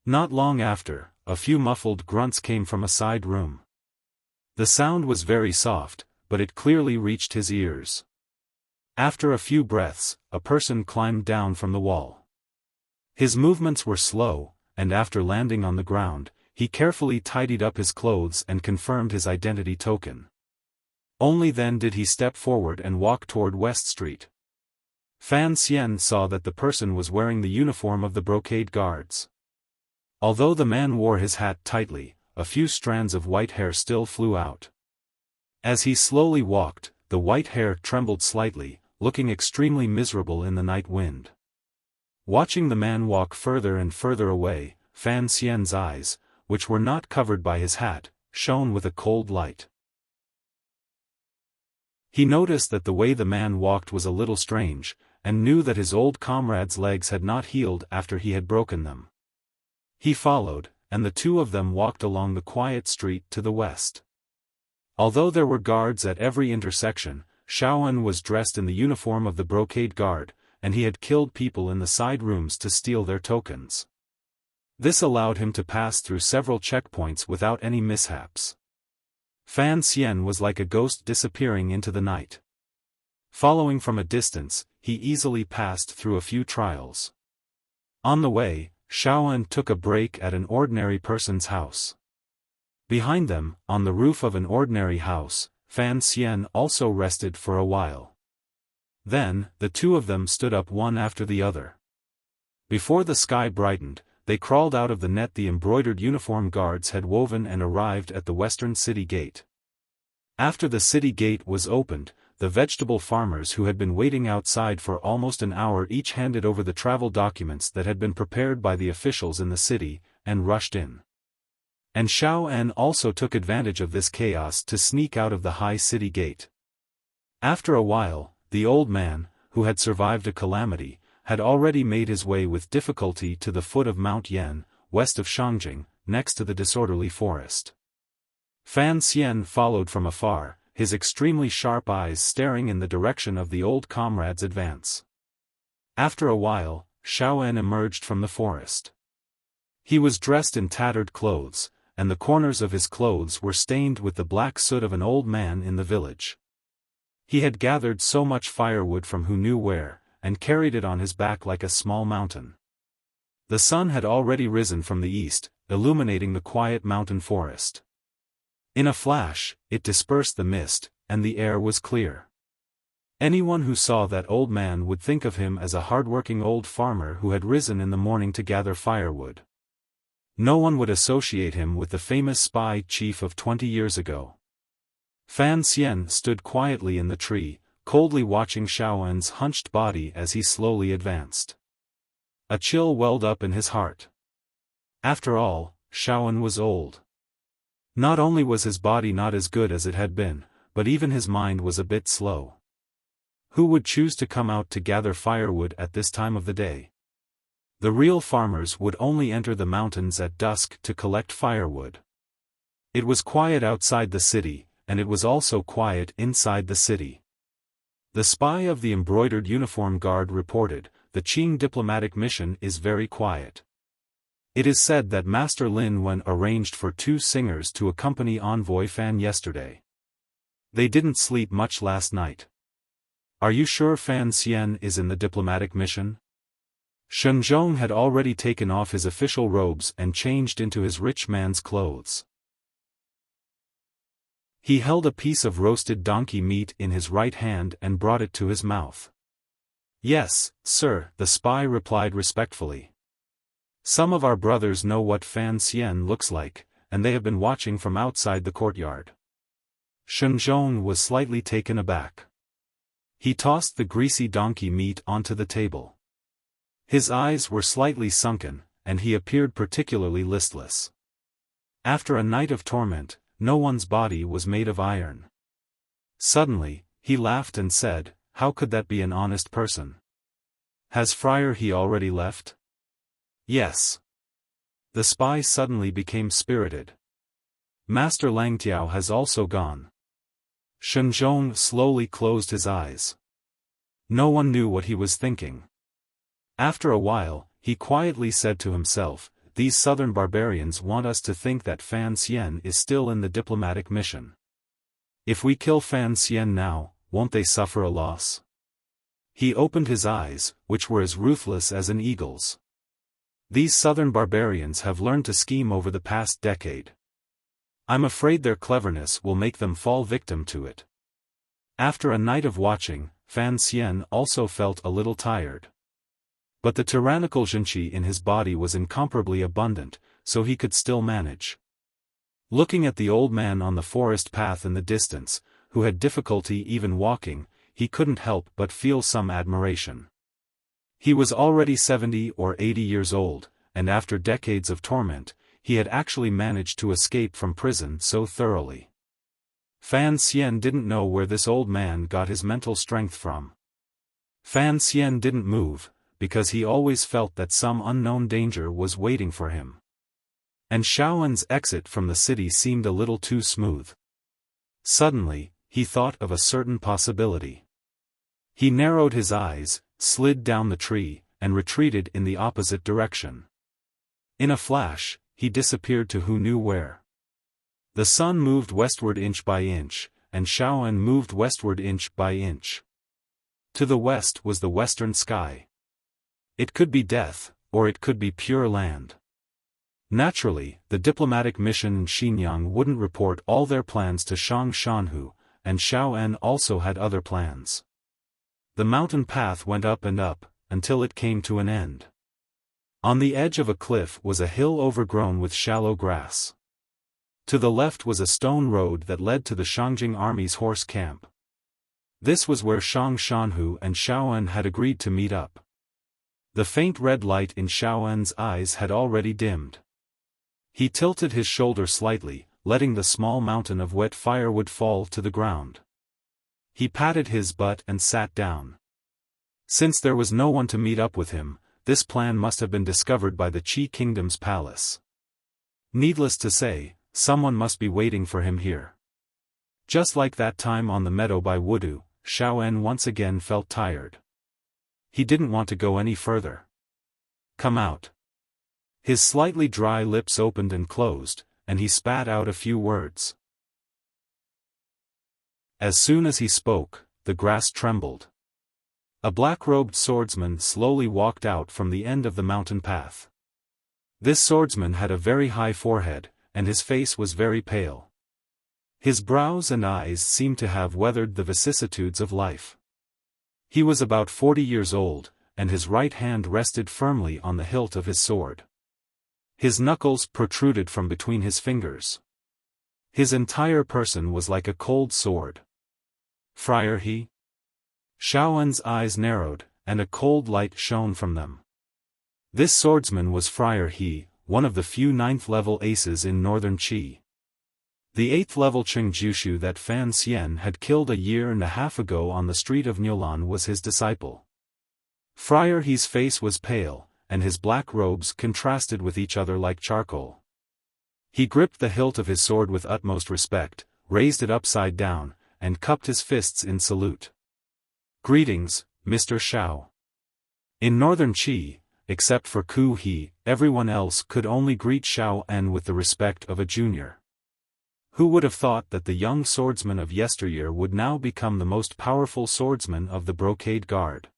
S1: Not long after, a few muffled grunts came from a side room. The sound was very soft, but it clearly reached his ears. After a few breaths, a person climbed down from the wall. His movements were slow, and after landing on the ground, he carefully tidied up his clothes and confirmed his identity token. Only then did he step forward and walk toward West Street. Fan Xian saw that the person was wearing the uniform of the brocade guards. Although the man wore his hat tightly, a few strands of white hair still flew out. As he slowly walked, the white hair trembled slightly, looking extremely miserable in the night wind. Watching the man walk further and further away, Fan Xian's eyes, which were not covered by his hat, shone with a cold light. He noticed that the way the man walked was a little strange, and knew that his old comrade's legs had not healed after he had broken them. He followed, and the two of them walked along the quiet street to the west. Although there were guards at every intersection, Xiaofan was dressed in the uniform of the brocade guard, and he had killed people in the side rooms to steal their tokens. This allowed him to pass through several checkpoints without any mishaps. Fan Xian was like a ghost disappearing into the night. Following from a distance, he easily passed through a few trials. On the way, Xiaofan took a break at an ordinary person's house. Behind them, on the roof of an ordinary house, Fan Xian also rested for a while. Then, the two of them stood up one after the other. Before the sky brightened, they crawled out of the net the embroidered uniform guards had woven and arrived at the western city gate. After the city gate was opened, the vegetable farmers who had been waiting outside for almost an hour each handed over the travel documents that had been prepared by the officials in the city, and rushed in. And Xiaofan also took advantage of this chaos to sneak out of the high city gate. After a while, the old man, who had survived a calamity, had already made his way with difficulty to the foot of Mount Yan, west of Shangjing, next to the disorderly forest. Fan Xian followed from afar, his extremely sharp eyes staring in the direction of the old comrade's advance. After a while, Xiaofan emerged from the forest. He was dressed in tattered clothes, and the corners of his clothes were stained with the black soot of an old man in the village. He had gathered so much firewood from who knew where, and carried it on his back like a small mountain. The sun had already risen from the east, illuminating the quiet mountain forest. In a flash, it dispersed the mist, and the air was clear. Anyone who saw that old man would think of him as a hard-working old farmer who had risen in the morning to gather firewood. No one would associate him with the famous spy chief of 20 years ago. Fan Xian stood quietly in the tree, coldly watching Xiaofan's hunched body as he slowly advanced. A chill welled up in his heart. After all, Xiaofan was old. Not only was his body not as good as it had been, but even his mind was a bit slow. Who would choose to come out to gather firewood at this time of the day? The real farmers would only enter the mountains at dusk to collect firewood. It was quiet outside the city, and it was also quiet inside the city. The spy of the embroidered uniform guard reported, "The Qing diplomatic mission is very quiet. It is said that Master Lin Wen arranged for 2 singers to accompany Envoy Fan yesterday. They didn't sleep much last night. Are you sure Fan Xian is in the diplomatic mission?" Shenzhong had already taken off his official robes and changed into his rich man's clothes. He held a piece of roasted donkey meat in his right hand and brought it to his mouth. "Yes, sir," the spy replied respectfully. "Some of our brothers know what Fan Xian looks like, and they have been watching from outside the courtyard." Shenzhong was slightly taken aback. He tossed the greasy donkey meat onto the table. His eyes were slightly sunken, and he appeared particularly listless. After a night of torment, no one's body was made of iron. Suddenly, He laughed and said, "How could that be an honest person? Has Friar He already left?" "Yes." The spy suddenly became spirited. "Master Langtiao has also gone." Shenzhong slowly closed his eyes. No one knew what he was thinking. After a while, he quietly said to himself, "These southern barbarians want us to think that Fan Xian is still in the diplomatic mission. If we kill Fan Xian now, won't they suffer a loss?" He opened his eyes, which were as ruthless as an eagle's. "These southern barbarians have learned to scheme over the past decade. I'm afraid their cleverness will make them fall victim to it." After a night of watching, Fan Xian also felt a little tired. But the tyrannical Zhenqi in his body was incomparably abundant, so he could still manage. Looking at the old man on the forest path in the distance, who had difficulty even walking, he couldn't help but feel some admiration. He was already 70 or 80 years old, and after decades of torment, he had actually managed to escape from prison so thoroughly. Fan Xian didn't know where this old man got his mental strength from. Fan Xian didn't move, because he always felt that some unknown danger was waiting for him. And Xiaoan's exit from the city seemed a little too smooth. Suddenly, he thought of a certain possibility. He narrowed his eyes, slid down the tree, and retreated in the opposite direction. In a flash, he disappeared to who knew where. The sun moved westward inch by inch, and Xiaoan moved westward inch by inch. To the west was the western sky. It could be death, or it could be pure land. Naturally, the diplomatic mission in Xinjiang wouldn't report all their plans to Shang Shanhu, and Xiaoan also had other plans. The mountain path went up and up, until it came to an end. On the edge of a cliff was a hill overgrown with shallow grass. To the left was a stone road that led to the Shangjing army's horse camp. This was where Shang Shanhu and Xiaoan had agreed to meet up. The faint red light in Xiaoan's eyes had already dimmed. He tilted his shoulder slightly, letting the small mountain of wet firewood fall to the ground. He patted his butt and sat down. Since there was no one to meet up with him, this plan must have been discovered by the Qi Kingdom's palace. Needless to say, someone must be waiting for him here. Just like that time on the meadow by Wudu, Xiaoan once again felt tired. He didn't want to go any further. "Come out." His slightly dry lips opened and closed, and he spat out a few words. As soon as he spoke, the grass trembled. A black-robed swordsman slowly walked out from the end of the mountain path. This swordsman had a very high forehead, and his face was very pale. His brows and eyes seemed to have weathered the vicissitudes of life. He was about 40 years old, and his right hand rested firmly on the hilt of his sword. His knuckles protruded from between his fingers. His entire person was like a cold sword. "Friar He?" Xiaoan's eyes narrowed, and a cold light shone from them. This swordsman was Friar He, one of the few 9th-level aces in northern Qi. The 8th-level Qingjushu that Fan Xian had killed a year and a half ago on the street of Niulan was his disciple. Friar He's face was pale, and his black robes contrasted with each other like charcoal. He gripped the hilt of his sword with utmost respect, raised it upside down, and cupped his fists in salute. "Greetings, Mr. Xiao." In northern Qi, except for Ku He, everyone else could only greet Xiaoan with the respect of a junior. Who would have thought that the young swordsman of yesteryear would now become the most powerful swordsman of the Brocade Guard?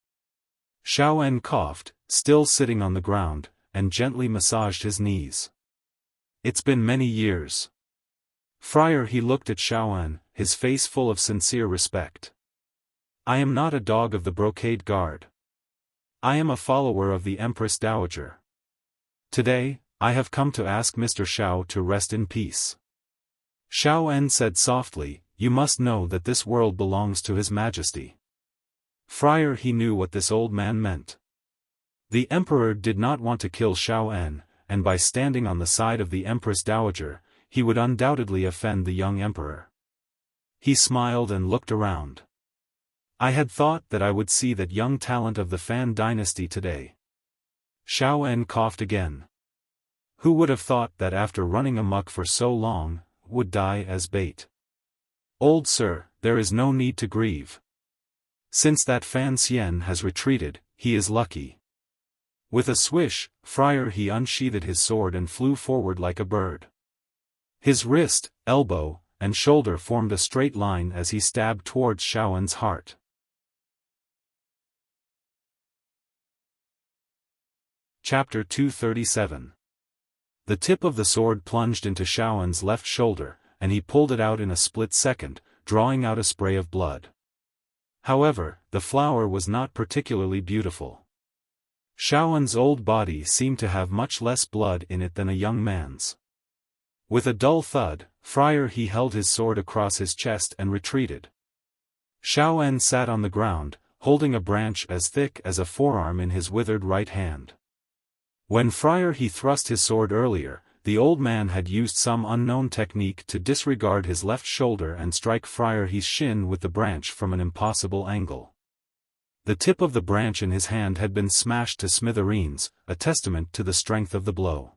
S1: Xiaoan coughed, still sitting on the ground, and gently massaged his knees. "It's been many years." Friar He looked at Xiaoan, his face full of sincere respect. "I am not a dog of the Brocade Guard. I am a follower of the Empress Dowager. Today, I have come to ask Mr. Xiao to rest in peace." Xiaoan said softly, "You must know that this world belongs to His Majesty." Friar He knew what this old man meant. The Emperor did not want to kill Xiaoan, and by standing on the side of the Empress Dowager, he would undoubtedly offend the young Emperor. He smiled and looked around. I had thought that I would see that young talent of the Fan dynasty today. Xiaofan coughed again. Who would have thought that after running amok for so long, would die as bait? Old sir, there is no need to grieve. Since that Fan Xian has retreated, he is lucky. With a swish, Friar he unsheathed his sword and flew forward like a bird. His wrist, elbow, and shoulder formed a straight line as he stabbed towards Xiaofan's heart. Chapter 237. The tip of the sword plunged into Xiaofan's left shoulder, and he pulled it out in a split second, drawing out a spray of blood. However, the flower was not particularly beautiful. Xiaofan's old body seemed to have much less blood in it than a young man's. With a dull thud, Friar he held his sword across his chest and retreated. Xiaofan sat on the ground, holding a branch as thick as a forearm in his withered right hand. When Friar he thrust his sword earlier, the old man had used some unknown technique to disregard his left shoulder and strike Friar he's shin with the branch from an impossible angle. The tip of the branch in his hand had been smashed to smithereens, a testament to the strength of the blow.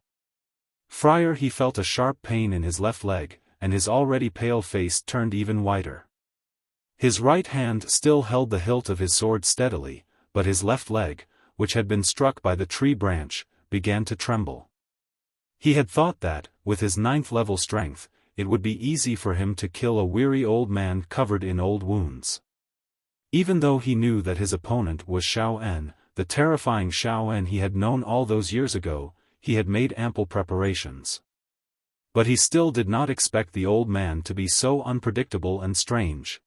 S1: Friar he felt a sharp pain in his left leg, and his already pale face turned even whiter. His right hand still held the hilt of his sword steadily, but his left leg, which had been struck by the tree branch, began to tremble. He had thought that, with his 9th level strength, it would be easy for him to kill a weary old man covered in old wounds. Even though he knew that his opponent was Xiaofan, the terrifying Xiaofan he had known all those years ago, he had made ample preparations. But he still did not expect the old man to be so unpredictable and strange.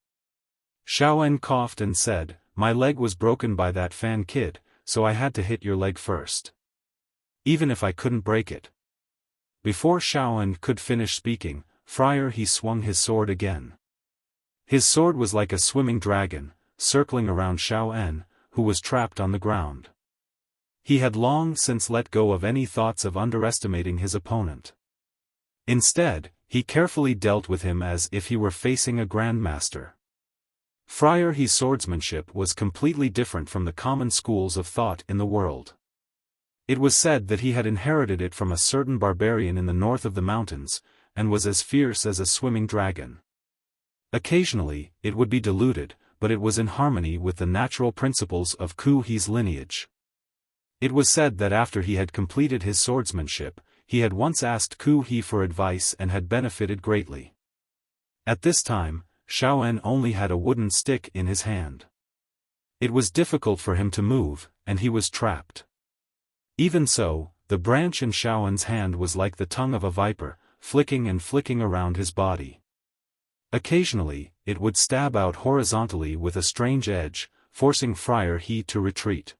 S1: Xiaofan coughed and said, "My leg was broken by that Fan kid, so I had to hit your leg first. Even if I couldn't break it." Before Xiaofan could finish speaking, Friar he swung his sword again. His sword was like a swimming dragon, circling around Xiaofan, who was trapped on the ground. He had long since let go of any thoughts of underestimating his opponent. Instead, he carefully dealt with him as if he were facing a grandmaster. Friar he's swordsmanship was completely different from the common schools of thought in the world. It was said that he had inherited it from a certain barbarian in the north of the mountains, and was as fierce as a swimming dragon. Occasionally, it would be diluted, but it was in harmony with the natural principles of Ku He's lineage. It was said that after he had completed his swordsmanship, he had once asked Ku He for advice and had benefited greatly. At this time, Xiaofan only had a wooden stick in his hand. It was difficult for him to move, and he was trapped. Even so, the branch in Xiaofan's hand was like the tongue of a viper, flicking and flicking around his body. Occasionally, it would stab out horizontally with a strange edge, forcing Friar he to retreat.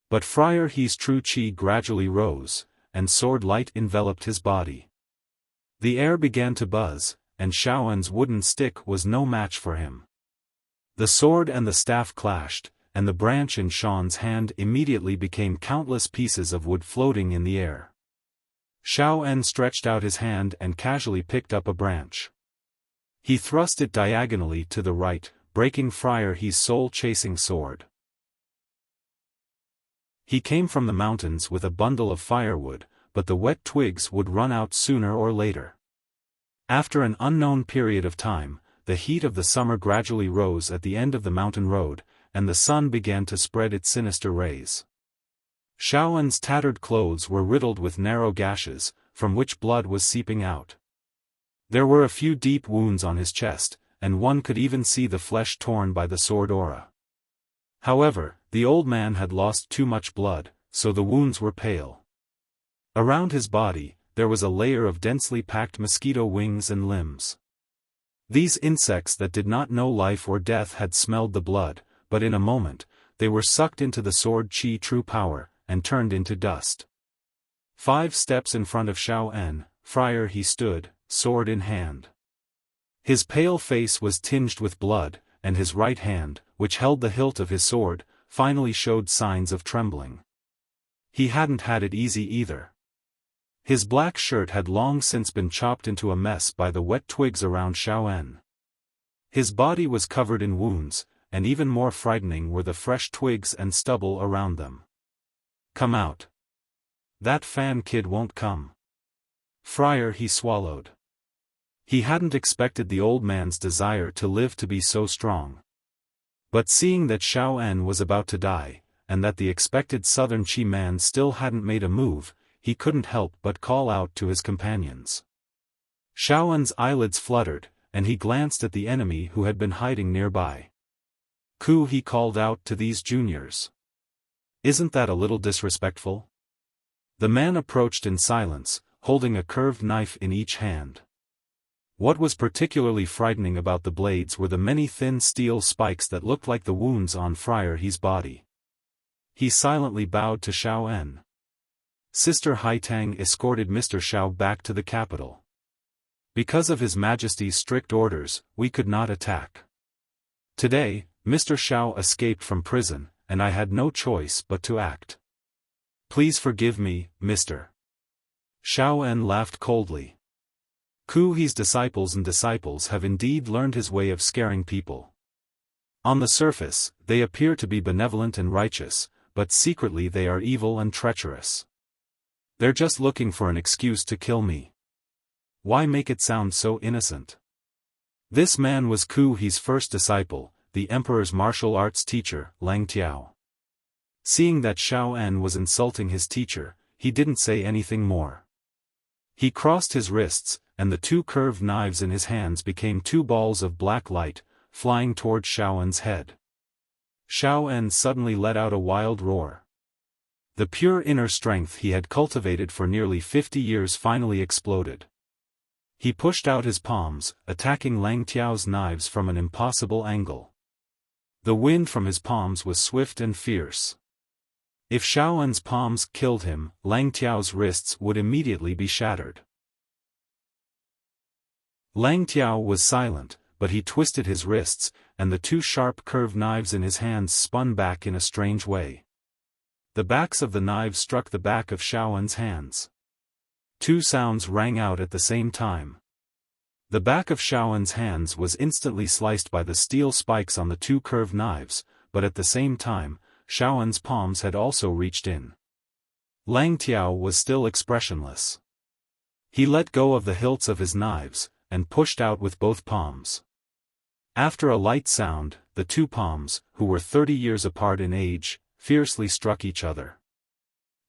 S1: But Friar he's true chi gradually rose, and sword light enveloped his body. The air began to buzz, and Xiaofan's wooden stick was no match for him. The sword and the staff clashed, and the branch in Xiaofan's hand immediately became countless pieces of wood floating in the air. Xiaofan stretched out his hand and casually picked up a branch. He thrust it diagonally to the right, breaking Friar he's soul-chasing sword. He came from the mountains with a bundle of firewood, but the wet twigs would run out sooner or later. After an unknown period of time, the heat of the summer gradually rose at the end of the mountain road, and the sun began to spread its sinister rays. Xiaofan's tattered clothes were riddled with narrow gashes, from which blood was seeping out. There were a few deep wounds on his chest, and one could even see the flesh torn by the sword aura. However, the old man had lost too much blood, so the wounds were pale. Around his body, there was a layer of densely packed mosquito wings and limbs. These insects that did not know life or death had smelled the blood, but in a moment, they were sucked into the sword chi true power, and turned into dust. 5 steps in front of Xiaofan, Friar he stood, sword in hand. His pale face was tinged with blood, and his right hand, which held the hilt of his sword, finally showed signs of trembling. He hadn't had it easy either. His black shirt had long since been chopped into a mess by the wet twigs around Xiaofan. His body was covered in wounds, and even more frightening were the fresh twigs and stubble around them. "Come out. That Fan kid won't come." Friar, he swallowed. He hadn't expected the old man's desire to live to be so strong. But seeing that Xiaofan was about to die, and that the expected southern Qi man still hadn't made a move, he couldn't help but call out to his companions. Xiaofan's eyelids fluttered, and he glanced at the enemy who had been hiding nearby. "Ku," he called out to these juniors. "Isn't that a little disrespectful?" The man approached in silence, holding a curved knife in each hand. What was particularly frightening about the blades were the many thin steel spikes that looked like the wounds on Friar He's body. He silently bowed to Xiaofan. Sister Haitang escorted Mr. Xiao back to the capital. "Because of His Majesty's strict orders, we could not attack. Today, Mr. Xiao escaped from prison, and I had no choice but to act. Please forgive me, Mr." Xiaofan laughed coldly. Ku He's disciples have indeed learned his way of scaring people. On the surface, they appear to be benevolent and righteous, but secretly they are evil and treacherous. They're just looking for an excuse to kill me. Why make it sound so innocent? This man was Ku He's first disciple, the emperor's martial arts teacher, Lang Tiao. Seeing that Xiaofan was insulting his teacher, he didn't say anything more. He crossed his wrists, and the two curved knives in his hands became two balls of black light, flying toward Xiaofan's head. Xiaofan suddenly let out a wild roar. The pure inner strength he had cultivated for nearly 50 years finally exploded. He pushed out his palms, attacking Lang Tiao's knives from an impossible angle. The wind from his palms was swift and fierce. If Xiaofan's palms killed him, Lang Tiao's wrists would immediately be shattered. Lang Tiao was silent, but he twisted his wrists, and the two sharp curved knives in his hands spun back in a strange way. The backs of the knives struck the back of Xiaofan's hands. Two sounds rang out at the same time. The back of Xiaofan's hands was instantly sliced by the steel spikes on the two curved knives, but at the same time, Xiaofan's palms had also reached in. Lang Tiao was still expressionless. He let go of the hilts of his knives, and pushed out with both palms. After a light sound, the two palms, who were 30 years apart in age, fiercely struck each other.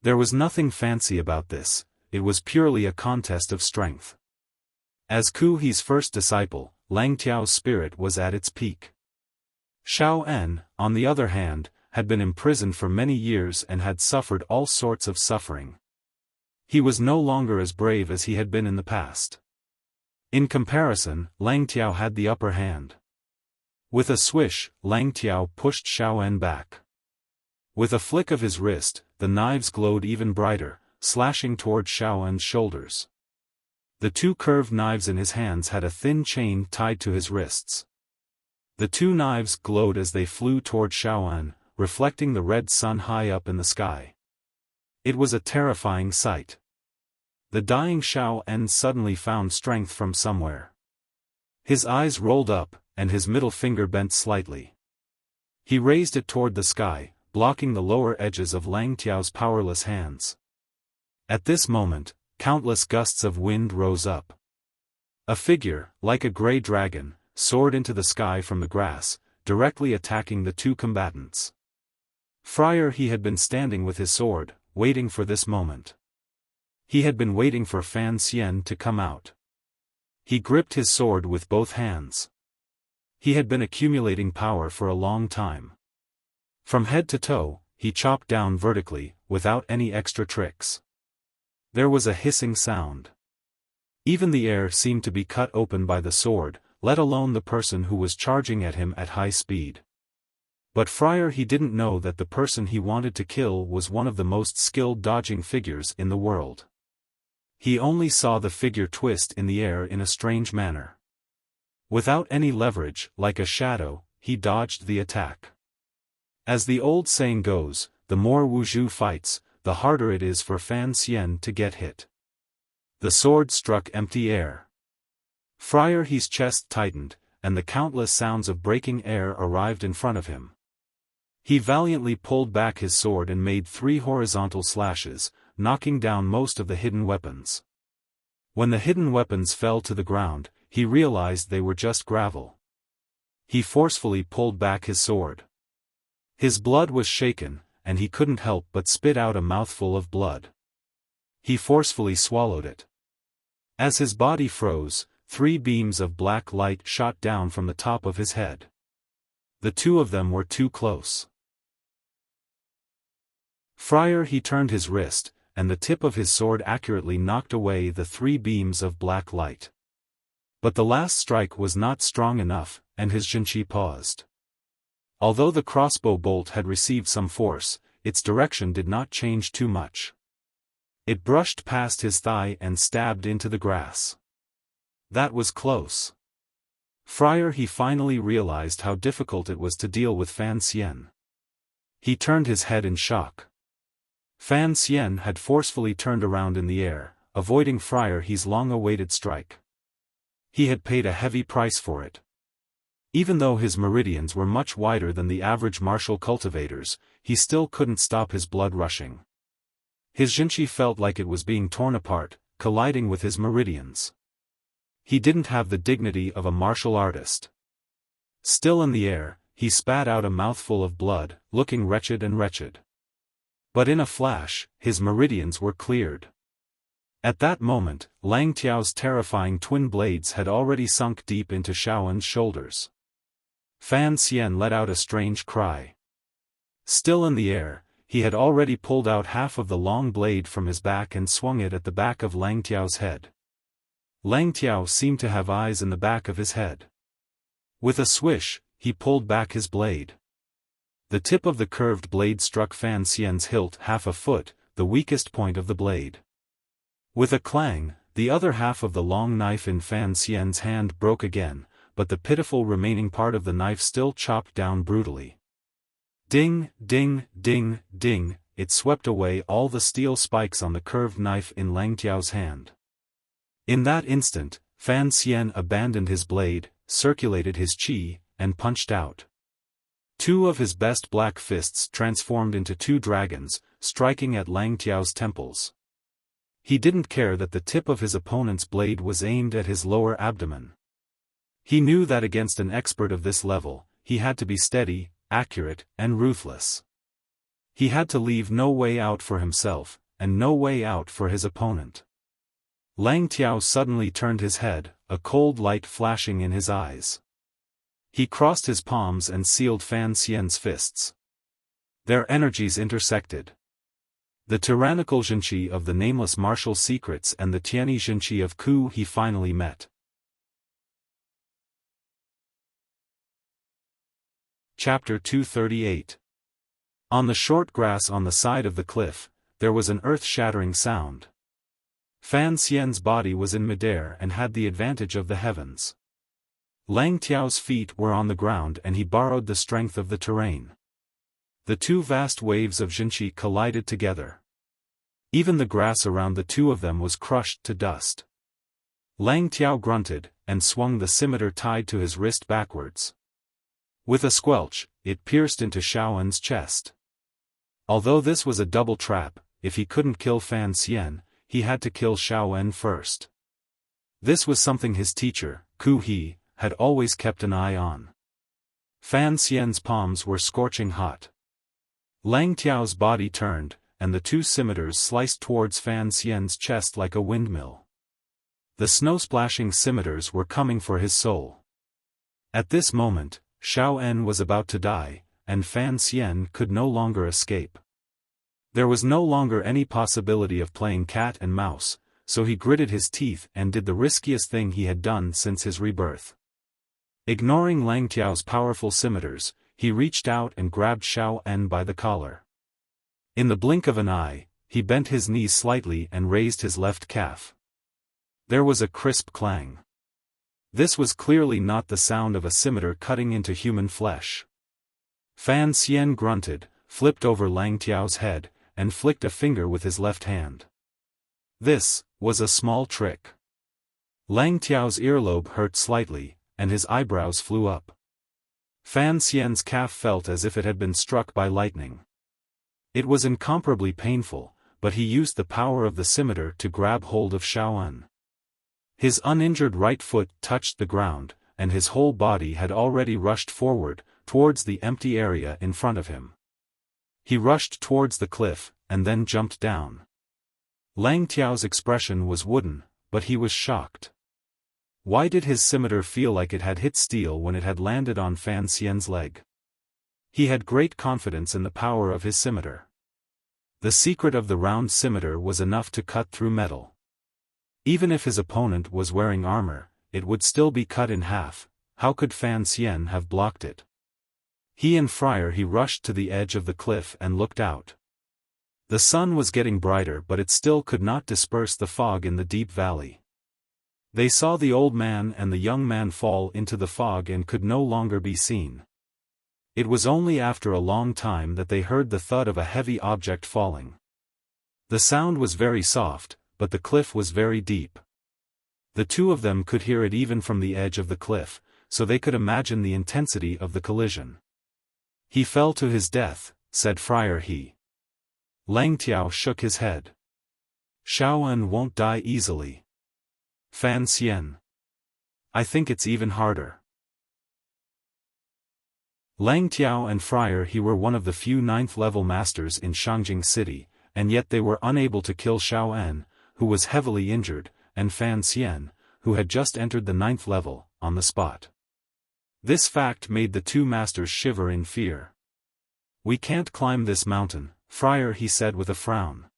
S1: There was nothing fancy about this, it was purely a contest of strength. As Ku He's first disciple, Lang Tiao's spirit was at its peak. Xiaofan, on the other hand, had been imprisoned for many years and had suffered all sorts of suffering. He was no longer as brave as he had been in the past. In comparison, Lang Tiao had the upper hand. With a swish, Lang Tiao pushed Xiaofan back. With a flick of his wrist, the knives glowed even brighter, slashing toward Xiaofan's shoulders. The two curved knives in his hands had a thin chain tied to his wrists. The two knives glowed as they flew toward Xiaofan, reflecting the red sun high up in the sky. It was a terrifying sight. The dying Xiaofan suddenly found strength from somewhere. His eyes rolled up, and his middle finger bent slightly. He raised it toward the sky, blocking the lower edges of Lang Tiao's powerless hands. At this moment, countless gusts of wind rose up. A figure, like a gray dragon, soared into the sky from the grass, directly attacking the two combatants. Friar He had been standing with his sword, waiting for this moment. He had been waiting for Fan Xian to come out. He gripped his sword with both hands. He had been accumulating power for a long time. From head to toe, he chopped down vertically, without any extra tricks. There was a hissing sound. Even the air seemed to be cut open by the sword, let alone the person who was charging at him at high speed. But Friar He didn't know that the person he wanted to kill was one of the most skilled dodging figures in the world. He only saw the figure twist in the air in a strange manner. Without any leverage, like a shadow, he dodged the attack. As the old saying goes, the more Wuzhu fights, the harder it is for Fan Xian to get hit. The sword struck empty air. Friar He's chest tightened, and the countless sounds of breaking air arrived in front of him. He valiantly pulled back his sword and made 3 horizontal slashes, knocking down most of the hidden weapons. When the hidden weapons fell to the ground, he realized they were just gravel. He forcefully pulled back his sword. His blood was shaken, and he couldn't help but spit out a mouthful of blood. He forcefully swallowed it. As his body froze, 3 beams of black light shot down from the top of his head. The 2 of them were too close. Friar, he turned his wrist, and the tip of his sword accurately knocked away the 3 beams of black light. But the last strike was not strong enough, and his Jinchi paused. Although the crossbow bolt had received some force, its direction did not change too much. It brushed past his thigh and stabbed into the grass. That was close. Friar, he finally realized how difficult it was to deal with Fan Xian. He turned his head in shock. Fan Xian had forcefully turned around in the air, avoiding Friar He's long-awaited strike. He had paid a heavy price for it. Even though his meridians were much wider than the average martial cultivator's, he still couldn't stop his blood rushing. His Jinchi felt like it was being torn apart, colliding with his meridians. He didn't have the dignity of a martial artist. Still in the air, he spat out a mouthful of blood, looking wretched and wretched. But in a flash, his meridians were cleared. At that moment, Lang Tiao's terrifying twin blades had already sunk deep into Xiaofan's shoulders. Fan Xian let out a strange cry. Still in the air, he had already pulled out half of the long blade from his back and swung it at the back of Lang Tiao's head. Lang Tiao seemed to have eyes in the back of his head. With a swish, he pulled back his blade. The tip of the curved blade struck Fan Xian's hilt half a foot, the weakest point of the blade. With a clang, the other half of the long knife in Fan Xian's hand broke again, but the pitiful remaining part of the knife still chopped down brutally. Ding, ding, ding, ding, it swept away all the steel spikes on the curved knife in Lang Tiao's hand. In that instant, Fan Xian abandoned his blade, circulated his qi, and punched out. 2 of his best black fists transformed into 2 dragons, striking at Lang Tiao's temples. He didn't care that the tip of his opponent's blade was aimed at his lower abdomen. He knew that against an expert of this level, he had to be steady, accurate, and ruthless. He had to leave no way out for himself, and no way out for his opponent. Lang Tiao suddenly turned his head, a cold light flashing in his eyes. He crossed his palms and sealed Fan Xian's fists. Their energies intersected. The tyrannical Jinchi of the nameless martial secrets and the Tianyi Jinchi of Ku he finally met. Chapter 238. On the short grass on the side of the cliff, there was an earth-shattering sound. Fan Xian's body was in midair and had the advantage of the heavens. Lang Tiao's feet were on the ground and he borrowed the strength of the terrain. The 2 vast waves of Jinchi collided together. Even the grass around the 2 of them was crushed to dust. Lang Tiao grunted, and swung the scimitar tied to his wrist backwards. With a squelch, it pierced into Xiaofan's chest. Although this was a double trap, if he couldn't kill Fan Xian, he had to kill Xiaofan first. This was something his teacher, Ku He, had always kept an eye on. Fan Xian's palms were scorching hot. Lang Tiao's body turned, and the 2 scimitars sliced towards Fan Xian's chest like a windmill. The snow-splashing scimitars were coming for his soul. At this moment, Xiaofan was about to die, and Fan Xian could no longer escape. There was no longer any possibility of playing cat and mouse, so he gritted his teeth and did the riskiest thing he had done since his rebirth. Ignoring Lang Tiao's powerful scimitars, he reached out and grabbed Xiaofan by the collar. In the blink of an eye, he bent his knees slightly and raised his left calf. There was a crisp clang. This was clearly not the sound of a scimitar cutting into human flesh. Fan Xian grunted, flipped over Lang Tiao's head, and flicked a finger with his left hand. This was a small trick. Lang Tiao's earlobe hurt slightly, and his eyebrows flew up. Fan Xian's calf felt as if it had been struck by lightning. It was incomparably painful, but he used the power of the scimitar to grab hold of Xiaofan. His uninjured right foot touched the ground, and his whole body had already rushed forward, towards the empty area in front of him. He rushed towards the cliff, and then jumped down. Lang Tiao's expression was wooden, but he was shocked. Why did his scimitar feel like it had hit steel when it had landed on Fan Xian's leg? He had great confidence in the power of his scimitar. The secret of the round scimitar was enough to cut through metal. Even if his opponent was wearing armor, it would still be cut in half. How could Fan Xian have blocked it? He rushed to the edge of the cliff and looked out. The sun was getting brighter, but it still could not disperse the fog in the deep valley. They saw the old man and the young man fall into the fog and could no longer be seen. It was only after a long time that they heard the thud of a heavy object falling. The sound was very soft, but the cliff was very deep. The two of them could hear it even from the edge of the cliff, so they could imagine the intensity of the collision. "He fell to his death," said Friar He. Lang Tiao shook his head. "Xiaofan won't die easily. Fan Xian. I think it's even harder." Lang Tiao and Friar He were one of the few 9th-level masters in Shangjing City, and yet they were unable to kill Xiaofan, who was heavily injured, and Fan Xian, who had just entered the 9th level, on the spot. This fact made the two masters shiver in fear. "We can't climb this mountain," Friar He said with a frown.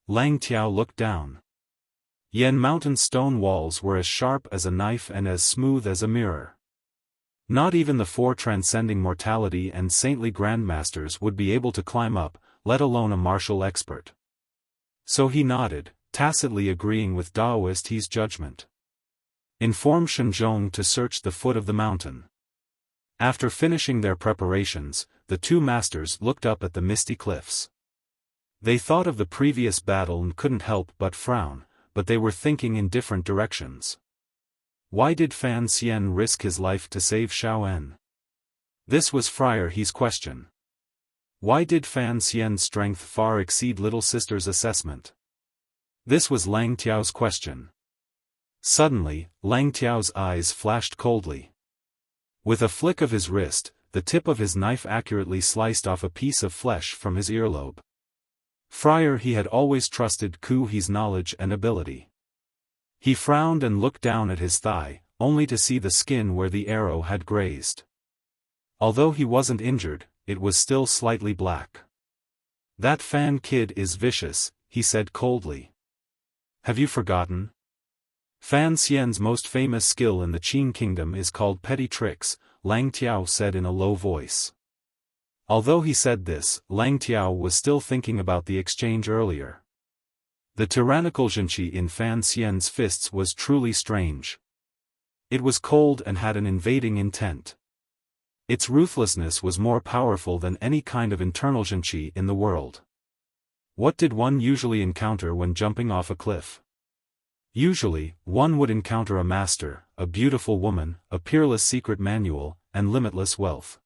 S1: Lang Tiao looked down. Yan Mountain's stone walls were as sharp as a knife and as smooth as a mirror. Not even the 4 transcending mortality and saintly grandmasters would be able to climb up, let alone a martial expert. So he nodded, tacitly agreeing with Daoist He's judgment. "Inform Shenzhong to search the foot of the mountain." After finishing their preparations, the two masters looked up at the misty cliffs. They thought of the previous battle and couldn't help but frown, but they were thinking in different directions. Why did Fan Xian risk his life to save Xiaofan? This was Friar He's question. Why did Fan Xian's strength far exceed little sister's assessment? This was Lang Tiao's question. Suddenly, Lang Tiao's eyes flashed coldly. With a flick of his wrist, the tip of his knife accurately sliced off a piece of flesh from his earlobe. Friar He had always trusted Ku He's knowledge and ability. He frowned and looked down at his thigh, only to see the skin where the arrow had grazed. Although he wasn't injured, it was still slightly black. "That Fan kid is vicious," he said coldly. "Have you forgotten? Fan Xian's most famous skill in the Qing kingdom is called petty tricks," Lang Tiao said in a low voice. Although he said this, Lang Tiao was still thinking about the exchange earlier. The tyrannical zhenqi in Fan Xian's fists was truly strange. It was cold and had an invading intent. Its ruthlessness was more powerful than any kind of internal zhenqi in the world. What did one usually encounter when jumping off a cliff? Usually, one would encounter a master, a beautiful woman, a peerless secret manual, and limitless wealth.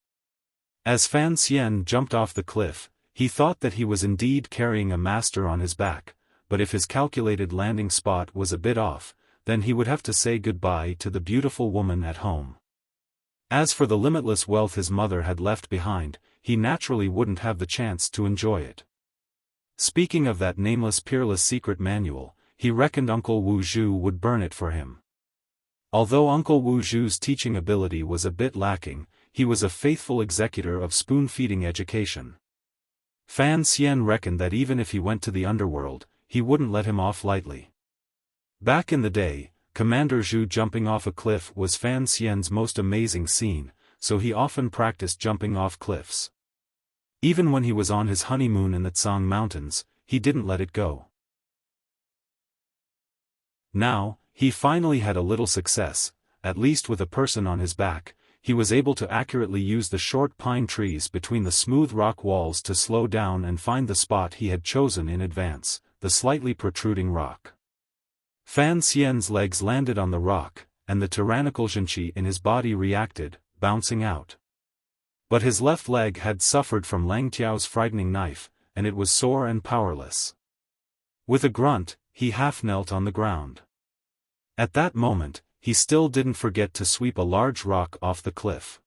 S1: As Fan Xian jumped off the cliff, he thought that he was indeed carrying a master on his back, but if his calculated landing spot was a bit off, then he would have to say goodbye to the beautiful woman at home. As for the limitless wealth his mother had left behind, he naturally wouldn't have the chance to enjoy it. Speaking of that nameless peerless secret manual, he reckoned Uncle Wu Zhu would burn it for him. Although Uncle Wu Zhu's teaching ability was a bit lacking, he was a faithful executor of spoon-feeding education. Fan Xian reckoned that even if he went to the underworld, he wouldn't let him off lightly. Back in the day, Commander Zhu jumping off a cliff was Fan Xian's most amazing scene, so he often practiced jumping off cliffs. Even when he was on his honeymoon in the Tsang Mountains, he didn't let it go. Now, he finally had a little success, at least with a person on his back. He was able to accurately use the short pine trees between the smooth rock walls to slow down and find the spot he had chosen in advance, the slightly protruding rock. Fan Xian's legs landed on the rock, and the tyrannical Zhenqi in his body reacted, bouncing out. But his left leg had suffered from Lang Tiao's frightening knife, and it was sore and powerless. With a grunt, he half knelt on the ground. At that moment, he still didn't forget to sweep a large rock off the cliff.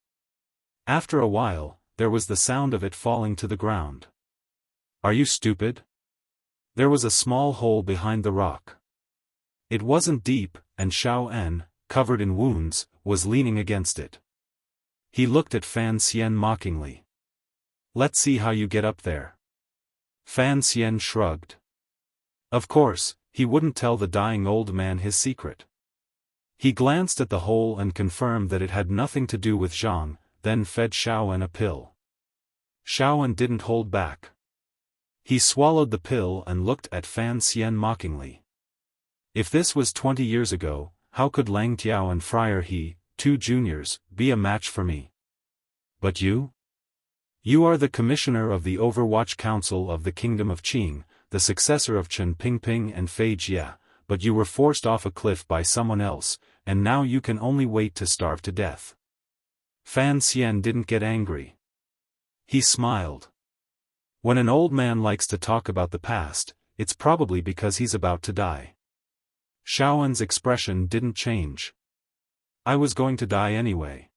S1: After a while, there was the sound of it falling to the ground. "Are you stupid?" There was a small hole behind the rock. It wasn't deep, and Xiaofan, covered in wounds, was leaning against it. He looked at Fan Xian mockingly. "Let's see how you get up there." Fan Xian shrugged. Of course, he wouldn't tell the dying old man his secret. He glanced at the hole and confirmed that it had nothing to do with Zhang, then fed Xiaofan a pill. Xiaofan didn't hold back. He swallowed the pill and looked at Fan Xian mockingly. If this was 20 years ago, how could Lang Tiao and Friar He, 2 juniors, be a match for me? But you? You are the commissioner of the Overwatch Council of the Kingdom of Qing, the successor of Chen Pingping and Fei Jia, but you were forced off a cliff by someone else, and now you can only wait to starve to death. Fan Xian didn't get angry. He smiled. When an old man likes to talk about the past, it's probably because he's about to die. Xiaofan's expression didn't change. I was going to die anyway.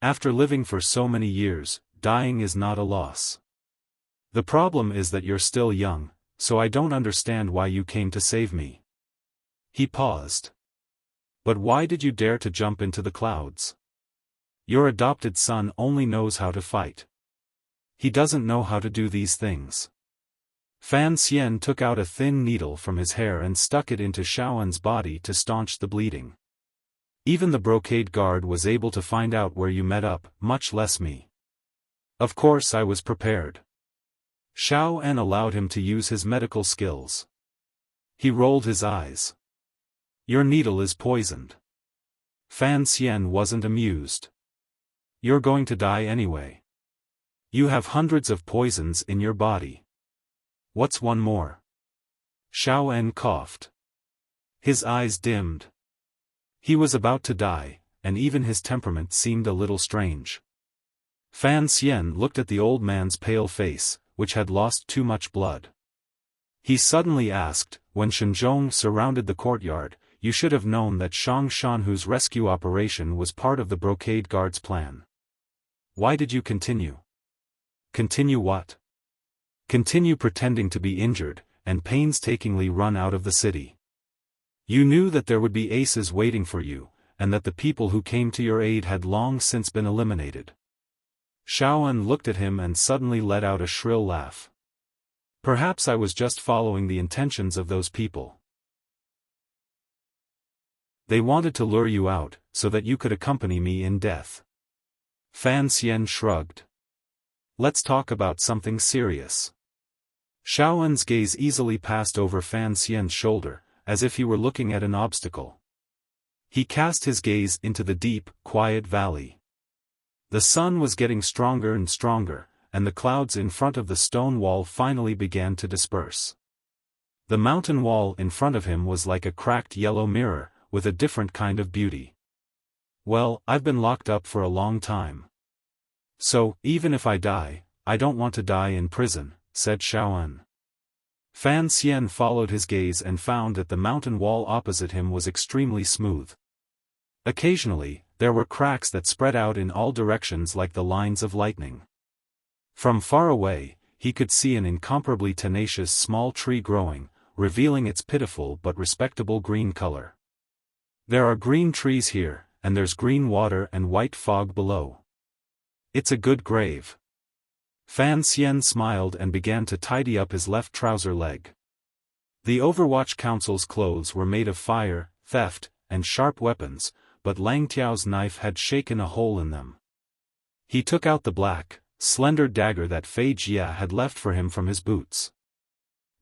S1: After living for so many years, dying is not a loss. The problem is that you're still young, so I don't understand why you came to save me. He paused. But why did you dare to jump into the clouds? Your adopted son only knows how to fight. He doesn't know how to do these things. Fan Xian took out a thin needle from his hair and stuck it into Xiaofan's body to staunch the bleeding. Even the brocade guard was able to find out where you met up, much less me. Of course I was prepared. Xiaofan allowed him to use his medical skills. He rolled his eyes. Your needle is poisoned. Fan Xian wasn't amused. You're going to die anyway. You have hundreds of poisons in your body. What's one more? Xiaofan coughed. His eyes dimmed. He was about to die, and even his temperament seemed a little strange. Fan Xian looked at the old man's pale face, which had lost too much blood. He suddenly asked, when Shenzhong surrounded the courtyard, "You should have known that Shang Shanhu's rescue operation was part of the brocade guard's plan. Why did you continue?" Continue what? Continue pretending to be injured, and painstakingly run out of the city. You knew that there would be aces waiting for you, and that the people who came to your aid had long since been eliminated. Xiaofan looked at him and suddenly let out a shrill laugh. Perhaps I was just following the intentions of those people. They wanted to lure you out, so that you could accompany me in death. Fan Xian shrugged. Let's talk about something serious. Xiaofan's gaze easily passed over Fan Xian's shoulder, as if he were looking at an obstacle. He cast his gaze into the deep, quiet valley. The sun was getting stronger and stronger, and the clouds in front of the stone wall finally began to disperse. The mountain wall in front of him was like a cracked yellow mirror, with a different kind of beauty. Well, I've been locked up for a long time. So, even if I die, I don't want to die in prison, said Xiaofan. Fan Xian followed his gaze and found that the mountain wall opposite him was extremely smooth. Occasionally, there were cracks that spread out in all directions like the lines of lightning. From far away, he could see an incomparably tenacious small tree growing, revealing its pitiful but respectable green color. There are green trees here, and there's green water and white fog below. It's a good grave. Fan Xian smiled and began to tidy up his left trouser leg. The Overwatch Council's clothes were made of fire, theft, and sharp weapons, but Lang Tiao's knife had shaken a hole in them. He took out the black, slender dagger that Fei Jia had left for him from his boots.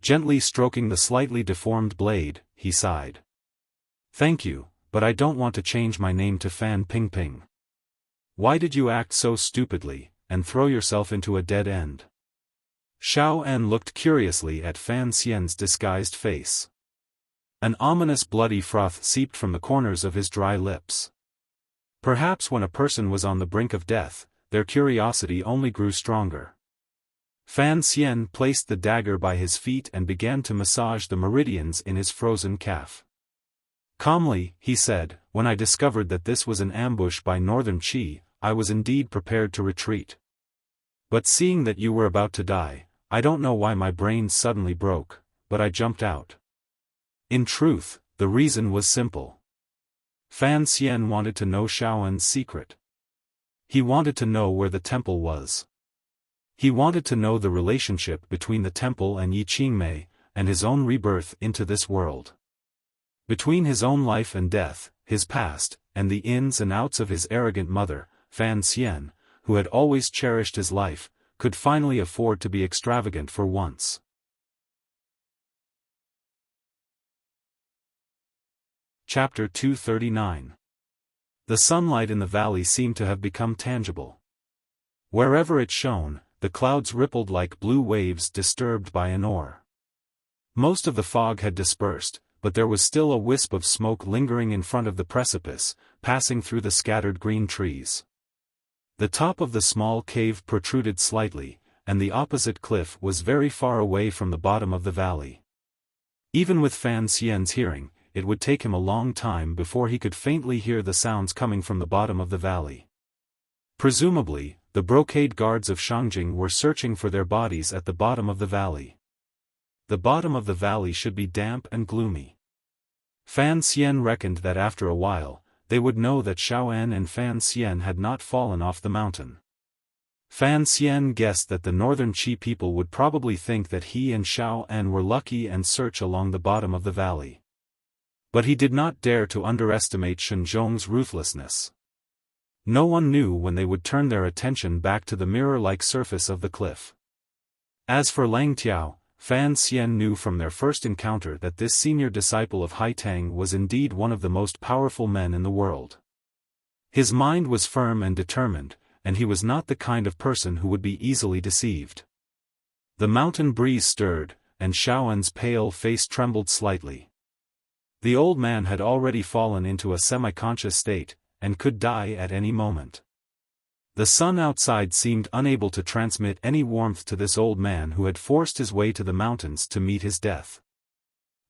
S1: Gently stroking the slightly deformed blade, he sighed. Thank you, but I don't want to change my name to Fan Pingping. Why did you act so stupidly, and throw yourself into a dead end? Xiaofan looked curiously at Fan Xian's disguised face. An ominous bloody froth seeped from the corners of his dry lips. Perhaps when a person was on the brink of death, their curiosity only grew stronger. Fan Xian placed the dagger by his feet and began to massage the meridians in his frozen calf. Calmly, he said, "When I discovered that this was an ambush by Northern Qi, I was indeed prepared to retreat. But seeing that you were about to die, I don't know why my brains suddenly broke, but I jumped out." In truth, the reason was simple. Fan Xian wanted to know Xiaoan's secret. He wanted to know where the temple was. He wanted to know the relationship between the temple and Yi Qingmei, and his own rebirth into this world. Between his own life and death, his past, and the ins and outs of his arrogant mother, Fan Xian, who had always cherished his life, could finally afford to be extravagant for once. Chapter 239. The sunlight in the valley seemed to have become tangible. Wherever it shone, the clouds rippled like blue waves disturbed by an oar. Most of the fog had dispersed, but there was still a wisp of smoke lingering in front of the precipice, passing through the scattered green trees. The top of the small cave protruded slightly, and the opposite cliff was very far away from the bottom of the valley. Even with Fan Xian's hearing, it would take him a long time before he could faintly hear the sounds coming from the bottom of the valley. Presumably, the brocade guards of Shangjing were searching for their bodies at the bottom of the valley. The bottom of the valley should be damp and gloomy. Fan Xian reckoned that after a while, they would know that Xiaoan and Fan Xian had not fallen off the mountain. Fan Xian guessed that the Northern Qi people would probably think that he and Xiaoan were lucky and search along the bottom of the valley. But he did not dare to underestimate Shenzhong's ruthlessness. No one knew when they would turn their attention back to the mirror-like surface of the cliff. As for Lang Tiao, Fan Xian knew from their first encounter that this senior disciple of Haitang was indeed one of the most powerful men in the world. His mind was firm and determined, and he was not the kind of person who would be easily deceived. The mountain breeze stirred, and Xiaoan's pale face trembled slightly. The old man had already fallen into a semi-conscious state, and could die at any moment. The sun outside seemed unable to transmit any warmth to this old man who had forced his way to the mountains to meet his death.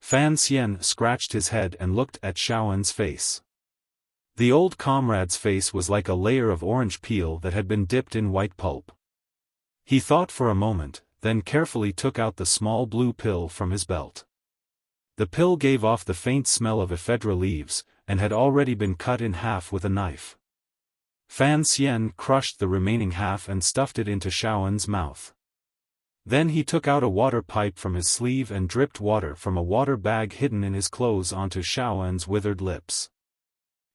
S1: Fan Xian scratched his head and looked at Xiaoan's face. The old comrade's face was like a layer of orange peel that had been dipped in white pulp. He thought for a moment, then carefully took out the small blue pill from his belt. The pill gave off the faint smell of ephedra leaves, and had already been cut in half with a knife. Fan Xian crushed the remaining half and stuffed it into Xiaoan's mouth. Then he took out a water pipe from his sleeve and dripped water from a water bag hidden in his clothes onto Xiaoan's withered lips.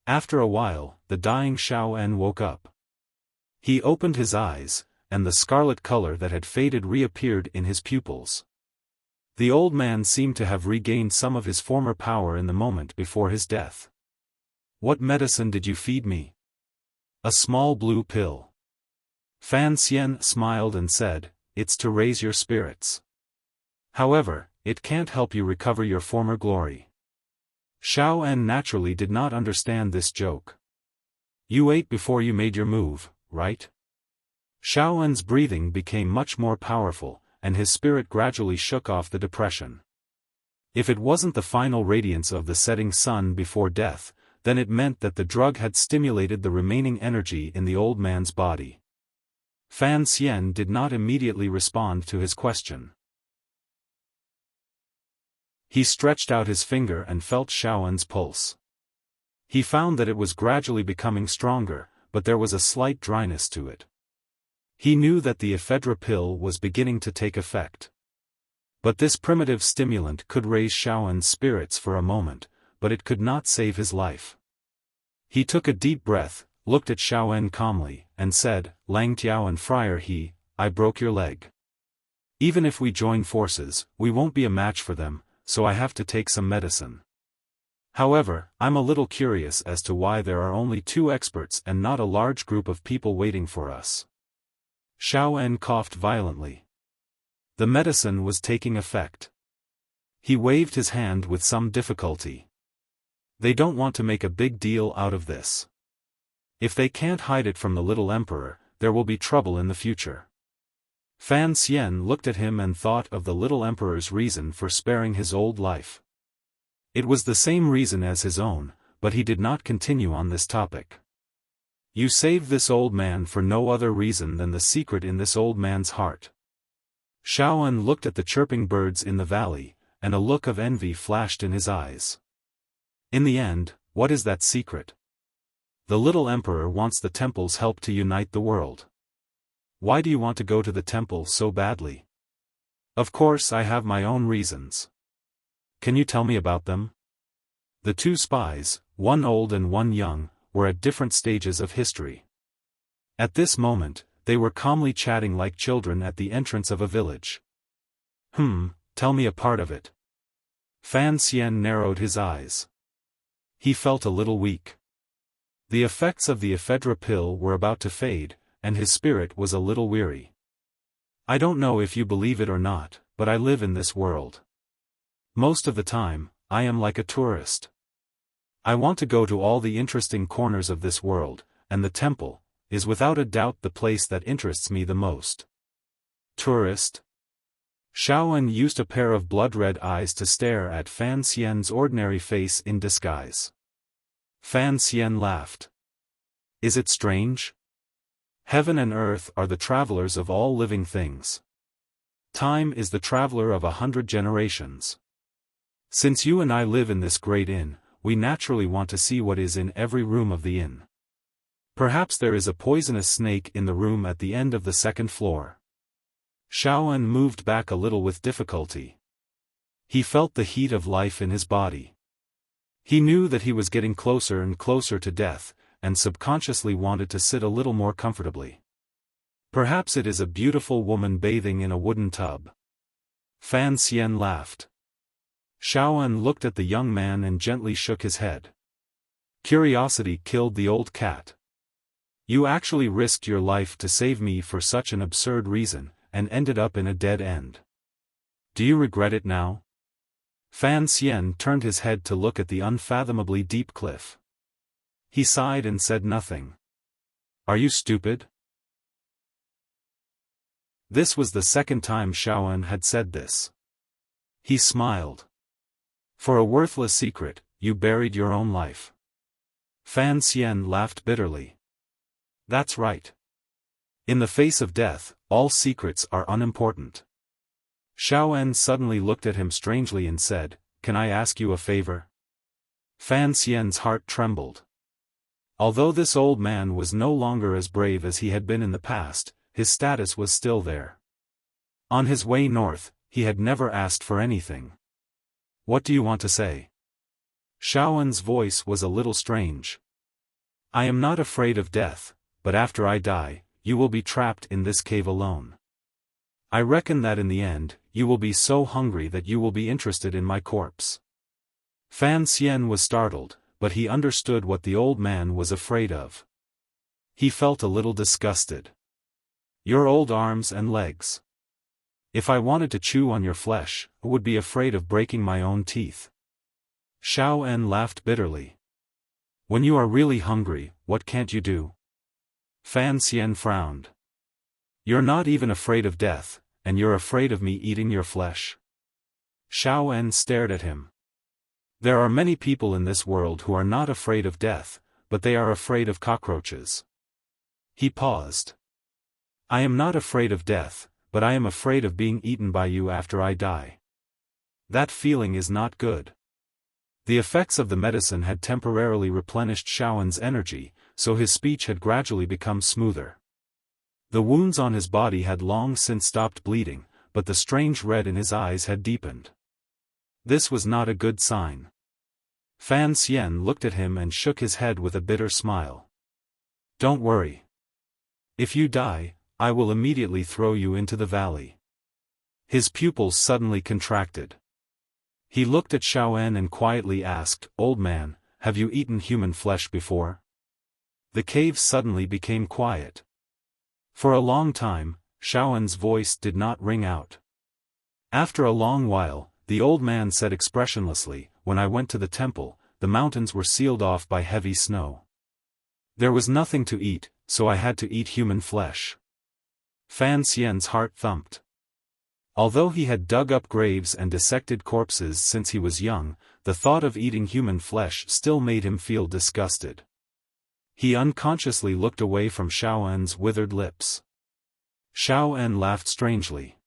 S1: After a while, the dying Xiaoan woke up. He opened his eyes, and the scarlet color that had faded reappeared in his pupils. The old man seemed to have regained some of his former power in the moment before his death. "What medicine did you feed me?" "A small blue pill." Fan Xian smiled and said, "It's to raise your spirits. However, it can't help you recover your former glory." Xiaoan naturally did not understand this joke. "You ate before you made your move, right?" Xiaoan's breathing became much more powerful, and his spirit gradually shook off the depression. If it wasn't the final radiance of the setting sun before death, then it meant that the drug had stimulated the remaining energy in the old man's body. Fan Xian did not immediately respond to his question. He stretched out his finger and felt Xiaoan's pulse. He found that it was gradually becoming stronger, but there was a slight dryness to it. He knew that the ephedra pill was beginning to take effect. But this primitive stimulant could raise Xiaoan's spirits for a moment, but it could not save his life. He took a deep breath, looked at Xiaoan calmly, and said, "Lang Tiao and Friar He, I broke your leg. Even if we join forces, we won't be a match for them, so I have to take some medicine. However, I'm a little curious as to why there are only 2 experts and not a large group of people waiting for us." Xiaoan coughed violently. The medicine was taking effect. He waved his hand with some difficulty. They don't want to make a big deal out of this. If they can't hide it from the little emperor, there will be trouble in the future. Fan Xian looked at him and thought of the little emperor's reason for sparing his old life. It was the same reason as his own, but he did not continue on this topic. You saved this old man for no other reason than the secret in this old man's heart. Xiaofan looked at the chirping birds in the valley, and a look of envy flashed in his eyes. In the end, what is that secret? The little emperor wants the temple's help to unite the world. Why do you want to go to the temple so badly? Of course I have my own reasons. Can you tell me about them? The two spies, one old and one young, were at different stages of history. At this moment, they were calmly chatting like children at the entrance of a village. Tell me a part of it. Fan Xian narrowed his eyes. He felt a little weak. The effects of the ephedra pill were about to fade, and his spirit was a little weary. I don't know if you believe it or not, but I live in this world. Most of the time, I am like a tourist. I want to go to all the interesting corners of this world, and the temple is without a doubt the place that interests me the most. Tourist? Xiaofan used a pair of blood-red eyes to stare at Fan Xian's ordinary face in disguise. Fan Xian laughed. Is it strange? Heaven and earth are the travelers of all living things. Time is the traveler of 100 generations. Since you and I live in this great inn, we naturally want to see what is in every room of the inn. Perhaps there is a poisonous snake in the room at the end of the second floor. Xiaofan moved back a little with difficulty. He felt the heat of life in his body. He knew that he was getting closer and closer to death, and subconsciously wanted to sit a little more comfortably. Perhaps it is a beautiful woman bathing in a wooden tub. Fan Xian laughed. Xiaofan looked at the young man and gently shook his head. Curiosity killed the old cat. You actually risked your life to save me for such an absurd reason, and ended up in a dead end. Do you regret it now? Fan Xian turned his head to look at the unfathomably deep cliff. He sighed and said nothing. Are you stupid? This was the second time Xiaofan had said this. He smiled. For a worthless secret, you buried your own life. Fan Xian laughed bitterly. That's right. In the face of death, all secrets are unimportant. Xiaofan suddenly looked at him strangely and said, Can I ask you a favor? Fan Xian's heart trembled. Although this old man was no longer as brave as he had been in the past, his status was still there. On his way north, he had never asked for anything. What do you want to say? Xiaofan's voice was a little strange. I am not afraid of death, but after I die, you will be trapped in this cave alone. I reckon that in the end, you will be so hungry that you will be interested in my corpse. Fan Xian was startled, but he understood what the old man was afraid of. He felt a little disgusted. Your old arms and legs. If I wanted to chew on your flesh, I would be afraid of breaking my own teeth. Xiaofan laughed bitterly. When you are really hungry, what can't you do? Fan Xian frowned. You're not even afraid of death, and you're afraid of me eating your flesh. Xiaofan stared at him. There are many people in this world who are not afraid of death, but they are afraid of cockroaches. He paused. I am not afraid of death, but I am afraid of being eaten by you after I die. That feeling is not good. The effects of the medicine had temporarily replenished Xiaofan's energy, so his speech had gradually become smoother. The wounds on his body had long since stopped bleeding, but the strange red in his eyes had deepened. This was not a good sign. Fan Xian looked at him and shook his head with a bitter smile. Don't worry. If you die, I will immediately throw you into the valley. His pupils suddenly contracted. He looked at Xiaofan and quietly asked, Old man, have you eaten human flesh before? The cave suddenly became quiet. For a long time, Xiaofan's voice did not ring out. After a long while, the old man said expressionlessly, when I went to the temple, the mountains were sealed off by heavy snow. There was nothing to eat, so I had to eat human flesh. Fan Xian's heart thumped. Although he had dug up graves and dissected corpses since he was young, the thought of eating human flesh still made him feel disgusted. He unconsciously looked away from Xiaofan's withered lips. Xiaofan laughed strangely.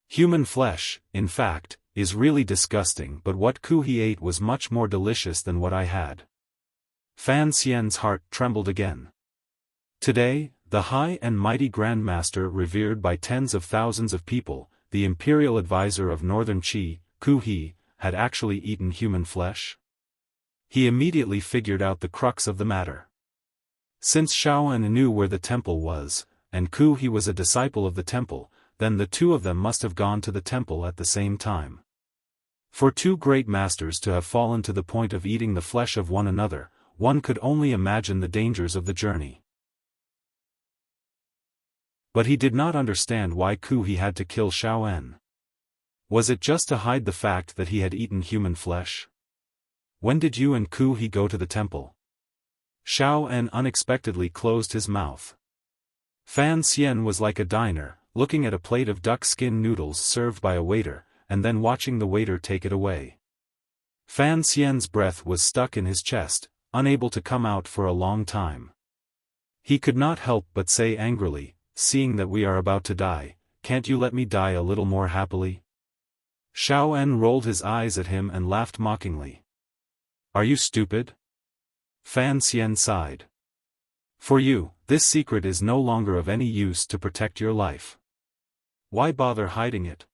S1: Human flesh, in fact, is really disgusting, but what Ku he ate was much more delicious than what I had. Fan Xian's heart trembled again. Today, the high and mighty Grandmaster revered by tens of thousands of people, the imperial advisor of Northern Qi, Ku he, had actually eaten human flesh? He immediately figured out the crux of the matter. Since Xiaofan knew where the temple was, and Ku he was a disciple of the temple, then the two of them must have gone to the temple at the same time. For two great masters to have fallen to the point of eating the flesh of one another, one could only imagine the dangers of the journey. But he did not understand why Ku he had to kill Xiaofan. Was it just to hide the fact that he had eaten human flesh? When did you and Ku he go to the temple? Xiaofan unexpectedly closed his mouth. Fan Xian was like a diner, looking at a plate of duck skin noodles served by a waiter, and then watching the waiter take it away. Fan Xian's breath was stuck in his chest, unable to come out for a long time. He could not help but say angrily, "Seeing that we are about to die, can't you let me die a little more happily?" Xiaofan rolled his eyes at him and laughed mockingly. "Are you stupid?" Fan Xian sighed. "For you, this secret is no longer of any use to protect your life. Why bother hiding it?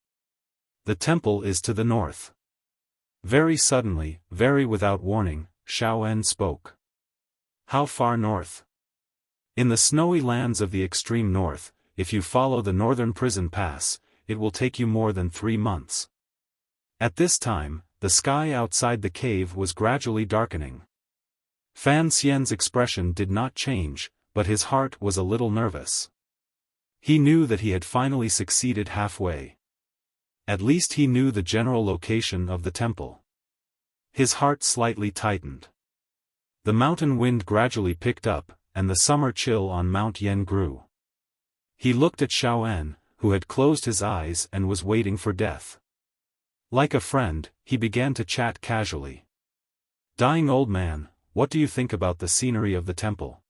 S1: The temple is to the north." Very suddenly, very without warning, Xiaofan spoke. "How far north?" "In the snowy lands of the extreme north, if you follow the northern prison pass, it will take you more than 3 months." At this time, the sky outside the cave was gradually darkening. Fan Xian's expression did not change, but his heart was a little nervous. He knew that he had finally succeeded halfway. At least he knew the general location of the temple. His heart slightly tightened. The mountain wind gradually picked up, and the summer chill on Mount Yen grew. He looked at Xiaofan, who had closed his eyes and was waiting for death. Like a friend, he began to chat casually. "Dying old man, what do you think about the scenery of the temple?"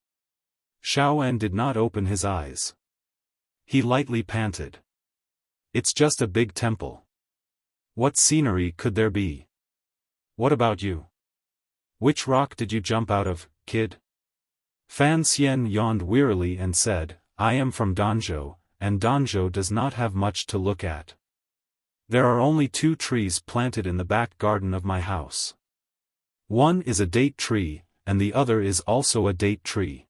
S1: Xiaofan did not open his eyes. He lightly panted. "It's just a big temple. What scenery could there be? What about you? Which rock did you jump out of, kid?" Fan Xian yawned wearily and said, "I am from Danzhou, and Danzhou does not have much to look at. There are only 2 trees planted in the back garden of my house. One is a date tree, and the other is also a date tree."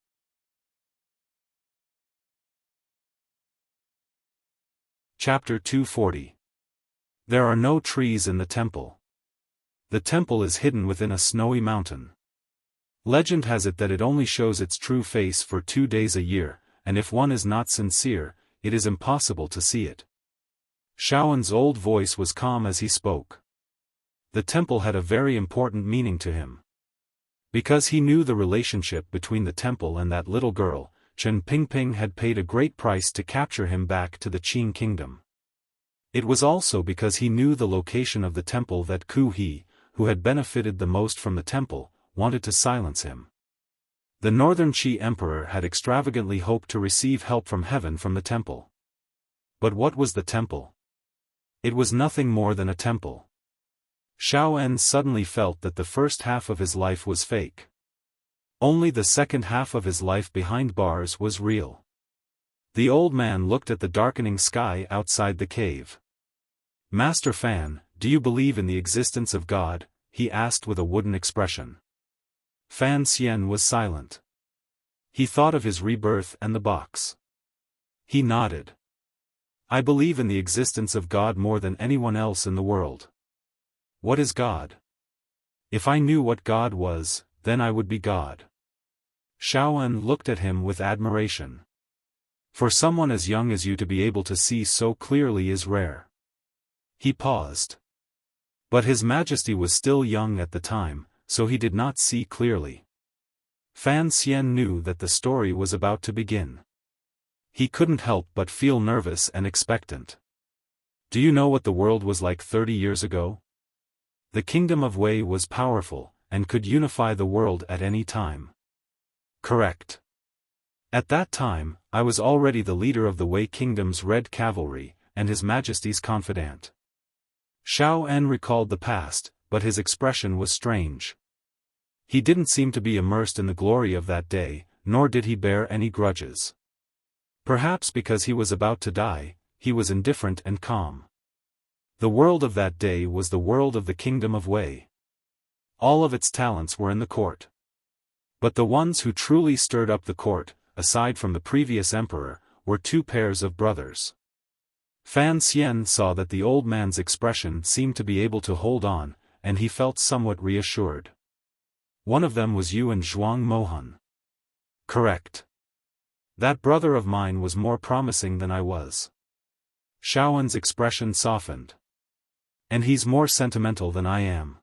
S1: Chapter 240. There are no trees in the temple. The temple is hidden within a snowy mountain. Legend has it that it only shows its true face for 2 days a year, and if one is not sincere, it is impossible to see it. Xiaofan's old voice was calm as he spoke. The temple had a very important meaning to him. Because he knew the relationship between the temple and that little girl, Chen Pingping had paid a great price to capture him back to the Qing kingdom. It was also because he knew the location of the temple that Ku he, who had benefited the most from the temple, wanted to silence him. The northern Qi emperor had extravagantly hoped to receive help from heaven from the temple. But what was the temple? It was nothing more than a temple. Xiaofan suddenly felt that the first half of his life was fake. Only the second half of his life behind bars was real. The old man looked at the darkening sky outside the cave. "Master Fan, do you believe in the existence of God?" he asked with a wooden expression. Fan Xian was silent. He thought of his rebirth and the box. He nodded. "I believe in the existence of God more than anyone else in the world." "What is God?" "If I knew what God was, then I would be God." Xiaofan looked at him with admiration. For someone as young as you to be able to see so clearly is rare. He paused. But His Majesty was still young at the time, so he did not see clearly. Fan Xian knew that the story was about to begin. He couldn't help but feel nervous and expectant. Do you know what the world was like 30 years ago? The kingdom of Wei was powerful, and could unify the world at any time. Correct. At that time, I was already the leader of the Wei Kingdom's Red Cavalry, and His Majesty's confidant. Xiaofan recalled the past, but his expression was strange. He didn't seem to be immersed in the glory of that day, nor did he bear any grudges. Perhaps because he was about to die, he was indifferent and calm. The world of that day was the world of the kingdom of Wei. All of its talents were in the court. But the ones who truly stirred up the court, aside from the previous emperor, were two pairs of brothers. Fan Xian saw that the old man's expression seemed to be able to hold on, and he felt somewhat reassured. One of them was Yuan Zhuang Mohan. Correct. That brother of mine was more promising than I was. Xiaowan's expression softened. And he's more sentimental than I am.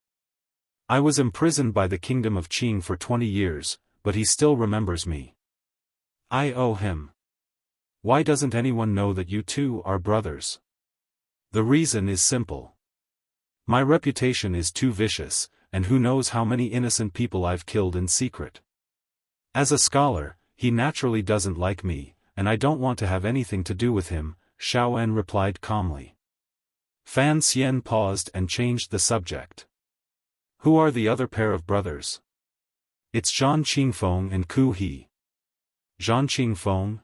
S1: I was imprisoned by the kingdom of Qing for 20 years, but he still remembers me. I owe him. Why doesn't anyone know that you two are brothers? The reason is simple. My reputation is too vicious, and who knows how many innocent people I've killed in secret. As a scholar, he naturally doesn't like me, and I don't want to have anything to do with him, Xiaofan replied calmly. Fan Xian paused and changed the subject. Who are the other pair of brothers? It's Zhan Qingfeng and Ku He. Zhan Qingfeng?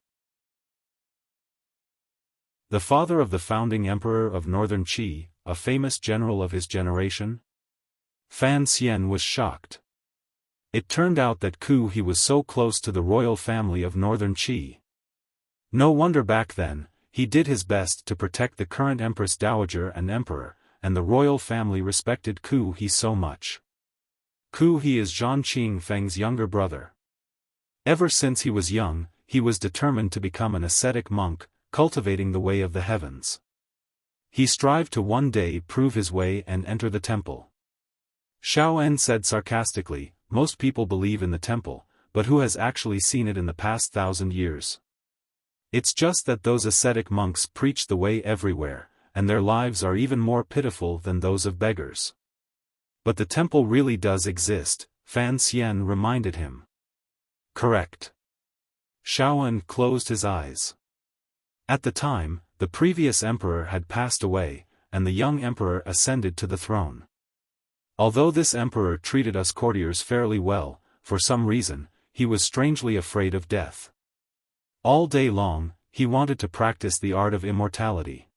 S1: The father of the founding emperor of Northern Qi, a famous general of his generation? Fan Xian was shocked. It turned out that Ku He was so close to the royal family of Northern Qi. No wonder back then, he did his best to protect the current Empress Dowager and Emperor, and the royal family respected Ku He so much. Ku He is Zhan Qingfeng's younger brother. Ever since he was young, he was determined to become an ascetic monk, cultivating the way of the heavens. He strived to one day prove his way and enter the temple. Xiaofan said sarcastically, most people believe in the temple, but who has actually seen it in the past 1,000 years? It's just that those ascetic monks preach the way everywhere, and their lives are even more pitiful than those of beggars. But the temple really does exist, Fan Xian reminded him. Correct. Xiaofan closed his eyes. At the time, the previous emperor had passed away, and the young emperor ascended to the throne. Although this emperor treated us courtiers fairly well, for some reason, he was strangely afraid of death. All day long, he wanted to practice the art of immortality.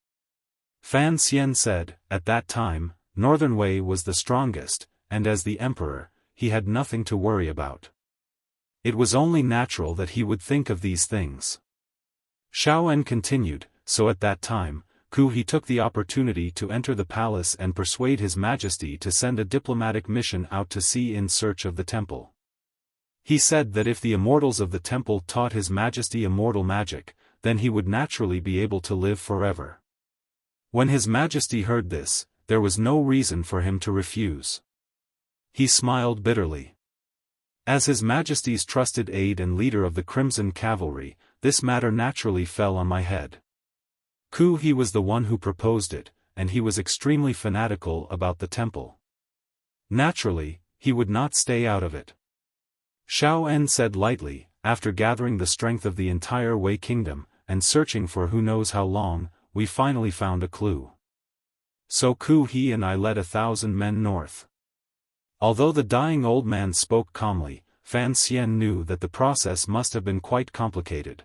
S1: Fan Xian said, at that time, Northern Wei was the strongest, and as the emperor, he had nothing to worry about. It was only natural that he would think of these things. Xiaofan continued, so at that time, Ku He took the opportunity to enter the palace and persuade His Majesty to send a diplomatic mission out to sea in search of the temple. He said that if the immortals of the temple taught His Majesty immortal magic, then he would naturally be able to live forever. When His Majesty heard this, there was no reason for him to refuse. He smiled bitterly. As His Majesty's trusted aide and leader of the Crimson Cavalry, this matter naturally fell on my head. Ku He was the one who proposed it, and he was extremely fanatical about the temple. Naturally, he would not stay out of it. Xiaofan said lightly, after gathering the strength of the entire Wei kingdom, and searching for who knows how long, we finally found a clue. So Ku He and I led 1,000 men north. Although the dying old man spoke calmly, Fan Xian knew that the process must have been quite complicated.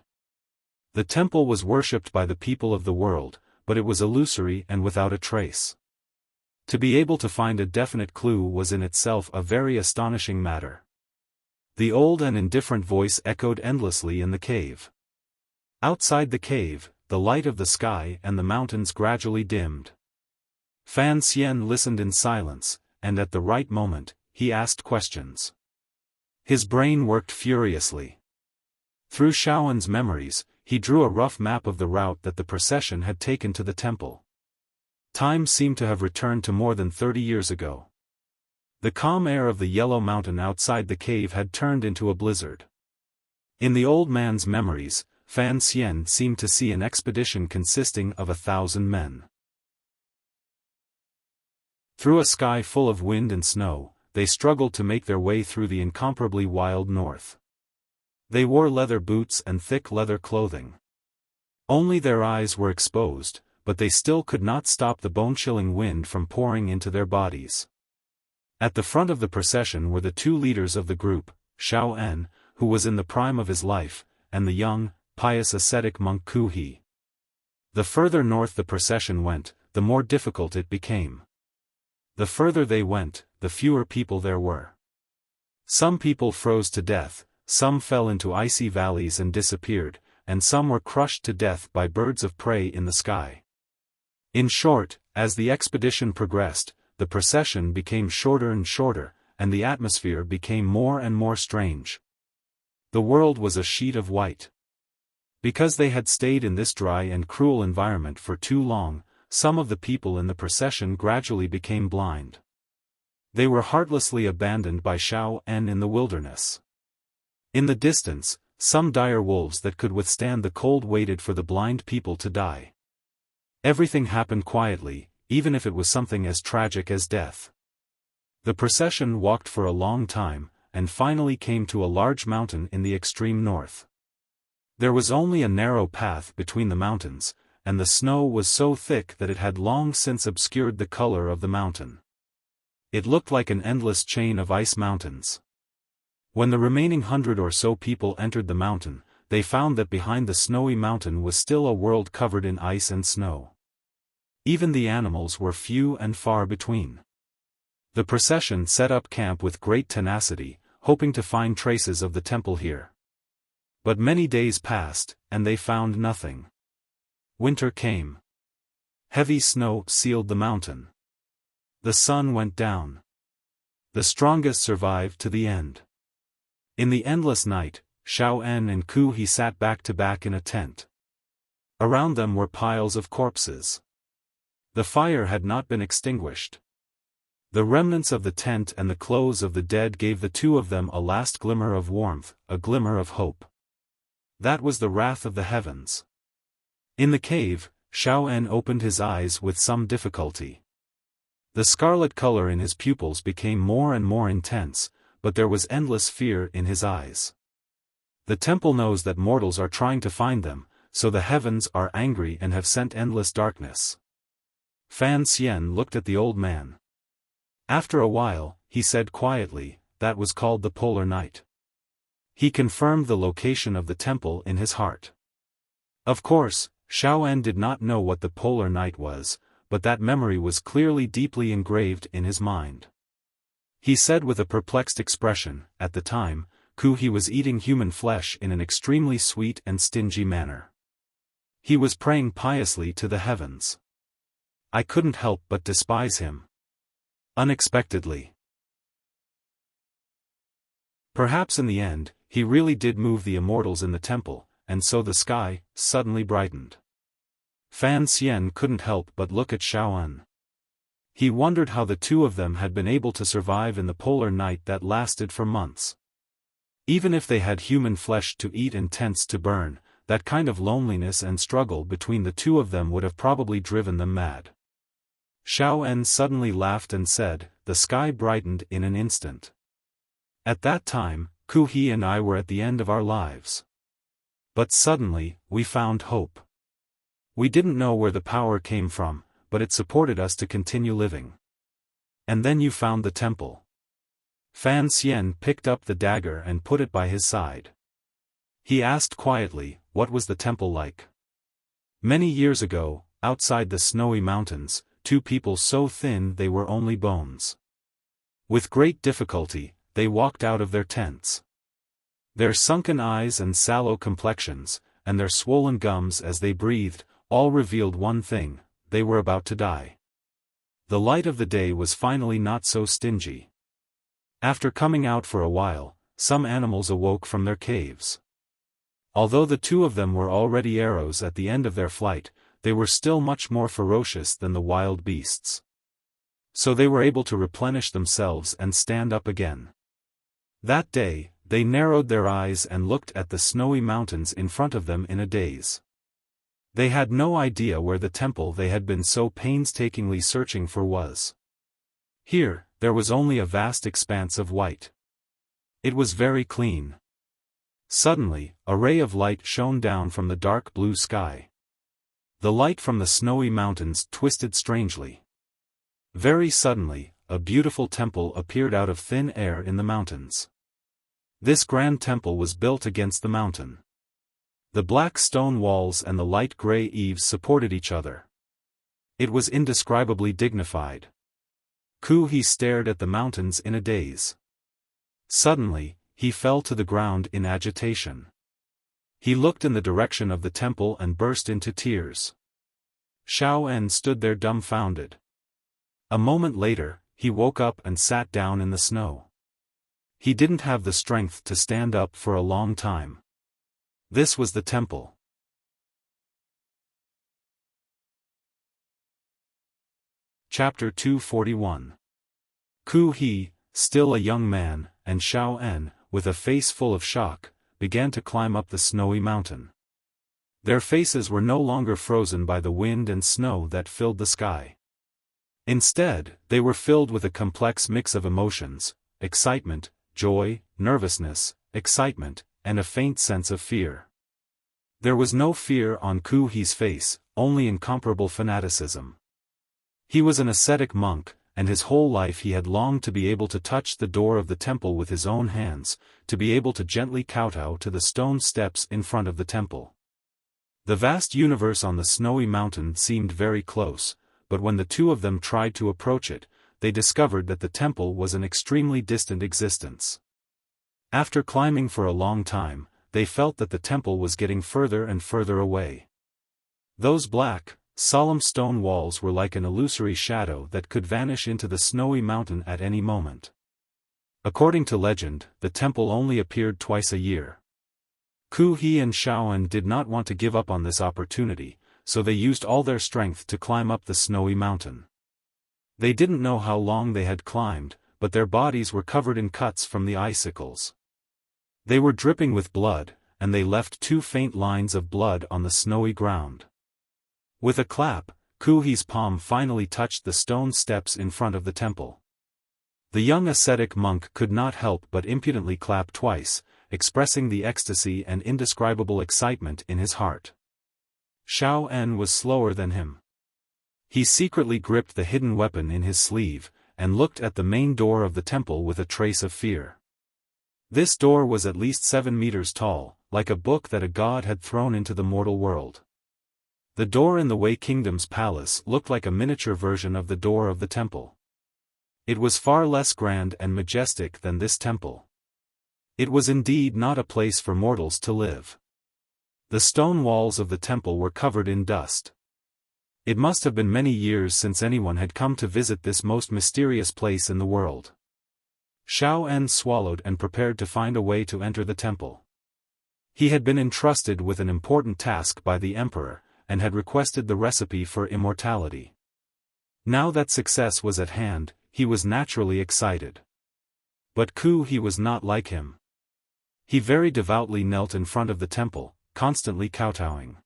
S1: The temple was worshipped by the people of the world, but it was illusory and without a trace. To be able to find a definite clue was in itself a very astonishing matter. The old and indifferent voice echoed endlessly in the cave. Outside the cave, the light of the sky and the mountains gradually dimmed. Fan Xian listened in silence, and at the right moment, he asked questions. His brain worked furiously. Through Xiaowan's memories, he drew a rough map of the route that the procession had taken to the temple. Time seemed to have returned to more than 30 years ago. The calm air of the yellow mountain outside the cave had turned into a blizzard. In the old man's memories, Fan Xian seemed to see an expedition consisting of 1,000 men. Through a sky full of wind and snow, they struggled to make their way through the incomparably wild north. They wore leather boots and thick leather clothing. Only their eyes were exposed, but they still could not stop the bone-chilling wind from pouring into their bodies. At the front of the procession were the two leaders of the group, Xiaofan, who was in the prime of his life, and the young, pious ascetic monk Ku He. The further north the procession went, the more difficult it became. The further they went, the fewer people there were. Some people froze to death, some fell into icy valleys and disappeared, and some were crushed to death by birds of prey in the sky. In short, as the expedition progressed, the procession became shorter and shorter, and the atmosphere became more and more strange. The world was a sheet of white. Because they had stayed in this dry and cruel environment for too long, some of the people in the procession gradually became blind. They were heartlessly abandoned by Xiaofan in the wilderness. In the distance, some dire wolves that could withstand the cold waited for the blind people to die. Everything happened quietly, even if it was something as tragic as death. The procession walked for a long time, and finally came to a large mountain in the extreme north. There was only a narrow path between the mountains, and the snow was so thick that it had long since obscured the color of the mountain. It looked like an endless chain of ice mountains. When the remaining 100 or so people entered the mountain, they found that behind the snowy mountain was still a world covered in ice and snow. Even the animals were few and far between. The procession set up camp with great tenacity, hoping to find traces of the temple here. But many days passed, and they found nothing. Winter came. Heavy snow sealed the mountain. The sun went down. The strongest survived to the end. In the endless night, Xiaofan and Ku He sat back to back in a tent. Around them were piles of corpses. The fire had not been extinguished. The remnants of the tent and the clothes of the dead gave the two of them a last glimmer of warmth, a glimmer of hope. That was the wrath of the heavens. In the cave, Xiaofan opened his eyes with some difficulty. The scarlet color in his pupils became more and more intense, but there was endless fear in his eyes. The temple knows that mortals are trying to find them, so the heavens are angry and have sent endless darkness. Fan Xian looked at the old man. After a while, he said quietly, "That was called the polar night." He confirmed the location of the temple in his heart. Of course, Xiaofan did not know what the polar night was, but that memory was clearly deeply engraved in his mind. He said with a perplexed expression, "At the time, Ku He was eating human flesh in an extremely sweet and stingy manner. He was praying piously to the heavens. I couldn't help but despise him." Unexpectedly. Perhaps in the end, he really did move the immortals in the temple, and so the sky suddenly brightened. Fan Xian couldn't help but look at Xiaofan. He wondered how the two of them had been able to survive in the polar night that lasted for months. Even if they had human flesh to eat and tents to burn, that kind of loneliness and struggle between the two of them would have probably driven them mad. Xiaofan suddenly laughed and said, "The sky brightened in an instant. At that time, Ku He and I were at the end of our lives. But suddenly, we found hope. We didn't know where the power came from, but it supported us to continue living. And then you found the temple." Fan Xian picked up the dagger and put it by his side. He asked quietly, "What was the temple like?" "Many years ago, outside the snowy mountains, two people so thin they were only bones. With great difficulty, they walked out of their tents. Their sunken eyes and sallow complexions, and their swollen gums as they breathed, all revealed one thing: they were about to die. The light of the day was finally not so stingy. After coming out for a while, some animals awoke from their caves. Although the two of them were already arrows at the end of their flight, they were still much more ferocious than the wild beasts. So they were able to replenish themselves and stand up again. That day, they narrowed their eyes and looked at the snowy mountains in front of them in a daze. They had no idea where the temple they had been so painstakingly searching for was. Here, there was only a vast expanse of white. It was very clean. Suddenly, a ray of light shone down from the dark blue sky. The light from the snowy mountains twisted strangely. Very suddenly, a beautiful temple appeared out of thin air in the mountains. This grand temple was built against the mountain. The black stone walls and the light gray eaves supported each other. It was indescribably dignified. He stared at the mountains in a daze. Suddenly, he fell to the ground in agitation. He looked in the direction of the temple and burst into tears. Xiaofan stood there dumbfounded. A moment later, he woke up and sat down in the snow. He didn't have the strength to stand up for a long time. This was the temple. Chapter 241. He, still a young man, and Xiaofan, with a face full of shock, began to climb up the snowy mountain. Their faces were no longer frozen by the wind and snow that filled the sky. Instead, they were filled with a complex mix of emotions: excitement, joy, nervousness, excitement, and a faint sense of fear. There was no fear on He's face, only incomparable fanaticism. He was an ascetic monk, and his whole life he had longed to be able to touch the door of the temple with his own hands, to be able to gently kowtow to the stone steps in front of the temple. The vast universe on the snowy mountain seemed very close, but when the two of them tried to approach it, they discovered that the temple was an extremely distant existence. After climbing for a long time, they felt that the temple was getting further and further away. Those black, solemn stone walls were like an illusory shadow that could vanish into the snowy mountain at any moment. According to legend, the temple only appeared twice a year. He and Xiaofan did not want to give up on this opportunity, so they used all their strength to climb up the snowy mountain. They didn't know how long they had climbed, but their bodies were covered in cuts from the icicles. They were dripping with blood, and they left 2 faint lines of blood on the snowy ground. With a clap, He's palm finally touched the stone steps in front of the temple. The young ascetic monk could not help but impudently clap twice, expressing the ecstasy and indescribable excitement in his heart. Xiaofan was slower than him. He secretly gripped the hidden weapon in his sleeve, and looked at the main door of the temple with a trace of fear. This door was at least 7 meters tall, like a book that a god had thrown into the mortal world. The door in the Wei Kingdom's palace looked like a miniature version of the door of the temple. It was far less grand and majestic than this temple. It was indeed not a place for mortals to live. The stone walls of the temple were covered in dust. It must have been many years since anyone had come to visit this most mysterious place in the world. Xiaofan swallowed and prepared to find a way to enter the temple. He had been entrusted with an important task by the emperor, and had requested the recipe for immortality. Now that success was at hand, he was naturally excited. But he was not like him. He very devoutly knelt in front of the temple, constantly kowtowing.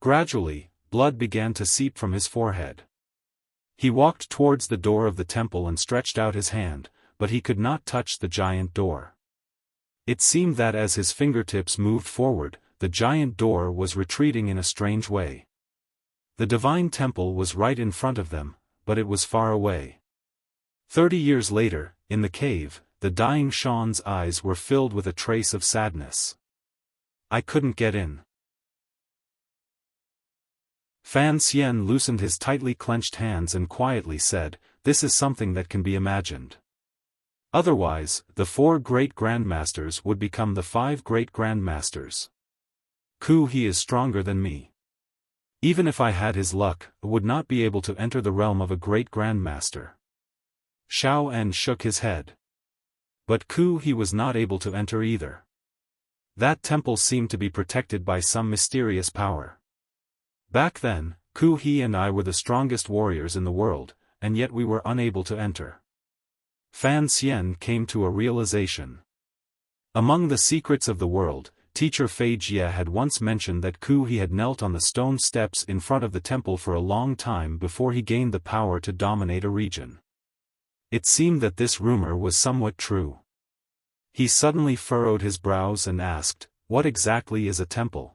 S1: Gradually, blood began to seep from his forehead. He walked towards the door of the temple and stretched out his hand, but he could not touch the giant door. It seemed that as his fingertips moved forward, the giant door was retreating in a strange way. The divine temple was right in front of them, but it was far away. 30 years later, in the cave, the dying Shan's eyes were filled with a trace of sadness. I couldn't get in. Fan Xian loosened his tightly clenched hands and quietly said, "This is something that can be imagined. Otherwise, the 4 great grandmasters would become the 5 great grandmasters. He is stronger than me. Even if I had his luck, I would not be able to enter the realm of a great grandmaster." Xiaofan shook his head. But he was not able to enter either. That temple seemed to be protected by some mysterious power. Back then, Ku He and I were the strongest warriors in the world, and yet we were unable to enter. Fan Xian came to a realization. Among the secrets of the world, teacher Fei Jie had once mentioned that Ku He had knelt on the stone steps in front of the temple for a long time before he gained the power to dominate a region. It seemed that this rumor was somewhat true. He suddenly furrowed his brows and asked, "What exactly is a temple?"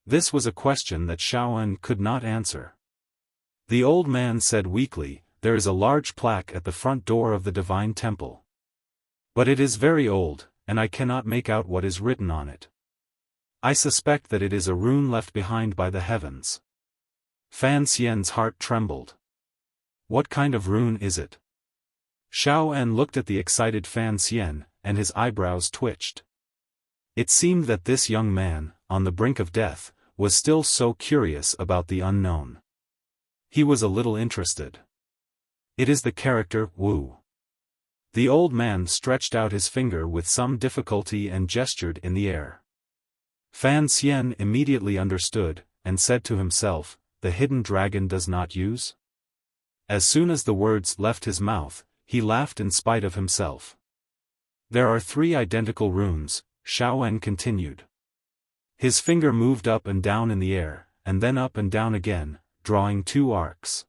S1: This was a question that Xiaofan could not answer. The old man said weakly, "There is a large plaque at the front door of the divine temple. But it is very old, and I cannot make out what is written on it. I suspect that it is a rune left behind by the heavens." Fan Xian's heart trembled. "What kind of rune is it?" Xiaofan looked at the excited Fan Xian, and his eyebrows twitched. It seemed that this young man, on the brink of death, was still so curious about the unknown. He was a little interested. "It is the character Wu." The old man stretched out his finger with some difficulty and gestured in the air. Fan Xian immediately understood, and said to himself, "The hidden dragon does not use?" As soon as the words left his mouth, he laughed in spite of himself. "There are 3 identical runes," Xiaofan continued. His finger moved up and down in the air, and then up and down again, drawing 2 arcs.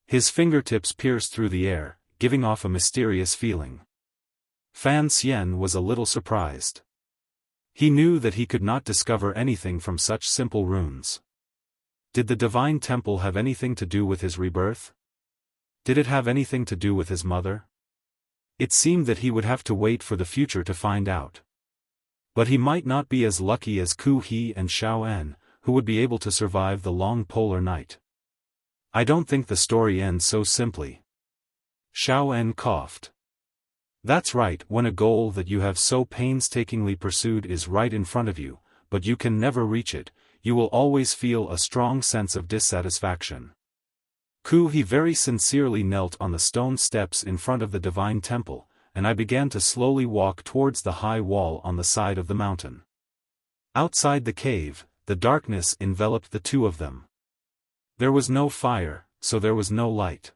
S1: His fingertips pierced through the air, giving off a mysterious feeling. Fan Xian was a little surprised. He knew that he could not discover anything from such simple runes. Did the divine temple have anything to do with his rebirth? Did it have anything to do with his mother? It seemed that he would have to wait for the future to find out. But he might not be as lucky as Ku He and Xiaofan, who would be able to survive the long polar night. "I don't think the story ends so simply." Xiaofan coughed. "That's right, when a goal that you have so painstakingly pursued is right in front of you, but you can never reach it, you will always feel a strong sense of dissatisfaction." Ku He very sincerely knelt on the stone steps in front of the divine temple, and I began to slowly walk towards the high wall on the side of the mountain. Outside the cave, the darkness enveloped the 2 of them. There was no fire, so there was no light.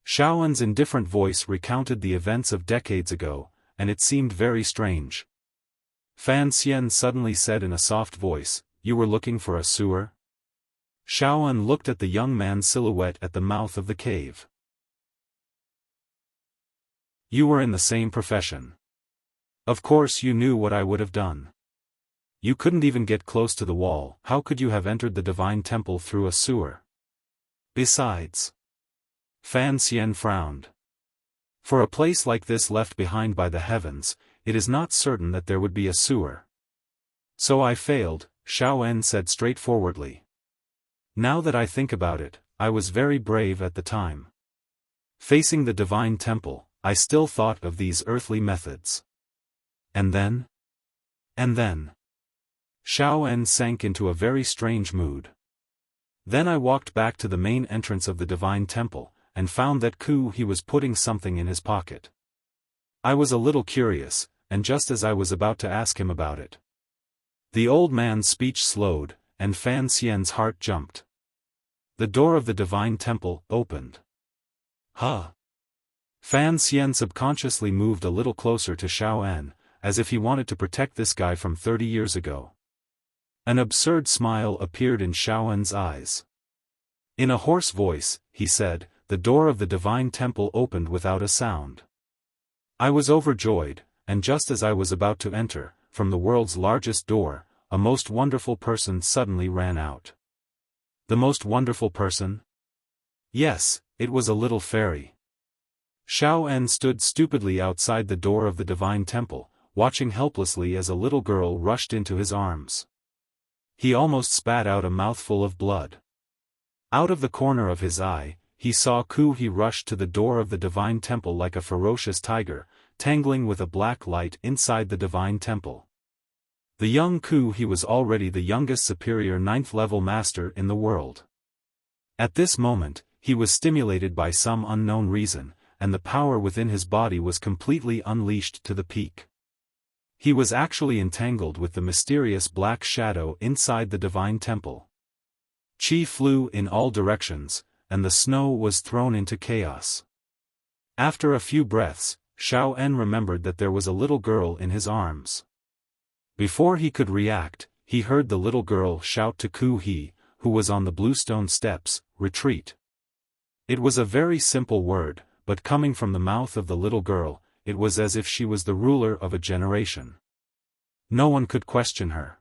S1: Xiaofan's indifferent voice recounted the events of decades ago, and it seemed very strange. Fan Xian suddenly said in a soft voice, "You were looking for a sewer?" Xiaofan looked at the young man's silhouette at the mouth of the cave. "You were in the same profession. Of course you knew what I would have done. You couldn't even get close to the wall, how could you have entered the divine temple through a sewer? Besides..." Fan Xian frowned. "For a place like this left behind by the heavens, it is not certain that there would be a sewer." "So I failed," Xiaofan said straightforwardly. "Now that I think about it, I was very brave at the time. Facing the divine temple, I still thought of these earthly methods. And then? And then?" Xiaofan sank into a very strange mood. "Then I walked back to the main entrance of the divine temple, and found that Ku He was putting something in his pocket. I was a little curious, and just as I was about to ask him about it." The old man's speech slowed, and Fan Xian's heart jumped. The door of the divine temple opened. "Huh?" Fan Xian subconsciously moved a little closer to Xiaofan, as if he wanted to protect this guy from 30 years ago. An absurd smile appeared in Xiaofan's eyes. In a hoarse voice, he said, "The door of the divine temple opened without a sound. I was overjoyed, and just as I was about to enter, from the world's largest door, a most wonderful person suddenly ran out." "The most wonderful person?" "Yes, it was a little fairy." Xiaofan stood stupidly outside the door of the divine temple, watching helplessly as a little girl rushed into his arms. He almost spat out a mouthful of blood. Out of the corner of his eye, he saw Ku He rush to the door of the divine temple like a ferocious tiger, tangling with a black light inside the divine temple. The young Ku He was already the youngest superior 9th-level master in the world. At this moment, he was stimulated by some unknown reason, and the power within his body was completely unleashed to the peak. He was actually entangled with the mysterious black shadow inside the divine temple. Qi flew in all directions, and the snow was thrown into chaos. After a few breaths, Xiaofan remembered that there was a little girl in his arms. Before he could react, he heard the little girl shout to Ku He, who was on the bluestone steps, "Retreat." It was a very simple word, but coming from the mouth of the little girl, it was as if she was the ruler of a generation. No one could question her.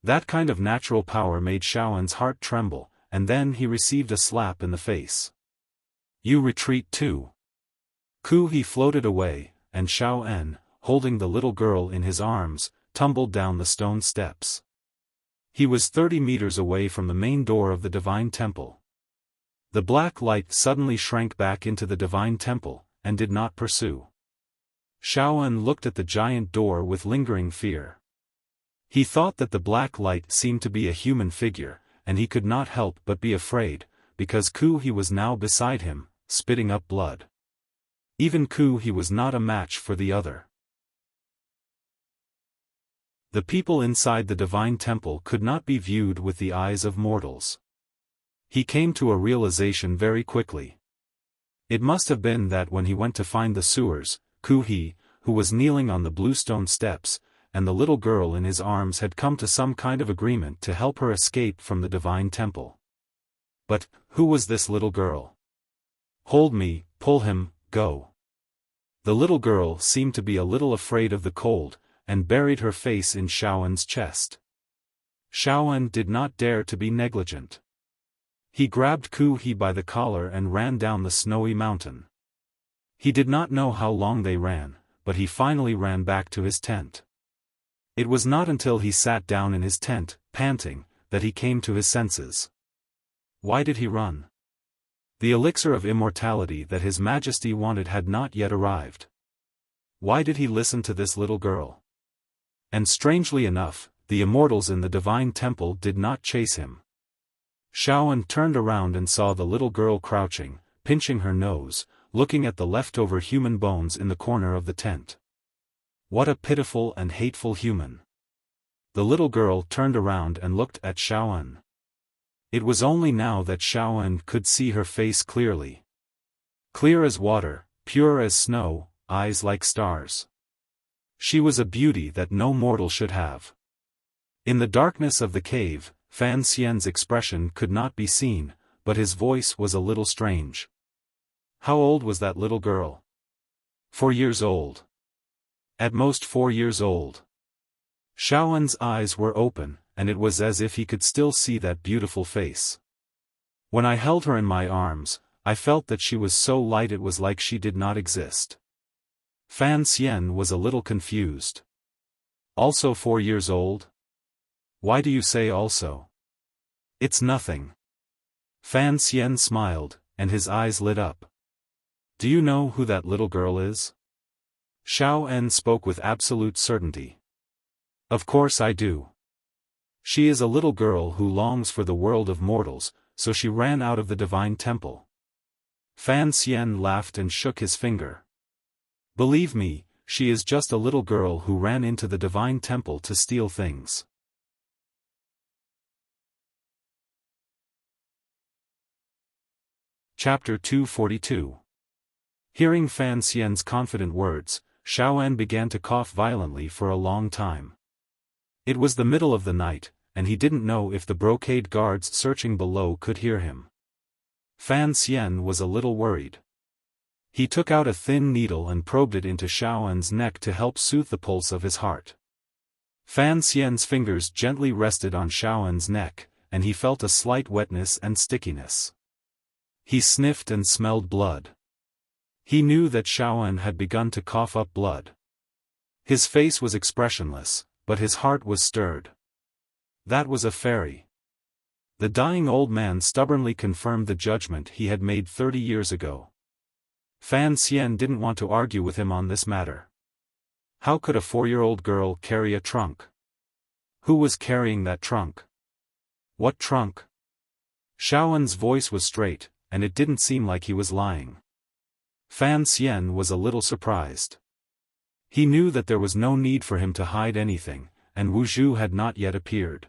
S1: That kind of natural power made Xiaofan's heart tremble, and then he received a slap in the face. "You retreat too." Ku He floated away, and Xiaofan, holding the little girl in his arms, tumbled down the stone steps. He was 30 meters away from the main door of the divine temple. The black light suddenly shrank back into the divine temple, and did not pursue. Xiaofan looked at the giant door with lingering fear. He thought that the black light seemed to be a human figure, and he could not help but be afraid, because Ku He was now beside him, spitting up blood. Even Ku He was not a match for the other. The people inside the divine temple could not be viewed with the eyes of mortals. He came to a realization very quickly. It must have been that when he went to find the sewers, Ku He, who was kneeling on the bluestone steps, and the little girl in his arms had come to some kind of agreement to help her escape from the divine temple. But, who was this little girl? "Hold me, pull him, go." The little girl seemed to be a little afraid of the cold, and buried her face in Xiaofan's chest. Xiaofan did not dare to be negligent. He grabbed Ku He by the collar and ran down the snowy mountain. He did not know how long they ran, but he finally ran back to his tent. It was not until he sat down in his tent, panting, that he came to his senses. Why did he run? The elixir of immortality that His Majesty wanted had not yet arrived. Why did he listen to this little girl? And strangely enough, the immortals in the divine temple did not chase him. Xiaofan turned around and saw the little girl crouching, pinching her nose, looking at the leftover human bones in the corner of the tent. What a pitiful and hateful human. The little girl turned around and looked at Xiaofan. It was only now that Xiaofan could see her face clearly. Clear as water, pure as snow, eyes like stars. She was a beauty that no mortal should have. In the darkness of the cave, Fan Xian's expression could not be seen, but his voice was a little strange. How old was that little girl? 4 years old. At most 4 years old. Xiaofan's eyes were open, and it was as if he could still see that beautiful face. When I held her in my arms, I felt that she was so light it was like she did not exist. Fan Xian was a little confused. Also 4 years old? Why do you say also? It's nothing. Fan Xian smiled, and his eyes lit up. Do you know who that little girl is? Xiaofan spoke with absolute certainty. Of course I do. She is a little girl who longs for the world of mortals, so she ran out of the divine temple. Fan Xian laughed and shook his finger. Believe me, she is just a little girl who ran into the divine temple to steal things. Chapter 242. Hearing Fan Xian's confident words, Xiaofan began to cough violently for a long time. It was the middle of the night, and he didn't know if the brocade guards searching below could hear him. Fan Xian was a little worried. He took out a thin needle and probed it into Xiaofan's neck to help soothe the pulse of his heart. Fan Xian's fingers gently rested on Xiaofan's neck, and he felt a slight wetness and stickiness. He sniffed and smelled blood. He knew that Xiaofan had begun to cough up blood. His face was expressionless, but his heart was stirred. That was a fairy. The dying old man stubbornly confirmed the judgment he had made 30 years ago. Fan Xian didn't want to argue with him on this matter. How could a 4-year-old girl carry a trunk? Who was carrying that trunk? What trunk? Xiaofan's voice was straight, and it didn't seem like he was lying. Fan Xian was a little surprised. He knew that there was no need for him to hide anything, and Wu Zhu had not yet appeared.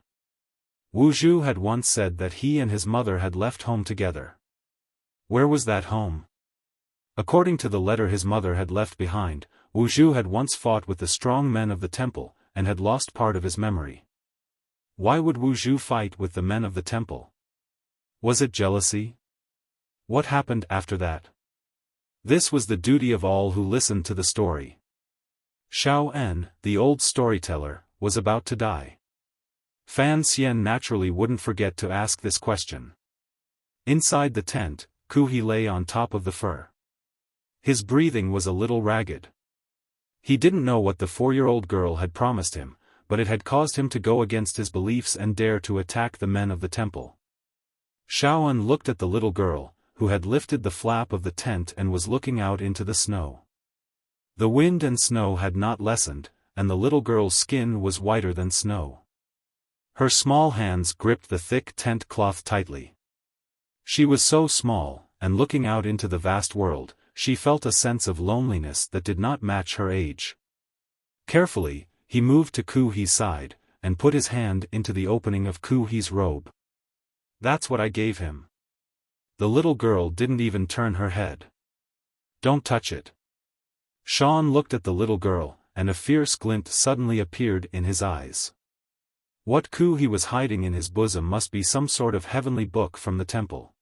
S1: Wu Zhu had once said that he and his mother had left home together. Where was that home? According to the letter his mother had left behind, Wu Zhu had once fought with the strong men of the temple, and had lost part of his memory. Why would Wu Zhu fight with the men of the temple? Was it jealousy? What happened after that? This was the duty of all who listened to the story. Xiaofan, the old storyteller, was about to die. Fan Xian naturally wouldn't forget to ask this question. Inside the tent, Ku He lay on top of the fur. His breathing was a little ragged. He didn't know what the 4-year-old girl had promised him, but it had caused him to go against his beliefs and dare to attack the men of the temple. Xiaofan looked at the little girl, who had lifted the flap of the tent and was looking out into the snow. The wind and snow had not lessened, and the little girl's skin was whiter than snow. Her small hands gripped the thick tent cloth tightly. She was so small, and looking out into the vast world, she felt a sense of loneliness that did not match her age. Carefully, he moved to Ku He's side, and put his hand into the opening of Ku He's robe. That's what I gave him. The little girl didn't even turn her head. Don't touch it. Sean looked at the little girl, and a fierce glint suddenly appeared in his eyes. What Ku He was hiding in his bosom must be some sort of heavenly book from the temple.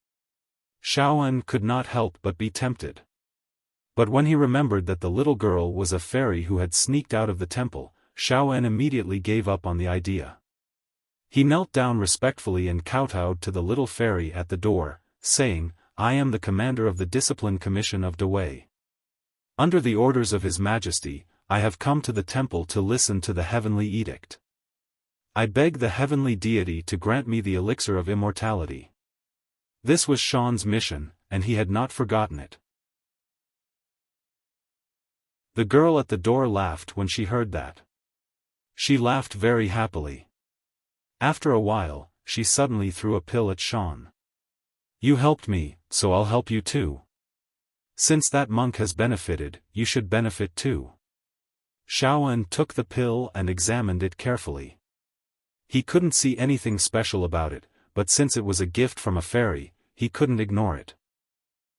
S1: Xiaofan could not help but be tempted. But when he remembered that the little girl was a fairy who had sneaked out of the temple, Xiaofan immediately gave up on the idea. He knelt down respectfully and kowtowed to the little fairy at the door, saying, "I am the commander of the Discipline Commission of Dawei. Under the orders of His Majesty, I have come to the temple to listen to the heavenly edict. I beg the heavenly deity to grant me the elixir of immortality." This was Sean's mission, and he had not forgotten it. The girl at the door laughed when she heard that. She laughed very happily. After a while, she suddenly threw a pill at Sean. "You helped me, so I'll help you too. Since that monk has benefited, you should benefit too." Xiaofan took the pill and examined it carefully. He couldn't see anything special about it, but since it was a gift from a fairy, he couldn't ignore it.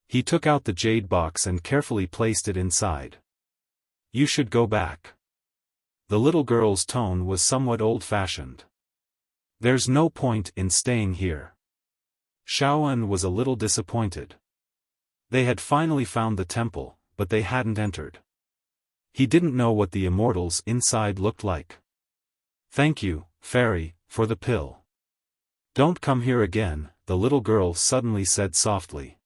S1: He took out the jade box and carefully placed it inside. "You should go back." The little girl's tone was somewhat old-fashioned. "There's no point in staying here." Xiaofan was a little disappointed. They had finally found the temple, but they hadn't entered. He didn't know what the immortals inside looked like. "Thank you, fairy, for the pill. Don't come here again," the little girl suddenly said softly.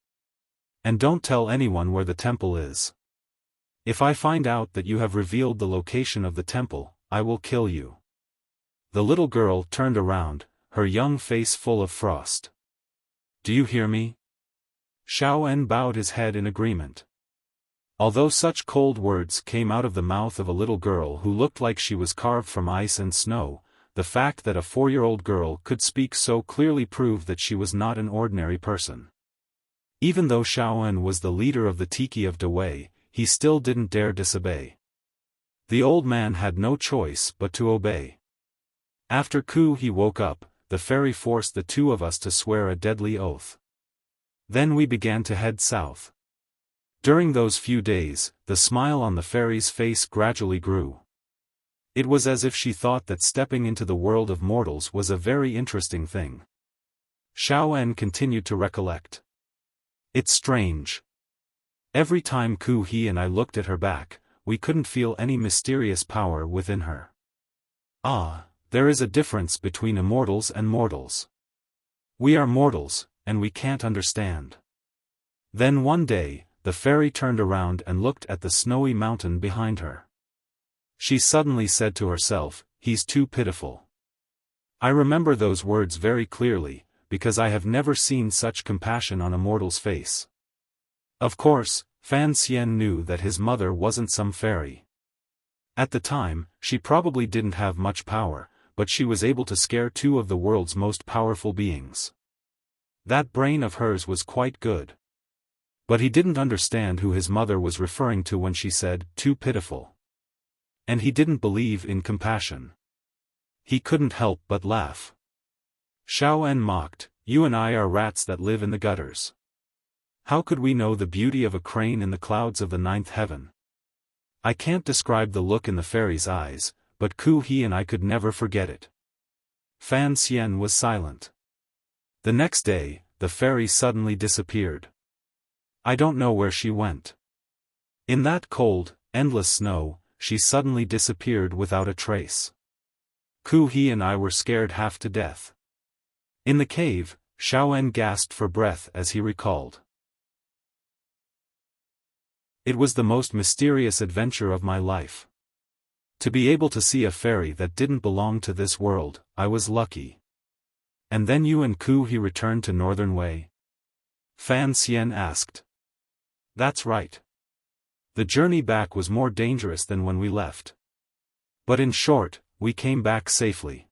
S1: "And don't tell anyone where the temple is. If I find out that you have revealed the location of the temple, I will kill you." The little girl turned around, her young face full of frost. "Do you hear me?" Xiaofan bowed his head in agreement. Although such cold words came out of the mouth of a little girl who looked like she was carved from ice and snow, the fact that a 4-year-old girl could speak so clearly proved that she was not an ordinary person. Even though Xiaofan was the leader of the Tiki of Dawei, he still didn't dare disobey. The old man had no choice but to obey. After Ku He woke up, the fairy forced the two of us to swear a deadly oath. Then we began to head south. During those few days, the smile on the fairy's face gradually grew. It was as if she thought that stepping into the world of mortals was a very interesting thing. Xiaofan continued to recollect. "It's strange. Every time Ku He and I looked at her back, we couldn't feel any mysterious power within her. Ah, there is a difference between immortals and mortals. We are mortals, and we can't understand." Then one day, the fairy turned around and looked at the snowy mountain behind her. She suddenly said to herself, "He's too pitiful." I remember those words very clearly, because I have never seen such compassion on a mortal's face. Of course, Fan Xian knew that his mother wasn't some fairy. At the time, she probably didn't have much power, but she was able to scare two of the world's most powerful beings. That brain of hers was quite good. But he didn't understand who his mother was referring to when she said, "too pitiful." And he didn't believe in compassion. He couldn't help but laugh. Xiaofan mocked, "You and I are rats that live in the gutters. How could we know the beauty of a crane in the clouds of the ninth heaven?" I can't describe the look in the fairy's eyes, but Ku He and I could never forget it. Fan Xian was silent. The next day, the fairy suddenly disappeared. I don't know where she went. In that cold, endless snow, she suddenly disappeared without a trace. Ku He and I were scared half to death. In the cave, Xiaofan gasped for breath as he recalled. It was the most mysterious adventure of my life. To be able to see a fairy that didn't belong to this world, I was lucky. And then you and Ku He returned to Northern Wei? Fan Xian asked. That's right. The journey back was more dangerous than when we left. But in short, we came back safely.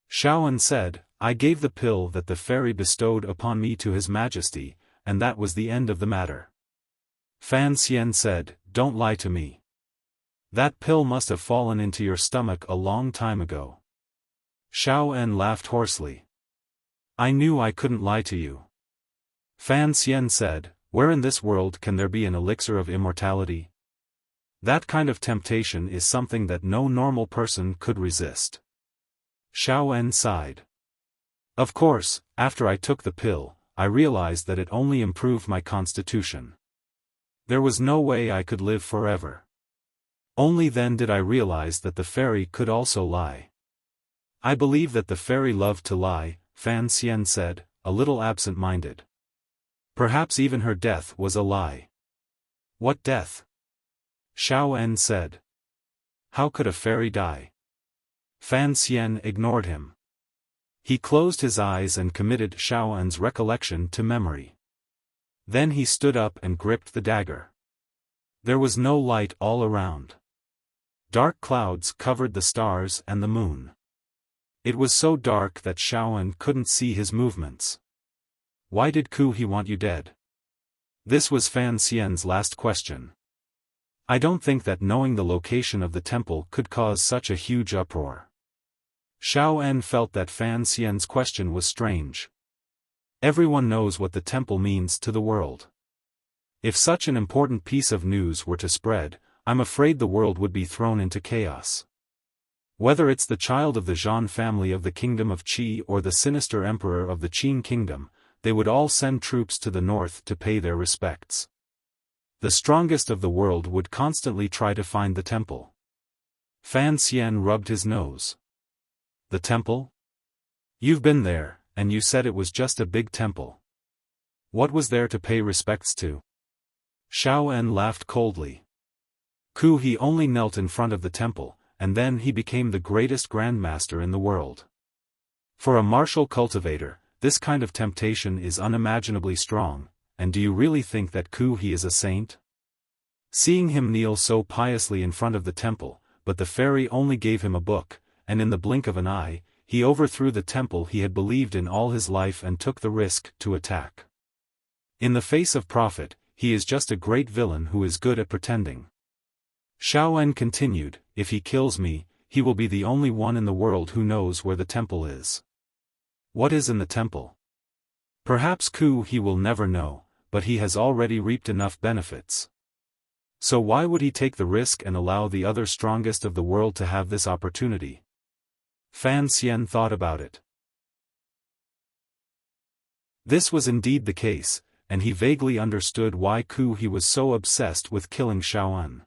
S1: Xiaofan said, I gave the pill that the fairy bestowed upon me to His Majesty, and that was the end of the matter. Fan Xian said, don't lie to me. That pill must have fallen into your stomach a long time ago. Xiaofan laughed hoarsely. I knew I couldn't lie to you. Fan Xian said, where in this world can there be an elixir of immortality? That kind of temptation is something that no normal person could resist. Xiaofan sighed. Of course, after I took the pill, I realized that it only improved my constitution. There was no way I could live forever. Only then did I realize that the fairy could also lie. I believe that the fairy loved to lie, Fan Xian said, a little absent-minded. Perhaps even her death was a lie. What death? Xiaofan said. How could a fairy die? Fan Xian ignored him. He closed his eyes and committed Xiaofan's recollection to memory. Then he stood up and gripped the dagger. There was no light all around. Dark clouds covered the stars and the moon. It was so dark that Xiaofan couldn't see his movements. Why did Ku He want you dead? This was Fan Xian's last question. I don't think that knowing the location of the temple could cause such a huge uproar. Xiaofan felt that Fan Xian's question was strange. Everyone knows what the temple means to the world. If such an important piece of news were to spread, I'm afraid the world would be thrown into chaos. Whether it's the child of the Zhan family of the kingdom of Qi or the sinister emperor of the Qing kingdom, they would all send troops to the north to pay their respects. The strongest of the world would constantly try to find the temple. Fan Xian rubbed his nose. The temple? You've been there, and you said it was just a big temple. What was there to pay respects to? Xiaofan laughed coldly. Ku He only knelt in front of the temple, and then he became the greatest grandmaster in the world. For a martial cultivator, this kind of temptation is unimaginably strong, and do you really think that Ku He is a saint? Seeing him kneel so piously in front of the temple, but the fairy only gave him a book, and in the blink of an eye, he overthrew the temple he had believed in all his life and took the risk to attack. In the face of profit, he is just a great villain who is good at pretending. Xiaofan continued, if he kills me, he will be the only one in the world who knows where the temple is. What is in the temple? Perhaps Ku He will never know, but he has already reaped enough benefits. So why would he take the risk and allow the other strongest of the world to have this opportunity? Fan Xian thought about it. This was indeed the case, and he vaguely understood why Ku He was so obsessed with killing Xiaofan.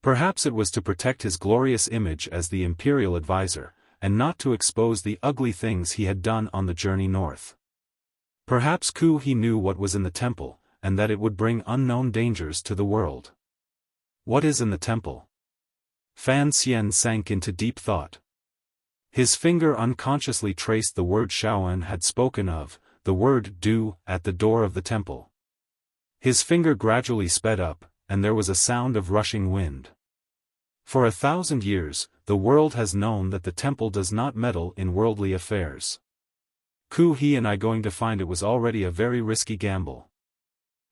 S1: Perhaps it was to protect his glorious image as the imperial advisor, and not to expose the ugly things he had done on the journey north. Perhaps Ku He knew what was in the temple, and that it would bring unknown dangers to the world. What is in the temple? Fan Xian sank into deep thought. His finger unconsciously traced the word Xiaofan had spoken of, the word du, at the door of the temple. His finger gradually sped up, and there was a sound of rushing wind. For 1,000 years, the world has known that the temple does not meddle in worldly affairs. Ku He and I going to find it was already a very risky gamble.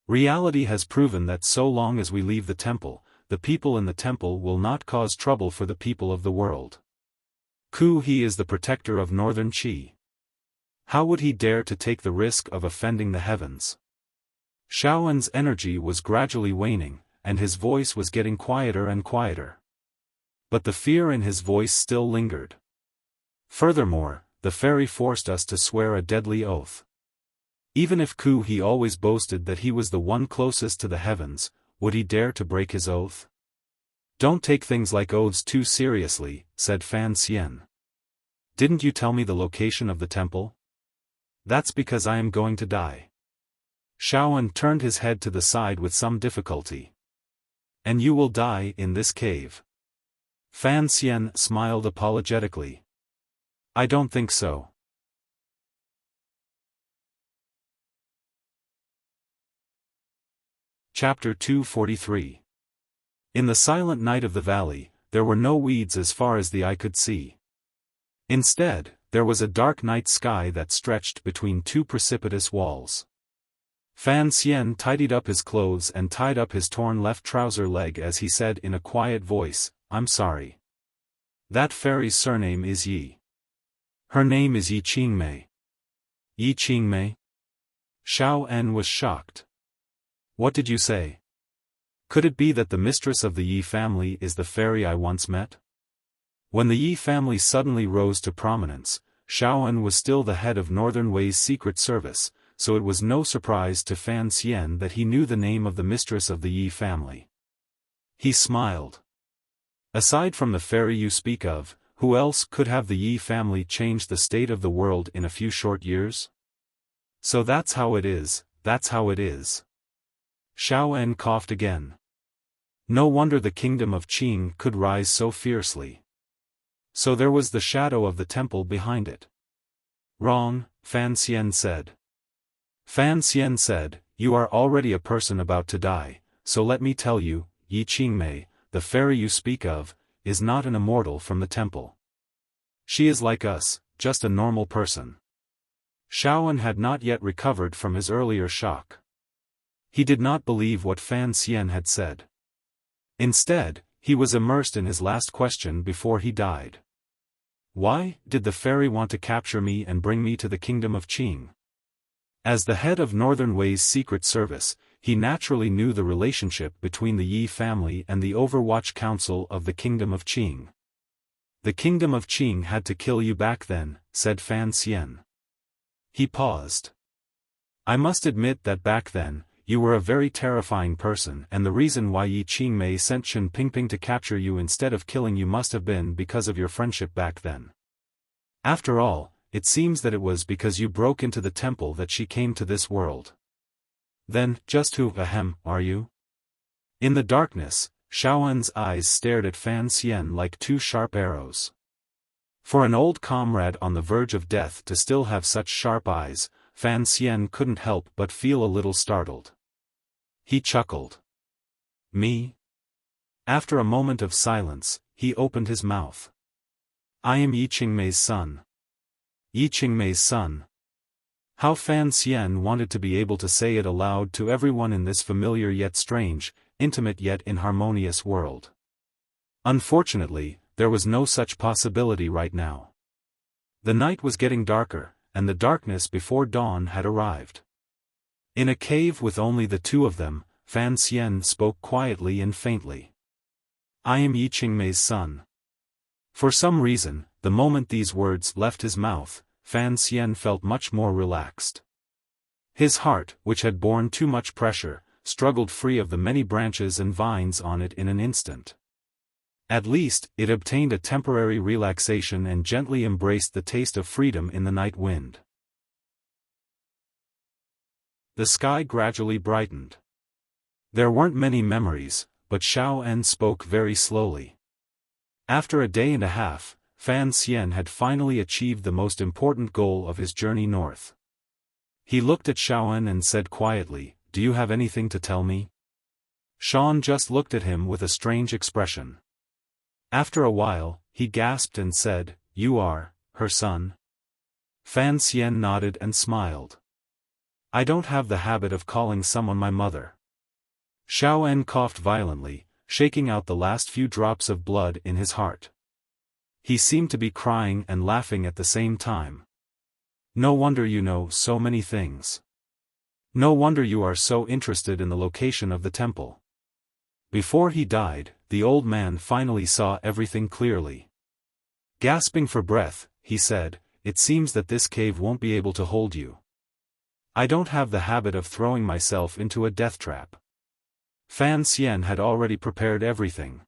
S1: Reality has proven that so long as we leave the temple, the people in the temple will not cause trouble for the people of the world. Ku He is the protector of northern Qi. How would he dare to take the risk of offending the heavens? Xiaoan's energy was gradually waning, and his voice was getting quieter and quieter. But the fear in his voice still lingered. Furthermore, the fairy forced us to swear a deadly oath. Even if he always boasted that he was the one closest to the heavens, would he dare to break his oath? Don't take things like oaths too seriously, said Fan Xian. Didn't you tell me the location of the temple? That's because I am going to die. Xiaoan turned his head to the side with some difficulty. And you will die in this cave. Fan Xian smiled apologetically. I don't think so. Chapter 243. In the silent night of the valley, there were no weeds as far as the eye could see. Instead, there was a dark night sky that stretched between two precipitous walls. Fan Xian tidied up his clothes and tied up his torn left trouser leg as he said in a quiet voice, I'm sorry. That fairy's surname is Yi. Her name is Yi Qingmei. Yi Qingmei? Xiaoan was shocked. What did you say? Could it be that the mistress of the Yi family is the fairy I once met? When the Yi family suddenly rose to prominence, Xiaoan was still the head of Northern Wei's secret service, so it was no surprise to Fan Xian that he knew the name of the mistress of the Yi family. He smiled. Aside from the fairy you speak of, who else could have the Yi family change the state of the world in a few short years? So that's how it is, that's how it is. Xiaoan coughed again. No wonder the kingdom of Qing could rise so fiercely. So there was the shadow of the temple behind it. Wrong, Fan Xian said. Fan Xian said, you are already a person about to die, so let me tell you, Yi Qingmei, the fairy you speak of, is not an immortal from the temple. She is like us, just a normal person. Xiaoan had not yet recovered from his earlier shock. He did not believe what Fan Xian had said. Instead, he was immersed in his last question before he died. Why did the fairy want to capture me and bring me to the kingdom of Qing? As the head of Northern Wei's secret service, he naturally knew the relationship between the Yi family and the Overwatch Council of the kingdom of Qing. The kingdom of Qing had to kill you back then, said Fan Xian. He paused. I must admit that back then, you were a very terrifying person, and the reason why Yi Qingmei sent Shen Pingping to capture you instead of killing you must have been because of your friendship back then. After all, it seems that it was because you broke into the temple that she came to this world. Then, just who are you? In the darkness, Xiaoan's eyes stared at Fan Xian like two sharp arrows. For an old comrade on the verge of death to still have such sharp eyes, Fan Xian couldn't help but feel a little startled. He chuckled. Me? After a moment of silence, he opened his mouth. I am Yi Qingmei's son. Yi Qingmei's son. How Fan Xian wanted to be able to say it aloud to everyone in this familiar yet strange, intimate yet inharmonious world. Unfortunately, there was no such possibility right now. The night was getting darker, and the darkness before dawn had arrived. In a cave with only the two of them, Fan Xian spoke quietly and faintly. I am Yi Qingmei's son. For some reason, the moment these words left his mouth, Fan Xian felt much more relaxed. His heart, which had borne too much pressure, struggled free of the many branches and vines on it in an instant. At least, it obtained a temporary relaxation and gently embraced the taste of freedom in the night wind. The sky gradually brightened. There weren't many memories, but Xiaoan spoke very slowly. After a day and a half, Fan Xian had finally achieved the most important goal of his journey north. He looked at Xiaoan and said quietly, Do you have anything to tell me? Xiaoan just looked at him with a strange expression. After a while, he gasped and said, You are her son? Fan Xian nodded and smiled. I don't have the habit of calling someone my mother. Xiaoan coughed violently, shaking out the last few drops of blood in his heart. He seemed to be crying and laughing at the same time. No wonder you know so many things. No wonder you are so interested in the location of the temple. Before he died, the old man finally saw everything clearly. Gasping for breath, he said, "It seems that this cave won't be able to hold you. I don't have the habit of throwing myself into a death trap." Fan Xian had already prepared everything.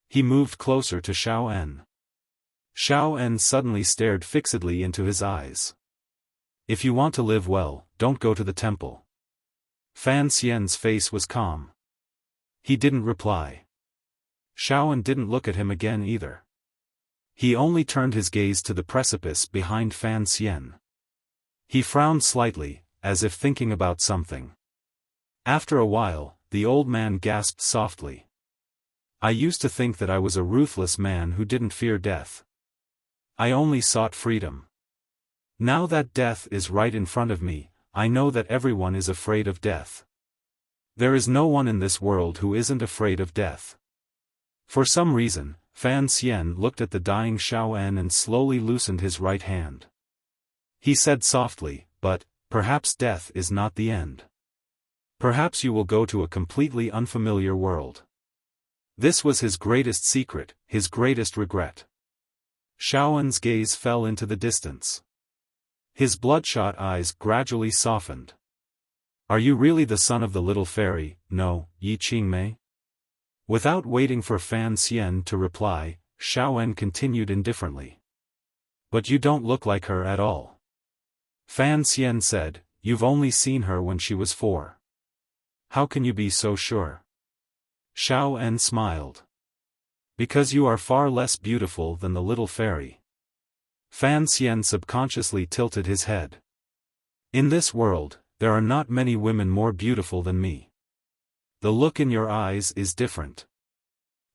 S1: He moved closer to Xiaofan. Xiaofan suddenly stared fixedly into his eyes. "If you want to live well, don't go to the temple." Fan Xian's face was calm. He didn't reply. Xiaofan didn't look at him again either. He only turned his gaze to the precipice behind Fan Xian. He frowned slightly, as if thinking about something. After a while, the old man gasped softly. "I used to think that I was a ruthless man who didn't fear death. I only sought freedom. Now that death is right in front of me, I know that everyone is afraid of death. There is no one in this world who isn't afraid of death." For some reason, Fan Xian looked at the dying Xiaofan and slowly loosened his right hand. He said softly, "But, perhaps death is not the end. Perhaps you will go to a completely unfamiliar world." This was his greatest secret, his greatest regret. Xiaofan's gaze fell into the distance. His bloodshot eyes gradually softened. "Are you really the son of the little fairy, no, Yi Qingmei?" Without waiting for Fan Xian to reply, Xiaofan continued indifferently. "But you don't look like her at all." Fan Xian said, "You've only seen her when she was 4. How can you be so sure?" Xiaofan smiled. "Because you are far less beautiful than the little fairy." Fan Xian subconsciously tilted his head. "In this world, there are not many women more beautiful than me. The look in your eyes is different."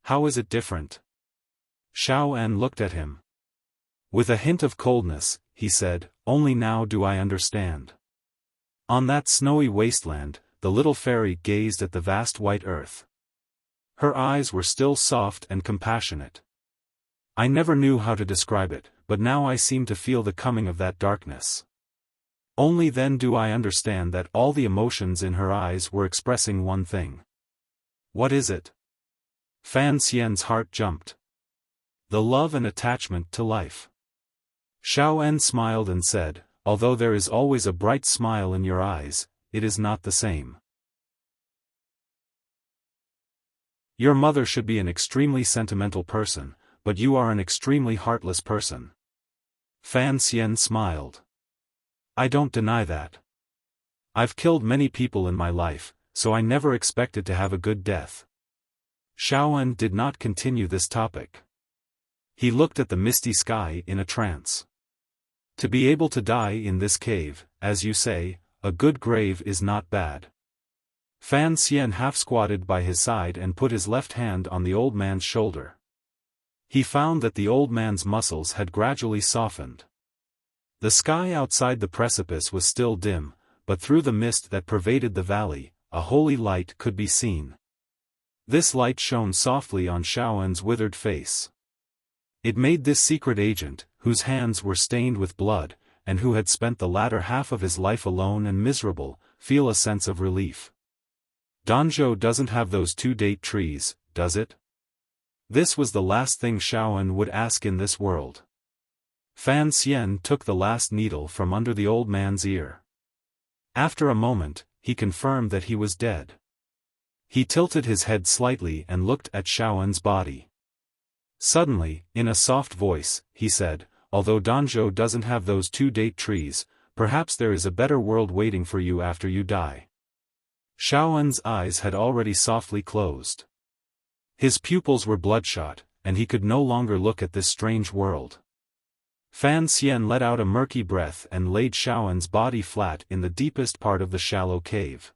S1: "How is it different?" Xiaofan looked at him. With a hint of coldness, he said, "Only now do I understand." On that snowy wasteland, the little fairy gazed at the vast white earth. Her eyes were still soft and compassionate. "I never knew how to describe it, but now I seem to feel the coming of that darkness. Only then do I understand that all the emotions in her eyes were expressing one thing." "What is it?" Fan Xian's heart jumped. "The love and attachment to life." Xiaofan smiled and said, "Although there is always a bright smile in your eyes, it is not the same. Your mother should be an extremely sentimental person, but you are an extremely heartless person." Fan Xian smiled. "I don't deny that. I've killed many people in my life, so I never expected to have a good death." Xiaofan did not continue this topic. He looked at the misty sky in a trance. To be able to die in this cave, as you say, a good grave is not bad. Fan Xian half-squatted by his side and put his left hand on the old man's shoulder. He found that the old man's muscles had gradually softened. The sky outside the precipice was still dim, but through the mist that pervaded the valley, a holy light could be seen. This light shone softly on Xiaofan's withered face. It made this secret agent, whose hands were stained with blood, and who had spent the latter half of his life alone and miserable, feel a sense of relief. "Danzhou doesn't have those 2 date trees, does it?" This was the last thing Xiaofan would ask in this world. Fan Xian took the last needle from under the old man's ear. After a moment, he confirmed that he was dead. He tilted his head slightly and looked at Xiaofan's body. Suddenly, in a soft voice, he said, "Although Danzhou doesn't have those 2 date trees, perhaps there is a better world waiting for you after you die." Xiaofan's eyes had already softly closed. His pupils were bloodshot, and he could no longer look at this strange world. Fan Xian let out a murky breath and laid Xiaofan's body flat in the deepest part of the shallow cave.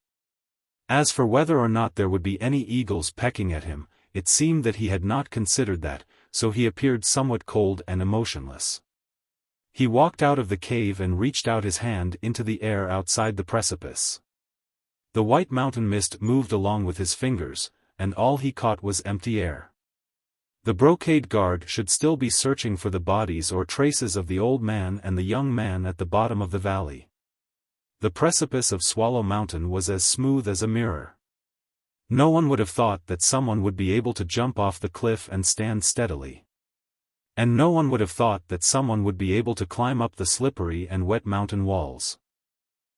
S1: As for whether or not there would be any eagles pecking at him, it seemed that he had not considered that, so he appeared somewhat cold and emotionless. He walked out of the cave and reached out his hand into the air outside the precipice. The white mountain mist moved along with his fingers, and all he caught was empty air. The brocade guard should still be searching for the bodies or traces of the old man and the young man at the bottom of the valley. The precipice of Swallow Mountain was as smooth as a mirror. No one would have thought that someone would be able to jump off the cliff and stand steadily. And no one would have thought that someone would be able to climb up the slippery and wet mountain walls.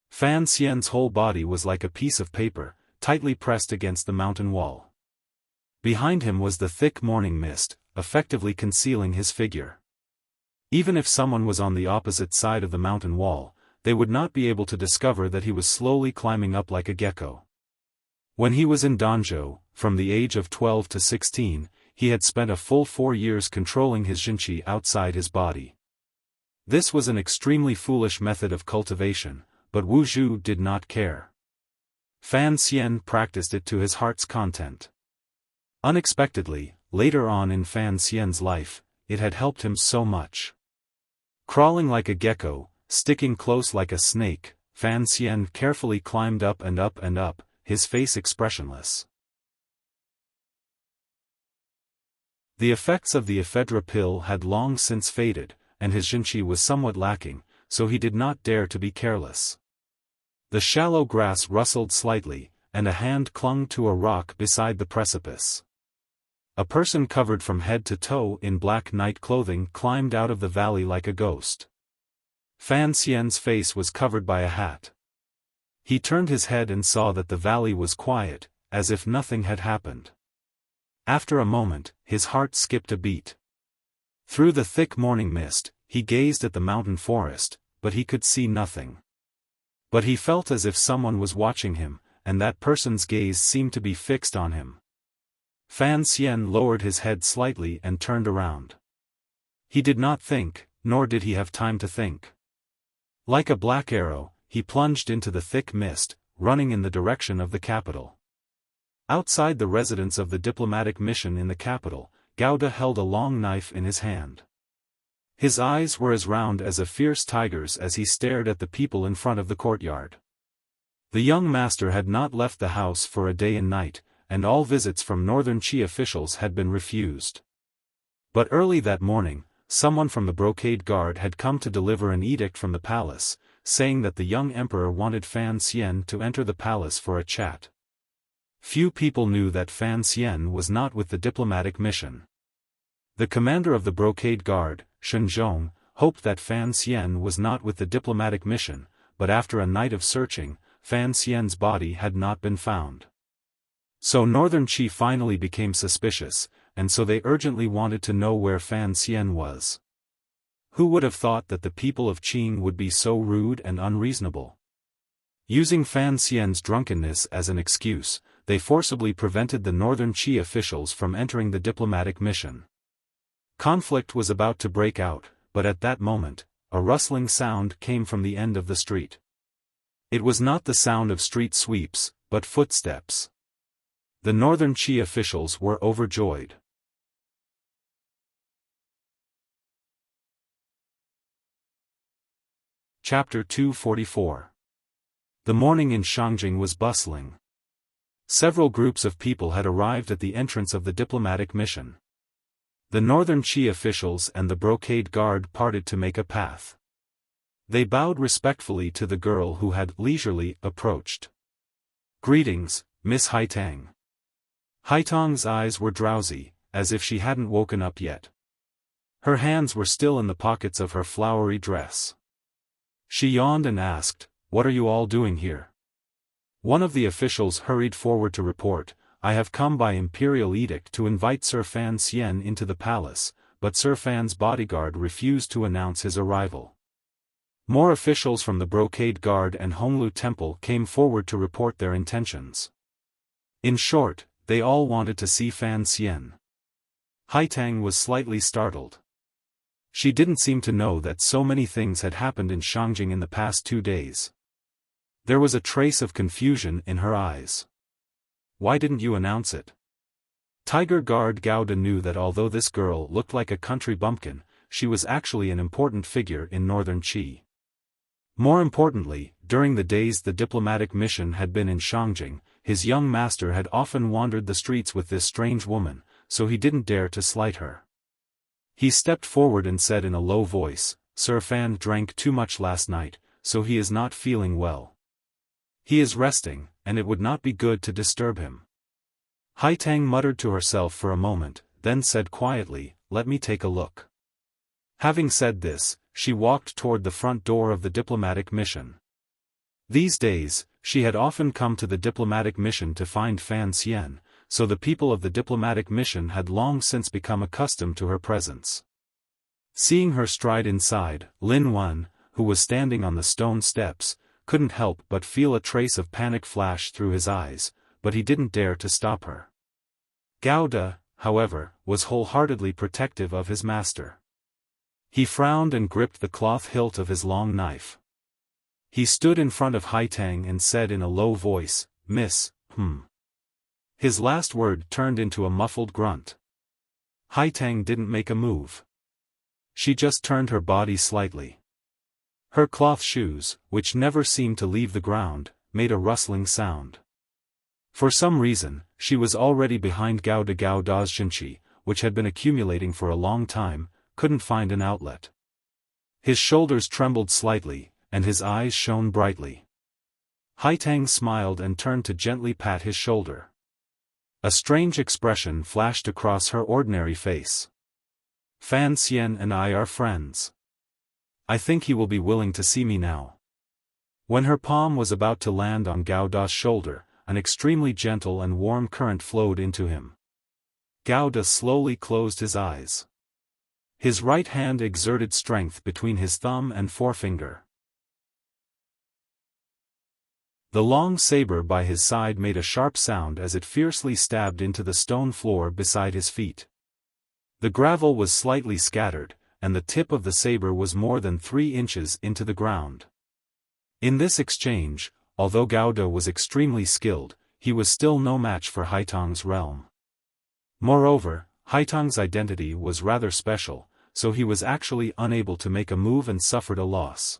S1: Fan Xian's whole body was like a piece of paper, tightly pressed against the mountain wall. Behind him was the thick morning mist, effectively concealing his figure. Even if someone was on the opposite side of the mountain wall, they would not be able to discover that he was slowly climbing up like a gecko. When he was in Danzhou, from the age of 12 to 16, he had spent a full 4 years controlling his jinqi outside his body. This was an extremely foolish method of cultivation, but Wu Zhu did not care. Fan Xian practiced it to his heart's content. Unexpectedly, later on in Fan Xian's life, it had helped him so much. Crawling like a gecko, sticking close like a snake, Fan Xian carefully climbed up and up and up, his face expressionless. The effects of the ephedra pill had long since faded, and his jinqi was somewhat lacking, so he did not dare to be careless. The shallow grass rustled slightly, and a hand clung to a rock beside the precipice. A person covered from head to toe in black night clothing climbed out of the valley like a ghost. Fan Xian's face was covered by a hat. He turned his head and saw that the valley was quiet, as if nothing had happened. After a moment, his heart skipped a beat. Through the thick morning mist, he gazed at the mountain forest, but he could see nothing. But he felt as if someone was watching him, and that person's gaze seemed to be fixed on him. Fan Xian lowered his head slightly and turned around. He did not think, nor did he have time to think. Like a black arrow, he plunged into the thick mist, running in the direction of the capital. Outside the residence of the diplomatic mission in the capital, Gouda held a long knife in his hand. His eyes were as round as a fierce tiger's as he stared at the people in front of the courtyard. The young master had not left the house for a day and night, and all visits from northern Qi officials had been refused. But early that morning, someone from the brocade guard had come to deliver an edict from the palace, saying that the young emperor wanted Fan Xian to enter the palace for a chat. Few people knew that Fan Xian was not with the diplomatic mission. The commander of the brocade guard, Shen Zhong, hoped that Fan Xian was not with the diplomatic mission, but after a night of searching, Fan Xian's body had not been found. So Northern Qi finally became suspicious, and so they urgently wanted to know where Fan Xian was. Who would have thought that the people of Qing would be so rude and unreasonable? Using Fan Xian's drunkenness as an excuse, they forcibly prevented the Northern Qi officials from entering the diplomatic mission. Conflict was about to break out, but at that moment, a rustling sound came from the end of the street. It was not the sound of street sweeps, but footsteps. The Northern Qi officials were overjoyed. Chapter 244. The morning in Shangjing was bustling. Several groups of people had arrived at the entrance of the diplomatic mission. The Northern Qi officials and the brocade guard parted to make a path. They bowed respectfully to the girl who had leisurely approached. "Greetings, Miss Haitang." Haitang's eyes were drowsy, as if she hadn't woken up yet. Her hands were still in the pockets of her flowery dress. She yawned and asked, "What are you all doing here?" One of the officials hurried forward to report, "I have come by imperial edict to invite Sir Fan Xian into the palace, but Sir Fan's bodyguard refused to announce his arrival." More officials from the brocade guard and Honglu Temple came forward to report their intentions. In short, they all wanted to see Fan Xian. Haitang was slightly startled. She didn't seem to know that so many things had happened in Shangjing in the past 2 days. There was a trace of confusion in her eyes. "Why didn't you announce it?" Tiger Guard Gouda knew that although this girl looked like a country bumpkin, she was actually an important figure in Northern Qi. More importantly, during the days the diplomatic mission had been in Shangjing, his young master had often wandered the streets with this strange woman, so he didn't dare to slight her. He stepped forward and said in a low voice, Xiaofan drank too much last night, so he is not feeling well. He is resting, and it would not be good to disturb him. Haitang muttered to herself for a moment, then said quietly, let me take a look. Having said this, she walked toward the front door of the diplomatic mission. These days, she had often come to the diplomatic mission to find Fan Xian, so the people of the diplomatic mission had long since become accustomed to her presence. Seeing her stride inside, Lin Wan, who was standing on the stone steps, couldn't help but feel a trace of panic flash through his eyes, but he didn't dare to stop her. Gao De, however, was wholeheartedly protective of his master. He frowned and gripped the cloth hilt of his long knife. He stood in front of Haitang and said in a low voice, Miss, His last word turned into a muffled grunt. Haitang didn't make a move. She just turned her body slightly. Her cloth shoes, which never seemed to leave the ground, made a rustling sound. For some reason, she was already behind Gao Da's Jinqi, which had been accumulating for a long time, couldn't find an outlet. His shoulders trembled slightly, and his eyes shone brightly. Haitang smiled and turned to gently pat his shoulder. A strange expression flashed across her ordinary face. Fan Xian and I are friends. I think he will be willing to see me now. When her palm was about to land on Gao Da's shoulder, an extremely gentle and warm current flowed into him. Gao Da slowly closed his eyes. His right hand exerted strength between his thumb and forefinger. The long saber by his side made a sharp sound as it fiercely stabbed into the stone floor beside his feet. The gravel was slightly scattered, and the tip of the saber was more than 3 inches into the ground. In this exchange, although Gao De was extremely skilled, he was still no match for Haitang's realm. Moreover, Haitang's identity was rather special, so he was actually unable to make a move and suffered a loss.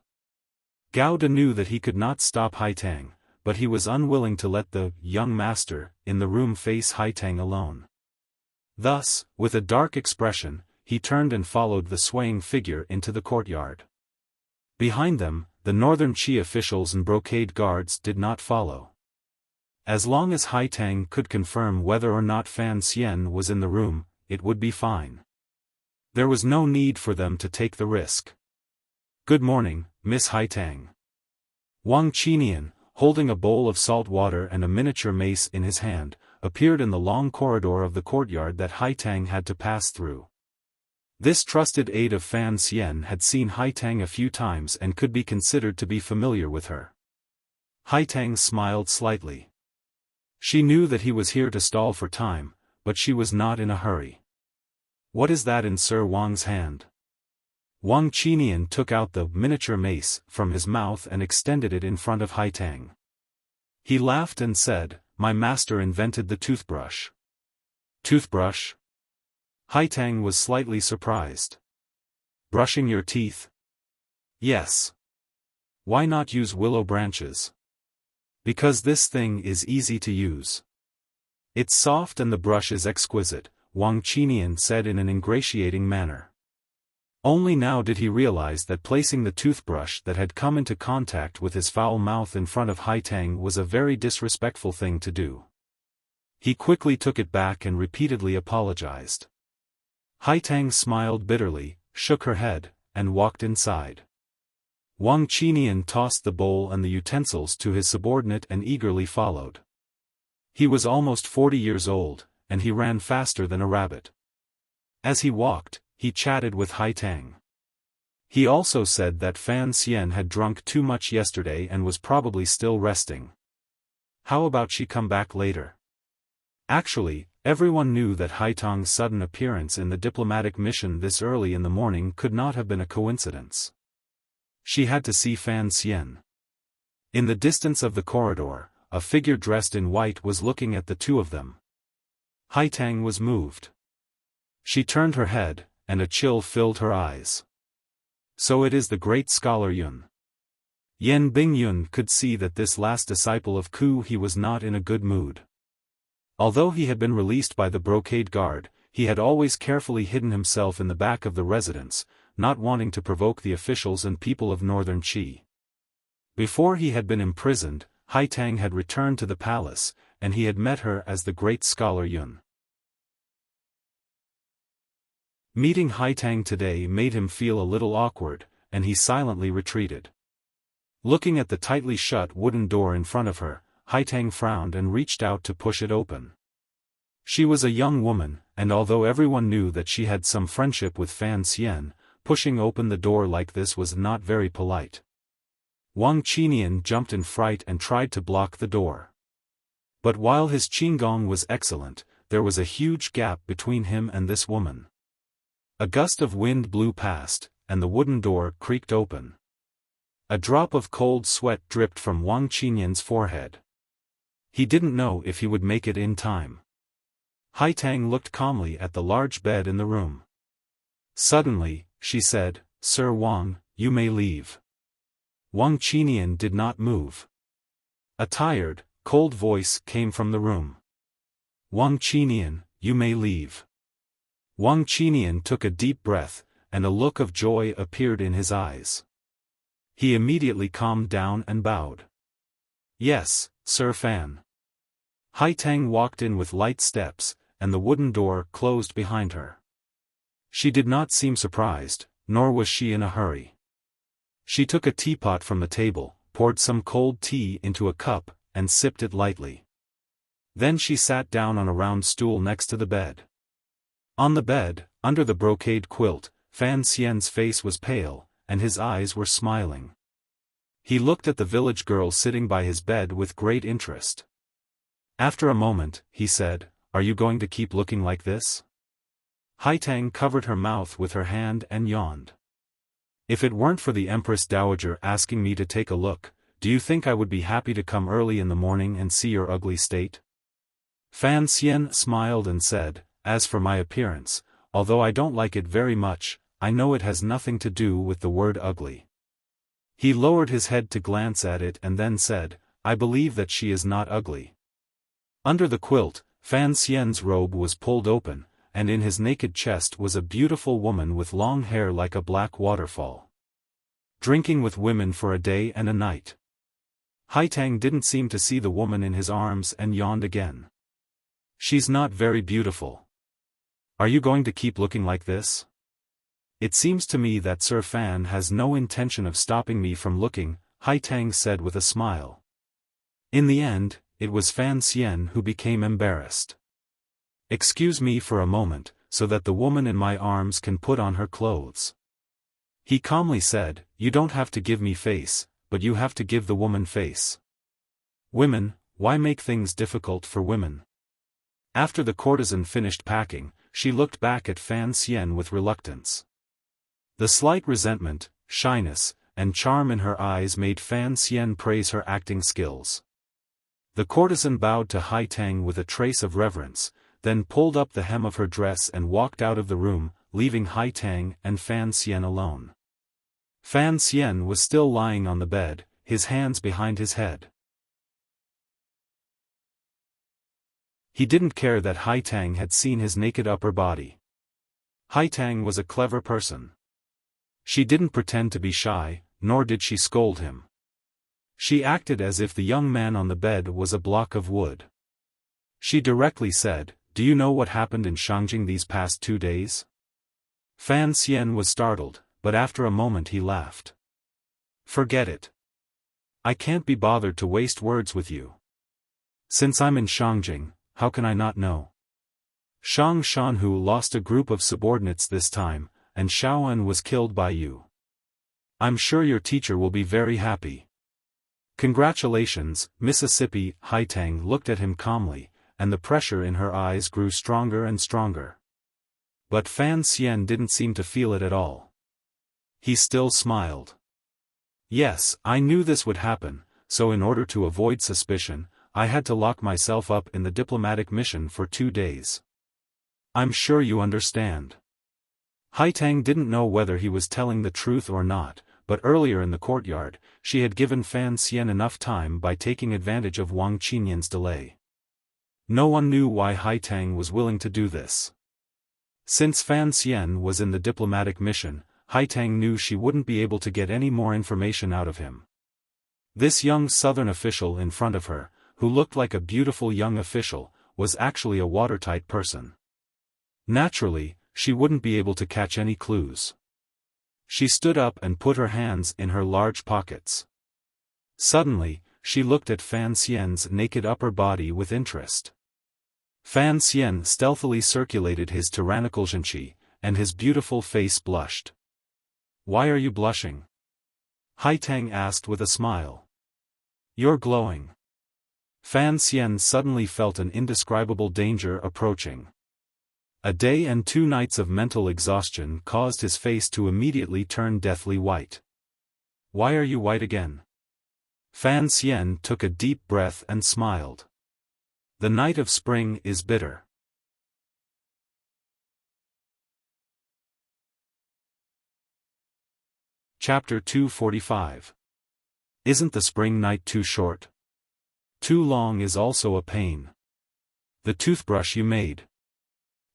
S1: Gao De knew that he could not stop Haitang, but he was unwilling to let the young master in the room face Haitang alone. Thus, with a dark expression, he turned and followed the swaying figure into the courtyard. Behind them, the northern Qi officials and brocade guards did not follow. As long as Haitang could confirm whether or not Fan Xian was in the room, it would be fine. There was no need for them to take the risk. Good morning, Miss Haitang. Wang Qinian, holding a bowl of salt water and a miniature mace in his hand, appeared in the long corridor of the courtyard that Haitang had to pass through. This trusted aide of Fan Xian had seen Haitang a few times and could be considered to be familiar with her. Haitang smiled slightly. She knew that he was here to stall for time, but she was not in a hurry. What is that in Sir Wang's hand? Wang Qinian took out the miniature mace from his mouth and extended it in front of Haitang. He laughed and said, My master invented the toothbrush. Toothbrush? Haitang was slightly surprised. Brushing your teeth? Yes. Why not use willow branches? Because this thing is easy to use. It's soft and the brush is exquisite, Wang Qinian said in an ingratiating manner. Only now did he realize that placing the toothbrush that had come into contact with his foul mouth in front of Haitang was a very disrespectful thing to do. He quickly took it back and repeatedly apologized. Haitang smiled bitterly, shook her head, and walked inside. Wang Qinian tossed the bowl and the utensils to his subordinate and eagerly followed. He was almost 40 years old, and he ran faster than a rabbit. As he walked, he chatted with Haitang. He also said that Fan Xian had drunk too much yesterday and was probably still resting. How about she come back later? Actually, everyone knew that Haitang's sudden appearance in the diplomatic mission this early in the morning could not have been a coincidence. She had to see Fan Xian. In the distance of the corridor, a figure dressed in white was looking at the two of them. Haitang was moved. She turned her head, and a chill filled her eyes. So it is the great scholar Yun. Yan Bingyun could see that this last disciple of Ku he was not in a good mood. Although he had been released by the brocade guard, he had always carefully hidden himself in the back of the residence, not wanting to provoke the officials and people of northern Qi. Before he had been imprisoned, Haitang had returned to the palace, and he had met her as the great scholar Yun. Meeting Haitang today made him feel a little awkward, and he silently retreated. Looking at the tightly shut wooden door in front of her, Haitang frowned and reached out to push it open. She was a young woman, and although everyone knew that she had some friendship with Fan Xian, pushing open the door like this was not very polite. Wang Qinian jumped in fright and tried to block the door. But while his qinggong was excellent, there was a huge gap between him and this woman. A gust of wind blew past, and the wooden door creaked open. A drop of cold sweat dripped from Wang Qinian's forehead. He didn't know if he would make it in time. Haitang looked calmly at the large bed in the room. Suddenly, she said, "Sir Wang, you may leave." Wang Qinian did not move. A tired, cold voice came from the room. "Wang Qinian, you may leave." Wang Qinian took a deep breath, and a look of joy appeared in his eyes. He immediately calmed down and bowed. "Yes, Sir Fan." Haitang walked in with light steps, and the wooden door closed behind her. She did not seem surprised, nor was she in a hurry. She took a teapot from the table, poured some cold tea into a cup, and sipped it lightly. Then she sat down on a round stool next to the bed. On the bed, under the brocade quilt, Fan Xian's face was pale, and his eyes were smiling. He looked at the village girl sitting by his bed with great interest. After a moment, he said, "Are you going to keep looking like this?" Haitang covered her mouth with her hand and yawned. "If it weren't for the Empress Dowager asking me to take a look, do you think I would be happy to come early in the morning and see your ugly state?" Fan Xian smiled and said, "As for my appearance, although I don't like it very much, I know it has nothing to do with the word ugly." He lowered his head to glance at it and then said, "I believe that she is not ugly." Under the quilt, Fan Xian's robe was pulled open, and in his naked chest was a beautiful woman with long hair like a black waterfall. Drinking with women for a day and a night. Haitang didn't seem to see the woman in his arms and yawned again. "She's not very beautiful. Are you going to keep looking like this?" "It seems to me that Sir Fan has no intention of stopping me from looking," Haitang said with a smile. In the end, it was Fan Xian who became embarrassed. "Excuse me for a moment, so that the woman in my arms can put on her clothes." He calmly said, "You don't have to give me face, but you have to give the woman face." Women, why make things difficult for women? After the courtesan finished packing, she looked back at Fan Xian with reluctance. The slight resentment, shyness, and charm in her eyes made Fan Xian praise her acting skills. The courtesan bowed to Haitang with a trace of reverence, then pulled up the hem of her dress and walked out of the room, leaving Haitang and Fan Xian alone. Fan Xian was still lying on the bed, his hands behind his head. He didn't care that Haitang had seen his naked upper body. Haitang was a clever person. She didn't pretend to be shy, nor did she scold him. She acted as if the young man on the bed was a block of wood. She directly said, "Do you know what happened in Shangjing these past 2 days?" Fan Xian was startled, but after a moment he laughed. "Forget it. I can't be bothered to waste words with you. Since I'm in Shangjing, how can I not know? Shang Shanhu lost a group of subordinates this time, and Xiaofan was killed by you. I'm sure your teacher will be very happy." "Congratulations, Mississippi." Haitang looked at him calmly, and the pressure in her eyes grew stronger and stronger. But Fan Xian didn't seem to feel it at all. He still smiled. "Yes, I knew this would happen, so in order to avoid suspicion, I had to lock myself up in the diplomatic mission for 2 days. I'm sure you understand." Haitang didn't know whether he was telling the truth or not, but earlier in the courtyard, she had given Fan Xian enough time by taking advantage of Wang Qinian's delay. No one knew why Haitang was willing to do this. Since Fan Xian was in the diplomatic mission, Haitang knew she wouldn't be able to get any more information out of him. This young southern official in front of her, who looked like a beautiful young official, was actually a watertight person. Naturally, she wouldn't be able to catch any clues. She stood up and put her hands in her large pockets. Suddenly, she looked at Fan Xian's naked upper body with interest. Fan Xian stealthily circulated his tyrannical zhenqi, and his beautiful face blushed. "Why are you blushing?" Haitang asked with a smile. "You're glowing." Fan Xian suddenly felt an indescribable danger approaching. A day and 2 nights of mental exhaustion caused his face to immediately turn deathly white. "Why are you white again?" Fan Xian took a deep breath and smiled. "The night of spring is bitter." Chapter 245. Isn't the spring night too short? Too long is also a pain. The toothbrush you made.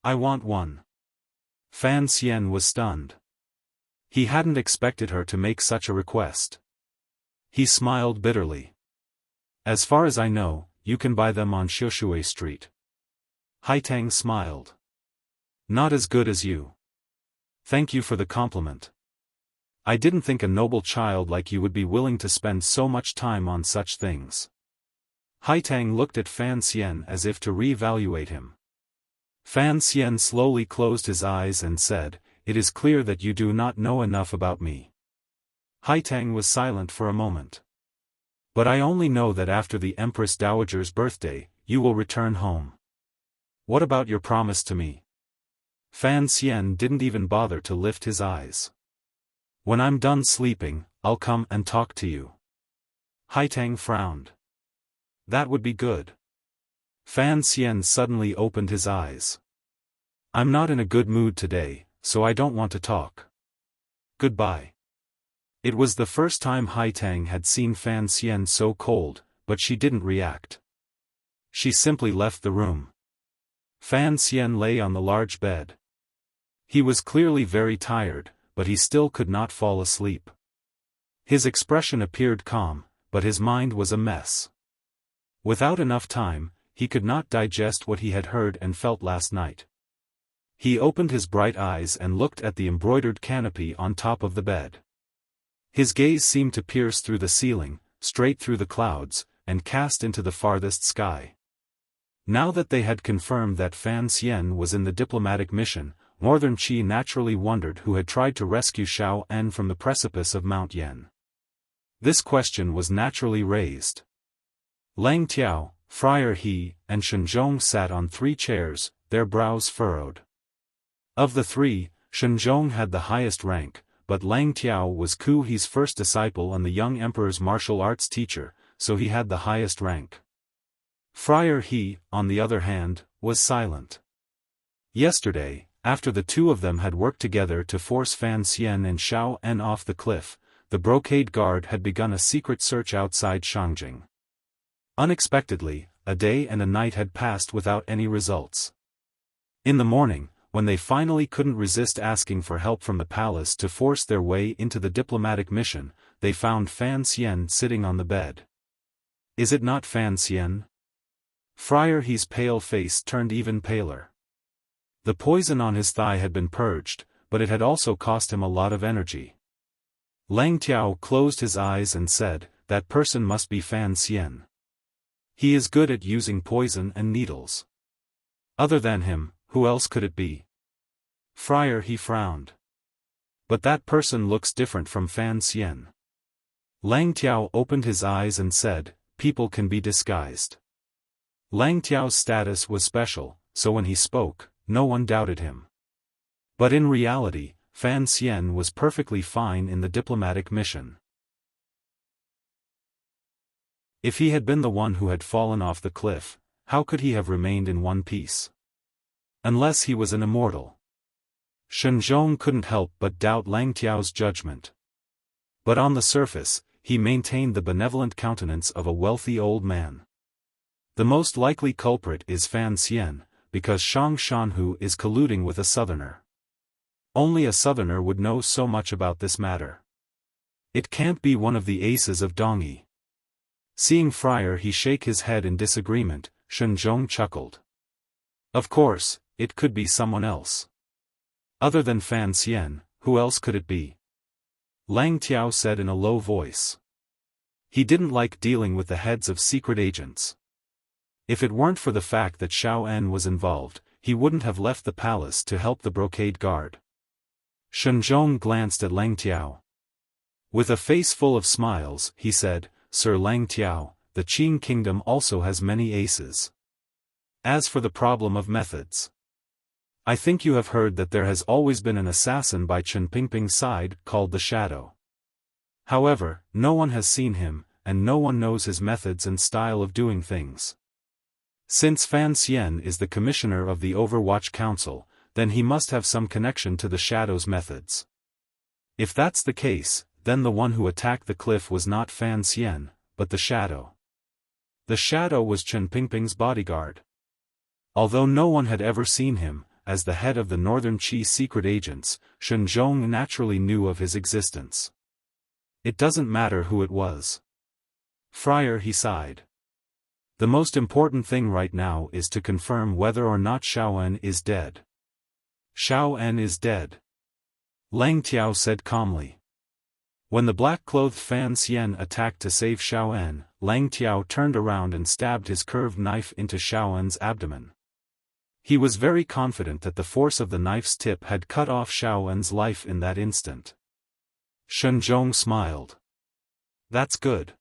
S1: I want one. Fan Xian was stunned. He hadn't expected her to make such a request. He smiled bitterly. "As far as I know, you can buy them on Xiushui Street." Haitang smiled. "Not as good as you. Thank you for the compliment. I didn't think a noble child like you would be willing to spend so much time on such things." Haitang looked at Fan Xian as if to re-evaluate him. Fan Xian slowly closed his eyes and said, "It is clear that you do not know enough about me." Haitang was silent for a moment. "But I only know that after the Empress Dowager's birthday, you will return home. What about your promise to me?" Fan Xian didn't even bother to lift his eyes. "When I'm done sleeping, I'll come and talk to you." Haitang frowned. "That would be good." Fan Xian suddenly opened his eyes. "I'm not in a good mood today, so I don't want to talk. Goodbye." It was the first time Haitang had seen Fan Xian so cold, but she didn't react. She simply left the room. Fan Xian lay on the large bed. He was clearly very tired, but he still could not fall asleep. His expression appeared calm, but his mind was a mess. Without enough time, he could not digest what he had heard and felt last night. He opened his bright eyes and looked at the embroidered canopy on top of the bed. His gaze seemed to pierce through the ceiling, straight through the clouds, and cast into the farthest sky. Now that they had confirmed that Fan Xian was in the diplomatic mission, Northern Qi naturally wondered who had tried to rescue Xiaofan from the precipice of Mount Yan. This question was naturally raised. Lang Tiao, Friar He, and Shenzhong sat on 3 chairs, their brows furrowed. Of the 3, Shenzhong had the highest rank, but Lang Tiao was Ku He's first disciple and the young emperor's martial arts teacher, so he had the highest rank. Friar He, on the other hand, was silent. Yesterday, after the 2 of them had worked together to force Fan Xian and Xiaofan off the cliff, the brocade guard had begun a secret search outside Shangjing. Unexpectedly, a day and a night had passed without any results. In the morning, when they finally couldn't resist asking for help from the palace to force their way into the diplomatic mission, they found Fan Xian sitting on the bed. "Is it not Fan Xian?" Friar He's pale face turned even paler. The poison on his thigh had been purged, but it had also cost him a lot of energy. Lang Tiao closed his eyes and said, "That person must be Fan Xian. He is good at using poison and needles. Other than him, who else could it be?" Friar He frowned. "But that person looks different from Fan Xian." Lang Tiao opened his eyes and said, "People can be disguised." Lang Tiao's status was special, so when he spoke, no one doubted him. But in reality, Fan Xian was perfectly fine in the diplomatic mission. If he had been the one who had fallen off the cliff, how could he have remained in one piece? Unless he was an immortal. Shenzhong couldn't help but doubt Lang Tiao's judgment. But on the surface, he maintained the benevolent countenance of a wealthy old man. The most likely culprit is Fan Xian, because Shang Shanhu is colluding with a southerner. Only a southerner would know so much about this matter. It can't be one of the aces of Dongyi. Seeing Friar He shake his head in disagreement, Shenzhong chuckled. Of course, it could be someone else. Other than Fan Xian, who else could it be? Lang Tiao said in a low voice. He didn't like dealing with the heads of secret agents. If it weren't for the fact that Xiao En was involved, he wouldn't have left the palace to help the brocade guard. Shenzhong glanced at Lang Tiao. With a face full of smiles, he said, Sir Lang Tiao, the Qing kingdom also has many aces. As for the problem of methods, I think you have heard that there has always been an assassin by Chen Pingping's side called the Shadow. However, no one has seen him, and no one knows his methods and style of doing things. Since Fan Xian is the commissioner of the Overwatch Council, then he must have some connection to the Shadow's methods. If that's the case, then the one who attacked the cliff was not Fan Xian, but the Shadow. The Shadow was Chen Pingping's bodyguard. Although no one had ever seen him, as the head of the Northern Qi secret agents, Shenzhong naturally knew of his existence. It doesn't matter who it was. Friar He sighed. The most important thing right now is to confirm whether or not Xiao En is dead. Xiao En is dead. Lang Tiao said calmly. When the black-clothed Fan Xian attacked to save Xiao En, Lang Tiao turned around and stabbed his curved knife into Xiao En's abdomen. He was very confident that the force of the knife's tip had cut off Xiao En's life in that instant. Shenzhong smiled. That's good.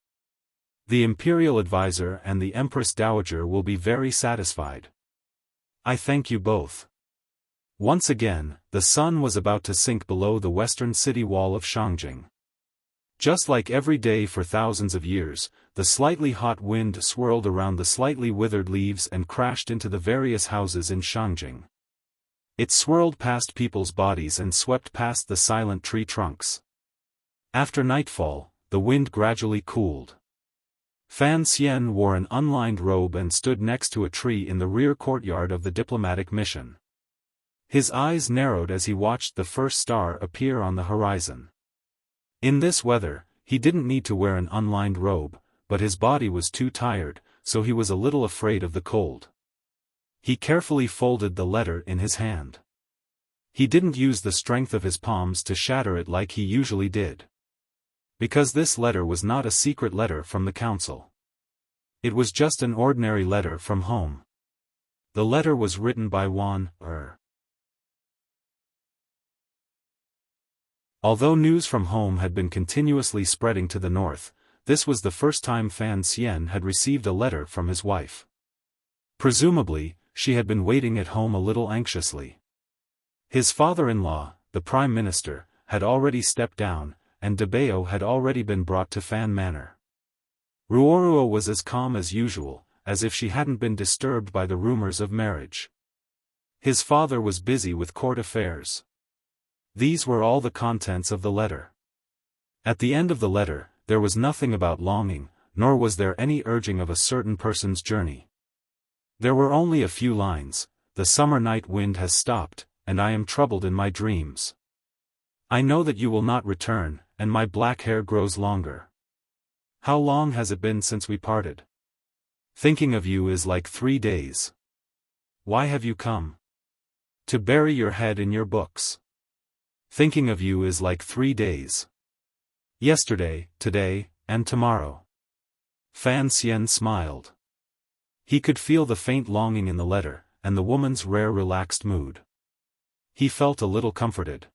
S1: The Imperial Advisor and the Empress Dowager will be very satisfied. I thank you both. Once again, the sun was about to sink below the western city wall of Shangjing. Just like every day for thousands of years, the slightly hot wind swirled around the slightly withered leaves and crashed into the various houses in Shangjing. It swirled past people's bodies and swept past the silent tree trunks. After nightfall, the wind gradually cooled. Fan Xian wore an unlined robe and stood next to a tree in the rear courtyard of the diplomatic mission. His eyes narrowed as he watched the first star appear on the horizon. In this weather, he didn't need to wear an unlined robe, but his body was too tired, so he was a little afraid of the cold. He carefully folded the letter in his hand. He didn't use the strength of his palms to shatter it like he usually did. Because this letter was not a secret letter from the council. It was just an ordinary letter from home. The letter was written by Wan Er. Although news from home had been continuously spreading to the north, this was the first time Fan Xian had received a letter from his wife. Presumably, she had been waiting at home a little anxiously. His father-in-law, the Prime Minister, had already stepped down, and Debao had already been brought to Fan Manor. Ruoruo was as calm as usual, as if she hadn't been disturbed by the rumors of marriage. His father was busy with court affairs. These were all the contents of the letter. At the end of the letter, there was nothing about longing, nor was there any urging of a certain person's journey. There were only a few lines: the summer night wind has stopped, and I am troubled in my dreams. I know that you will not return, and my black hair grows longer. How long has it been since we parted? Thinking of you is like 3 days. Why have you come? To bury your head in your books. Thinking of you is like 3 days. Yesterday, today, and tomorrow. Fan Xian smiled. He could feel the faint longing in the letter, and the woman's rare relaxed mood. He felt a little comforted.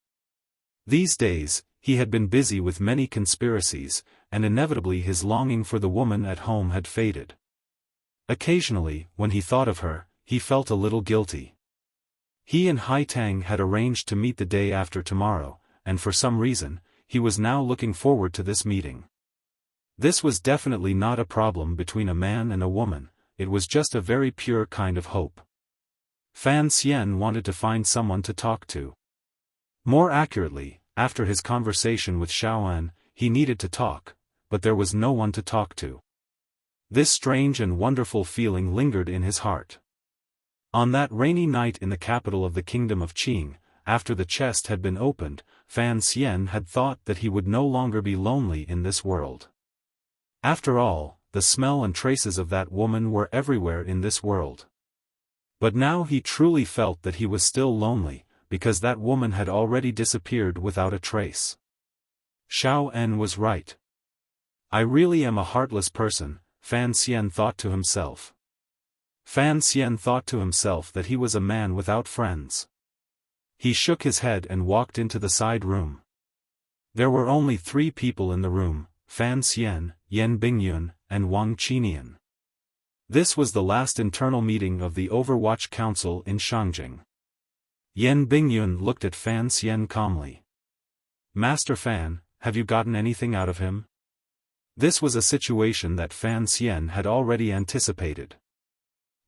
S1: These days, he had been busy with many conspiracies, and inevitably his longing for the woman at home had faded. Occasionally, when he thought of her, he felt a little guilty. He and Hai Tang had arranged to meet the day after tomorrow, and for some reason, he was now looking forward to this meeting. This was definitely not a problem between a man and a woman, it was just a very pure kind of hope. Fan Xian wanted to find someone to talk to. More accurately, after his conversation with Xiaoan, he needed to talk, but there was no one to talk to. This strange and wonderful feeling lingered in his heart. On that rainy night in the capital of the kingdom of Qing, after the chest had been opened, Fan Xian had thought that he would no longer be lonely in this world. After all, the smell and traces of that woman were everywhere in this world. But now he truly felt that he was still lonely, because that woman had already disappeared without a trace. Xiaofan was right. I really am a heartless person, Fan Xian thought to himself. Fan Xian thought to himself that he was a man without friends. He shook his head and walked into the side room. There were only 3 people in the room, Fan Xian, Yan Bingyun, and Wang Qinian. This was the last internal meeting of the Overwatch Council in Shangjing. Yan Bingyun looked at Fan Xian calmly. Master Fan, have you gotten anything out of him? This was a situation that Fan Xian had already anticipated.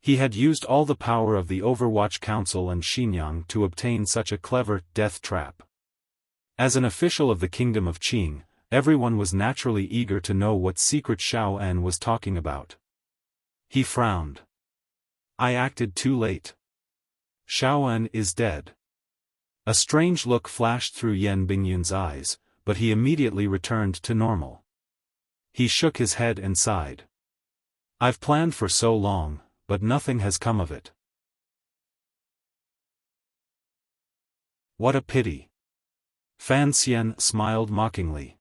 S1: He had used all the power of the Overwatch Council and Xinyang to obtain such a clever death trap. As an official of the Kingdom of Qing, everyone was naturally eager to know what secret Xiaofan was talking about. He frowned. I acted too late. Xiaofan is dead. A strange look flashed through Yan Bingyun's eyes, but he immediately returned to normal. He shook his head and sighed. I've planned for so long, but nothing has come of it. What a pity. Fan Xian smiled mockingly.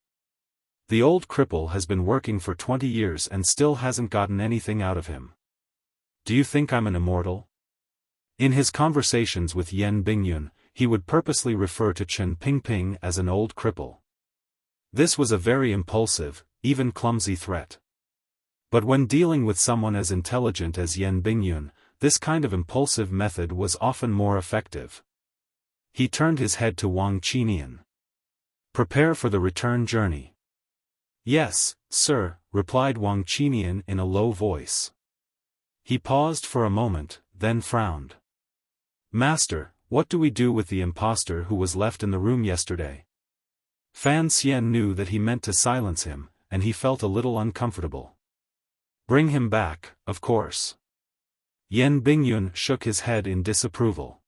S1: The old cripple has been working for 20 years and still hasn't gotten anything out of him. Do you think I'm an immortal? In his conversations with Yan Bingyun, he would purposely refer to Chen Pingping as an old cripple. This was a very impulsive, even clumsy threat. But when dealing with someone as intelligent as Yan Bingyun, this kind of impulsive method was often more effective. He turned his head to Wang Qinian. Prepare for the return journey. Yes, sir, replied Wang Qinian in a low voice. He paused for a moment, then frowned. Master, what do we do with the impostor who was left in the room yesterday? Fan Xian knew that he meant to silence him, and he felt a little uncomfortable. Bring him back, of course. Yan Bingyun shook his head in disapproval.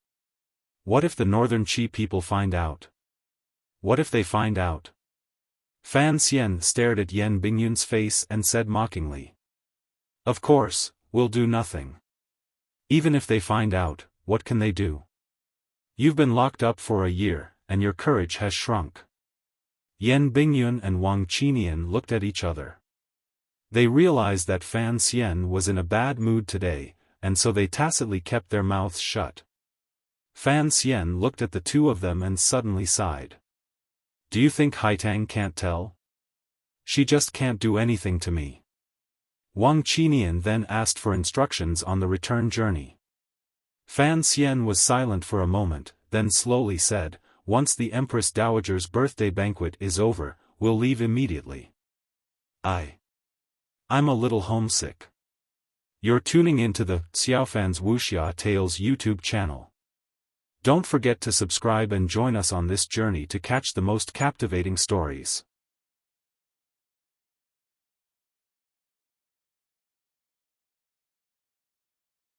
S1: What if the Northern Qi people find out? What if they find out? Fan Xian stared at Yan Bingyun's face and said mockingly. Of course, we'll do nothing. Even if they find out, what can they do? You've been locked up for a year, and your courage has shrunk. Yan Bingyun and Wang Qinian looked at each other. They realized that Fan Xian was in a bad mood today, and so they tacitly kept their mouths shut. Fan Xian looked at the 2 of them and suddenly sighed. Do you think Haitang can't tell? She just can't do anything to me. Wang Qinian then asked for instructions on the return journey. Fan Xian was silent for a moment, then slowly said, once the Empress Dowager's birthday banquet is over, we'll leave immediately. I'm a little homesick. You're tuning into the Xiaofan's Wuxia Tales YouTube channel. Don't forget to subscribe and join us on this journey to catch the most captivating stories.